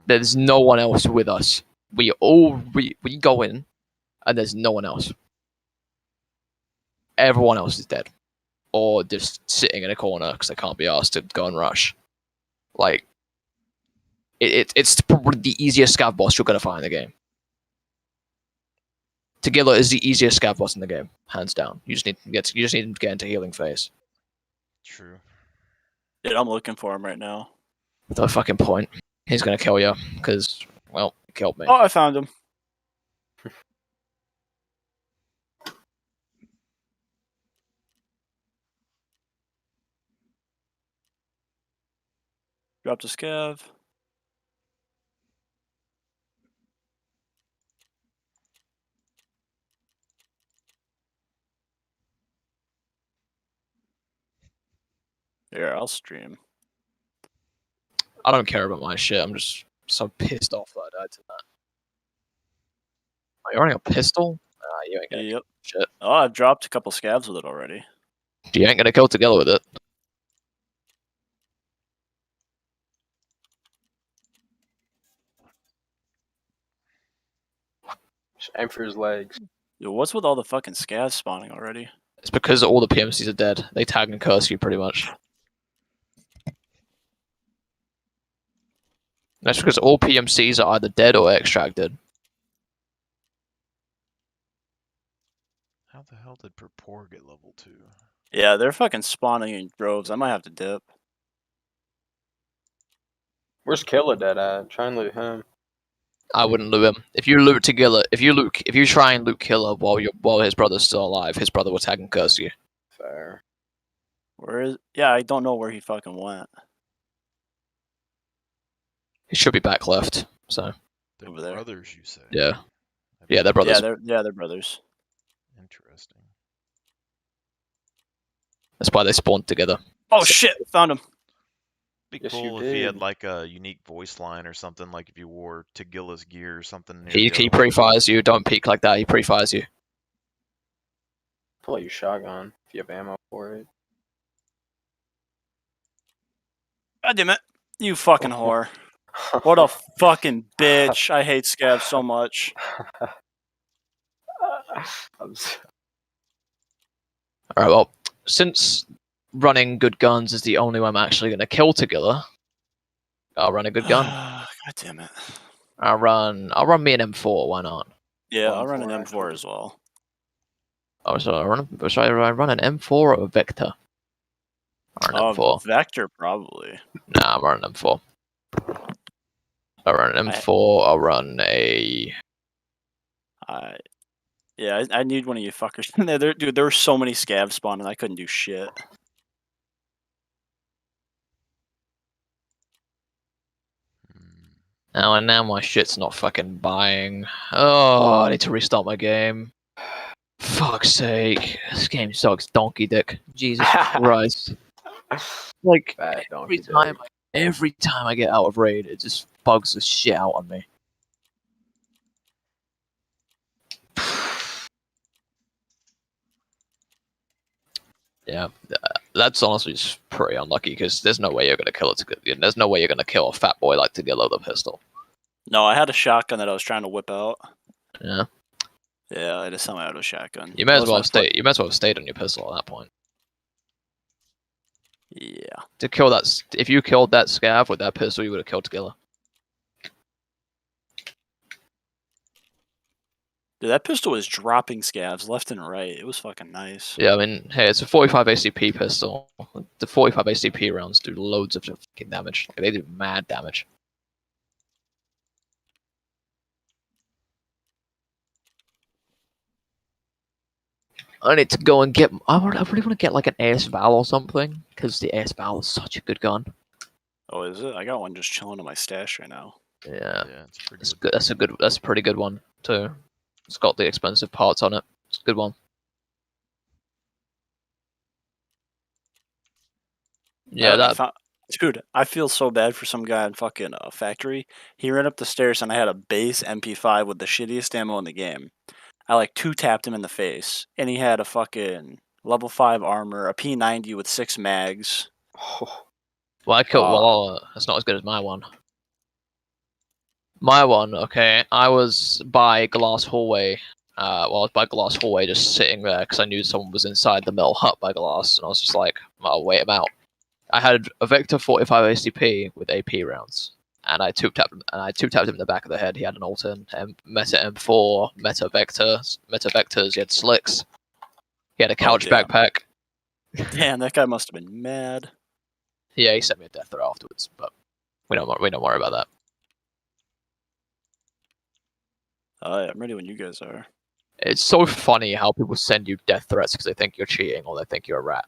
There's no one else with us. We go in, and there's no one else. Everyone else is dead, or just sitting in a corner because they can't be asked to go and rush. Like, it's probably the easiest scav boss you're gonna find in the game. Tagilla is the easiest scav boss in the game, hands down. You just need to get into healing phase. True. Dude, I'm looking for him right now. No fucking point. He's gonna kill you because, well, he killed me. Oh, I found him. Dropped a scav. Here, I'll stream. I don't care about my shit. I'm just so pissed off that I died to that. Oh, you're running a pistol? You ain't gonna Yep. shit. Oh, I've dropped a couple scavs with it already. You ain't gonna kill Tagilla with it. Just aim for his legs. Yo, what's with all the fucking scavs spawning already? It's because all the PMCs are dead. They tag and curse you pretty much. That's because all PMCs are either dead or extracted. How the hell did Purpore get level 2? Yeah, they're fucking spawning in droves. I might have to dip. Where's Killer Dead at? Try and loot him. I wouldn't loot him. If you loot Tagilla, if you try and loot Killer while his brother's still alive, his brother will tag and curse you. Fair. Where is? Yeah, I don't know where he fucking went. He should be back left. So. They're Over there. brothers, you say? Yeah. Yeah, they're brothers. Yeah, they're brothers. Interesting. That's why they spawned together. Oh shit! Found him. Be Yes, cool you if he had did. like a unique voice line or something, like if you wore Tagilla's gear or something. Near He the other one. pre-fires you. Don't peek like that. He pre-fires you. Pull out your shotgun if you have ammo for it. God damn it! You fucking whore. What a fucking bitch. I hate scavs so much. Alright, well, since running good guns is the only way I'm actually going to kill Tagilla, I'll run a good gun. God damn it. I'll run me an M4, why not? Yeah, I'll run an M4 M4 as well. Oh, so I run an M4 or a Vector? Or an M4? Vector, probably. Nah, I'm running an M4. I'll run an M4, I'll run a... Yeah, I need one of you fuckers in there. Dude, there were so many scavs spawning, I couldn't do shit. Now my shit's not fucking buying. Oh, I need to restart my game. Fuck's sake. This game sucks donkey dick. Jesus Christ. Like, Bad every donkey time, dick. every time I get out of raid, it just bugs the shit out on me. Yeah, that's honestly just pretty unlucky because there's no way you're gonna kill it. There's no way you're gonna kill a fat boy like Tagilla with a pistol. No, I had a shotgun that I was trying to whip out. Yeah. Yeah, I just somehow had a shotgun. You may as Unless well I have stayed. You may as well have stayed on your pistol at that point. Yeah. To kill that, if you killed that scav with that pistol, you would have killed Tagilla. Dude, that pistol was dropping scavs left and right. It was fucking nice. Yeah, I mean, hey, it's a 45 ACP pistol. The 45 ACP rounds do loads of fucking damage. Like, they do mad damage. I need to go and get. I really want to get like an Ace Val or something because the Ace Val is such a good gun. Oh, is it? I got one just chilling in my stash right now. Yeah, Yeah, it's pretty it's good. good. That's a pretty good one too. It's got the expensive parts on it. It's a good one. Yeah, that. Dude, I feel so bad for some guy in fucking factory. He ran up the stairs and I had a base MP5 with the shittiest ammo in the game. I like 2-tapped him in the face, and he had a fucking level 5 armor, a P90 with 6 mags. Well, I killed. That's not as good as my one. My one, okay. I was by glass hallway. I was by glass hallway, just sitting there because I knew someone was inside the metal hut by glass, and I was just like, "I'll wait him out." I had a Vector 45 ACP with AP rounds, and I two-tapped him. And I two-tapped him in the back of the head. He had an Alton, Meta M4, Meta Vectors. He had slicks. He had a couch backpack. Damn, that guy must have been mad. Yeah, he sent me a death threat afterwards, but we don't worry about that. Yeah, I'm ready when you guys are. It's so funny how people send you death threats because they think you're cheating or they think you're a rat.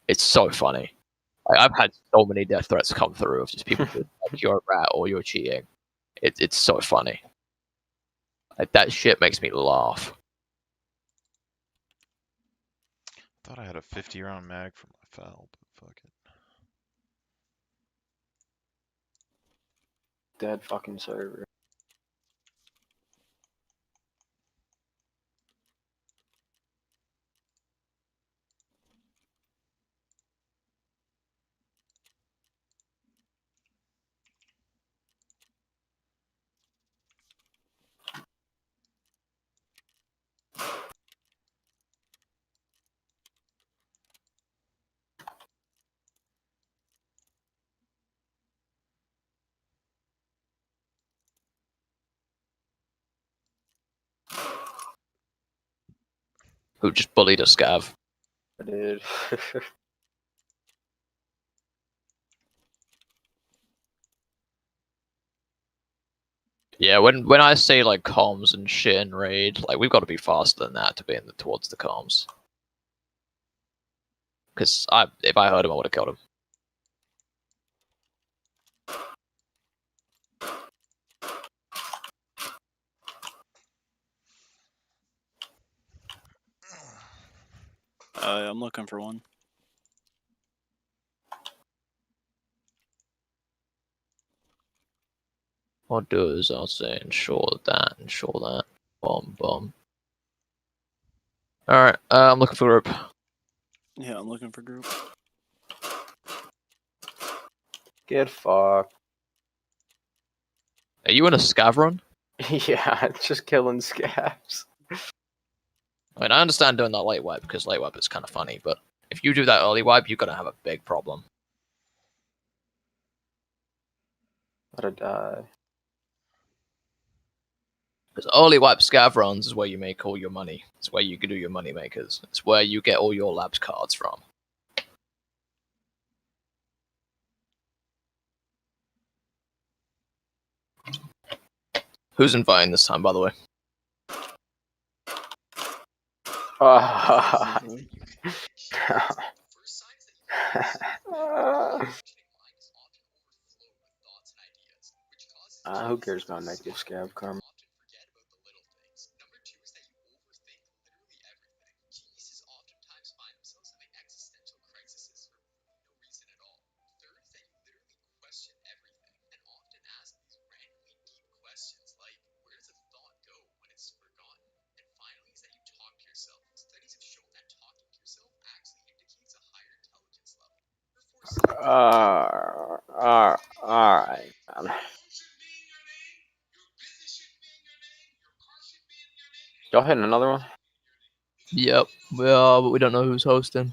It's so funny. I've had so many death threats come through of just people being like you're a rat or you're cheating. It's so funny. Like, that shit makes me laugh. Thought I had a 50-round mag for my foul, but fuck it. Dead fucking server. Who just bullied a scav? I did. Yeah, when I say like comms and shit in raid, like we've got to be faster than that to be towards the comms. Because if I heard him, I would have killed him. I'm looking for one. What I'll do is I'll say ensure that. Bomb. Alright, I'm looking for a group. Yeah, I'm looking for group. Get fucked. Are you in a scav run? Yeah, it's just killing scavs. I mean, I understand doing that late wipe because late wipe is kind of funny, but if you do that early wipe, you're gonna have a big problem. Let it die. Because early wipe scav runs is where you make all your money. It's where you can do your money makers. It's where you get all your labs cards from. Who's inviting this time, by the way? Who cares about negative scav karma? Alright. Y'all hitting another one? Yep, we are, but we don't know who's hosting.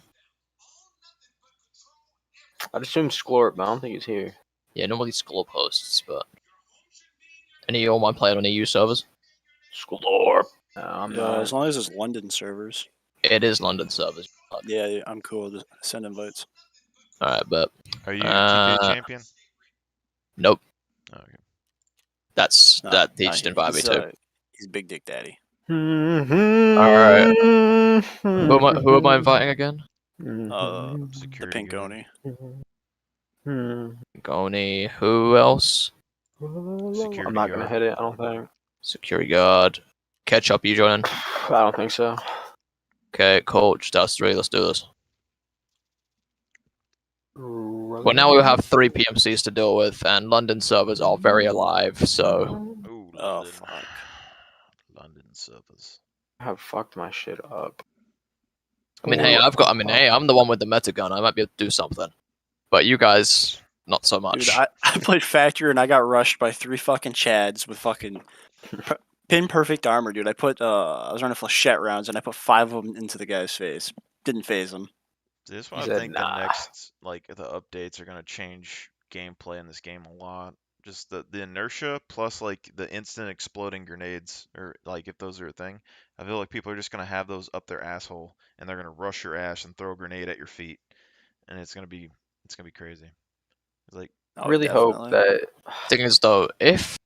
I'd assume Sklorp, but I don't think he's here. Yeah, normally Sklorp hosts, but any of y'all mind playing on EU servers? Sklorp. No, I'm not. As long as it's London servers. It is London servers. Yeah, I'm cool. Just send invites. Alright, but Are you TK champion? Nope. Oh, okay. He just invited me too. He's Big Dick Daddy. Alright. Who am I inviting again? The Security Pink guy. Oni. Goni. Who else? Security I'm not gonna guard. hit it. I don't think. Security guard. Ketchup, you joining? I don't think so. Okay, cool. Just us three. Let's do this. Well, now we have 3 PMCs to deal with, and London servers are very alive, so... Ooh, Oh, London. fuck. London servers. I have fucked my shit up. I mean, hey, I'm the one with the meta gun. I might be able to do something. But you guys, not so much. Dude, I played Factory and I got rushed by 3 fucking Chads with fucking pin perfect armor, dude. I was running flechette rounds and I put 5 of them into the guy's face. Didn't phase him. This is why I said, think "Nah." the next, like, the updates are gonna change gameplay in this game a lot. Just the inertia plus like the instant exploding grenades, or like if those are a thing. I feel like people are just gonna have those up their asshole and they're gonna rush your ass and throw a grenade at your feet, and it's gonna be crazy. It's like Oh, Really hope that. Thing is, though, if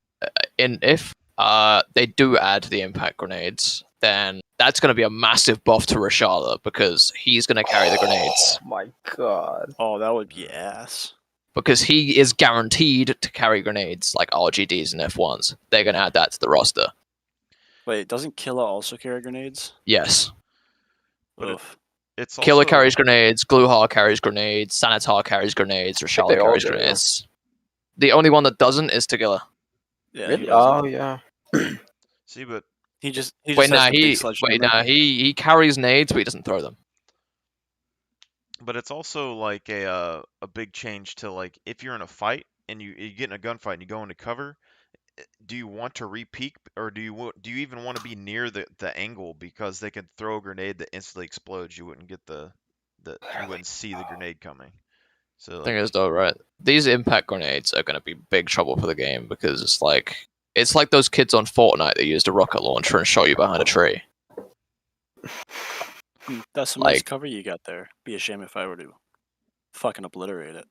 they do add the impact grenades, then that's going to be a massive buff to Rashada because he's going to carry the grenades. Oh my god. Oh, that would be ass. Because he is guaranteed to carry grenades like RGDs and F1s. They're going to add that to the roster. Wait, doesn't Killa also carry grenades? Yes. But it's also... Killer carries grenades, Gluhar carries grenades, Sanitar carries grenades, Rashada they all carries do. grenades. The only one that doesn't is Tagilla. Yeah. Really? Oh yeah. See, but He just Wait, has nah, the big sledgehammer. he carries nades, but he doesn't throw them. But it's also like a big change to, like, if you're in a fight and you get in a gunfight and you go into cover, do you want to re-peek, or do you even want to be near the angle, because they can throw a grenade that instantly explodes? You wouldn't get you wouldn't see the grenade coming. So Thing is, though, right? These impact grenades are going to be big trouble for the game because it's like those kids on Fortnite that used a rocket launcher and shot you behind a tree. That's some nice cover you got there. Be a shame if I were to fucking obliterate it.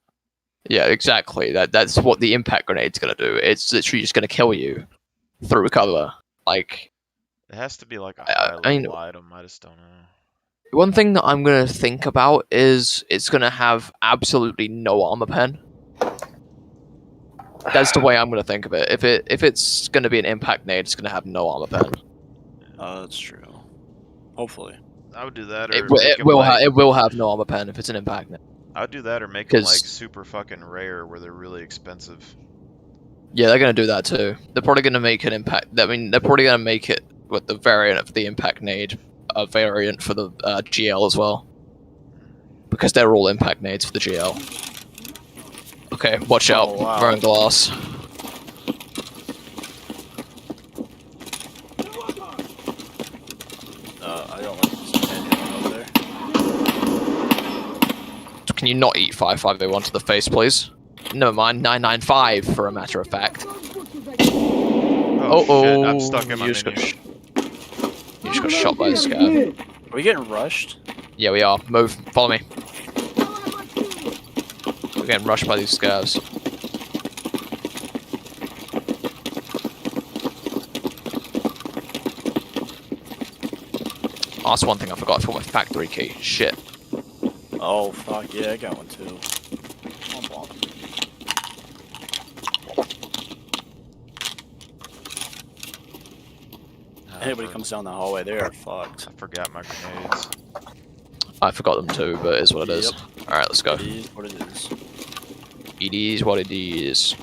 Yeah, exactly. That's what the impact grenade's going to do. It's literally just going to kill you through cover. Like, it has to be like a high-level item. I just don't know. One thing that I'm going to think about is it's going to have absolutely no armor pen. That's the way I'm going to think of it. If it's going to be an impact nade, it's going to have no armor pen. Oh, that's true. Hopefully. I would do that, or it will have no armor pen if it's an impact nade. I would do that, or make them like super fucking rare, where they're really expensive. Yeah, they're going to do that too. They're probably going to make an impact. I mean, they're probably going to make it with the variant of the impact nade, a variant for the GL as well, because they're all impact nades for the GL. Okay, watch out, throwing glass. I don't like this over there. Can you not eat 5501 to the face, please? Never mind, 995 for a matter of fact. Oh, shit, I'm stuck in my menu. You just got shot by a scav. Are we getting rushed? Yeah, we are. Move. Follow me. We're getting rushed by these scavs. Oh, that's one thing I forgot for my factory key. Shit. Oh, fuck, yeah, I got one too. Anybody comes down the hallway, they are fucked. I forgot my grenades. I forgot them too, but it is what it is. Alright, let's go. It is what it is. It is what it is.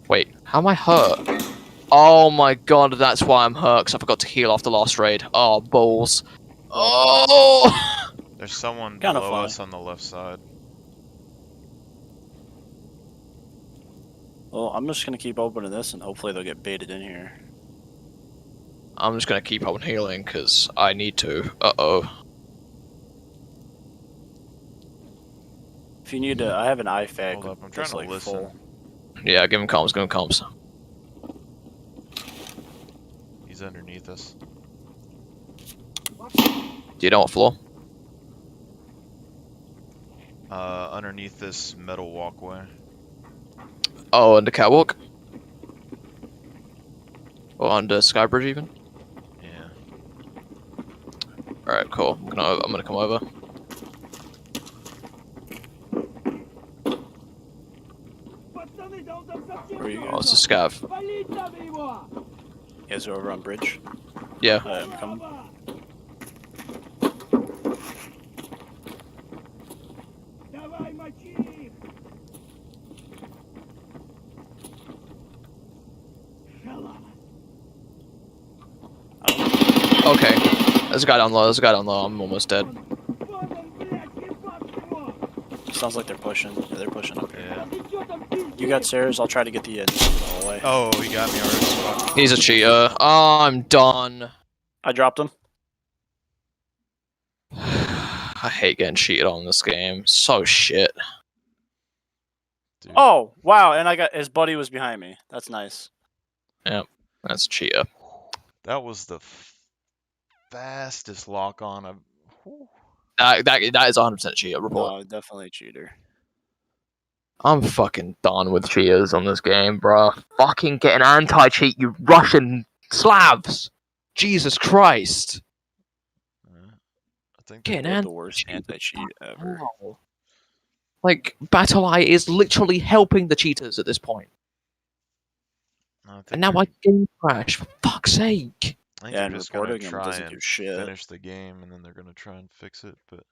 Wait, how am I hurt? Oh my god, that's why I'm hurt, because I forgot to heal after last raid. Oh, balls. Oh! There's someone Kinda below funny. us on the left side. Well, I'm just gonna keep opening this and hopefully they'll get baited in here. I'm just gonna keep on healing, because I need to. Uh-oh. If you need to, I have an IFAC. Hold up, I'm trying to like listen. full. Yeah, give him comms, give him comms. He's underneath us. Do you know what floor? Underneath this metal walkway. Oh, and the catwalk? Or under Skybridge even? Yeah. Alright, cool. I'm gonna come over. Where are you Oh, guys? it's a scav. You guys are over on bridge? Yeah. I'm coming. Okay. There's a guy down low. I'm almost dead. Sounds like they're pushing. Yeah, they're pushing up here. Yeah. You got stairs. I'll try to get the hallway. Oh, he got me already. Fuck. He's a cheater. Oh, I'm done. I dropped him. I hate getting cheated on in this game. So shit. Dude. Oh, wow. And I got his buddy was behind me. That's nice. Yep. That's a cheater. That was the fastest lock on I've. Whew. That is 100% cheater. Report. No, definitely a cheater. I'm fucking done with cheaters on this game, bruh. Fucking get an anti-cheat, you Russian Slavs! Jesus Christ! I think Get They're an the worst anti-cheat ever. Wow. Like, BattleEye is literally helping the cheaters at this point. And now I game crash, for fuck's sake! I think Yeah, they're and just gonna reporting him try doesn't and do shit. finish the game, and then they're gonna try and fix it. But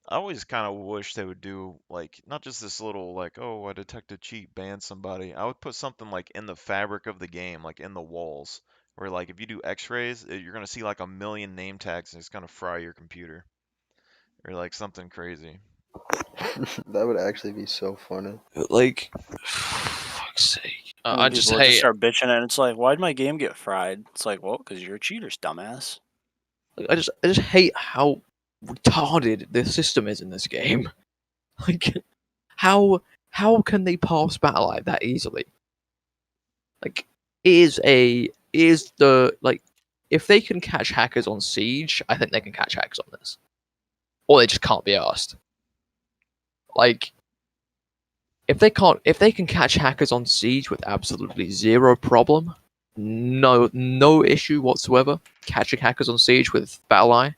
I always kind of wish they would do like not just this little like, oh, I detected cheat, ban somebody. I would put something like in the fabric of the game, like in the walls, where like if you do X-rays, you're gonna see like a million name tags, and it's gonna fry your computer, or like something crazy. That would actually be so funny. Like, fuck's sake. I just People hate. start bitching, and it's like, why'd my game get fried? It's like, well, because you're a cheater, dumbass. I just hate how retarded the system is in this game. Like, how can they pass BattleEye that easily? Like, if they can catch hackers on Siege, I think they can catch hackers on this, or they just can't be asked. Like, if they can catch hackers on Siege with absolutely zero problem, no issue whatsoever, catching hackers on Siege with BattleEye,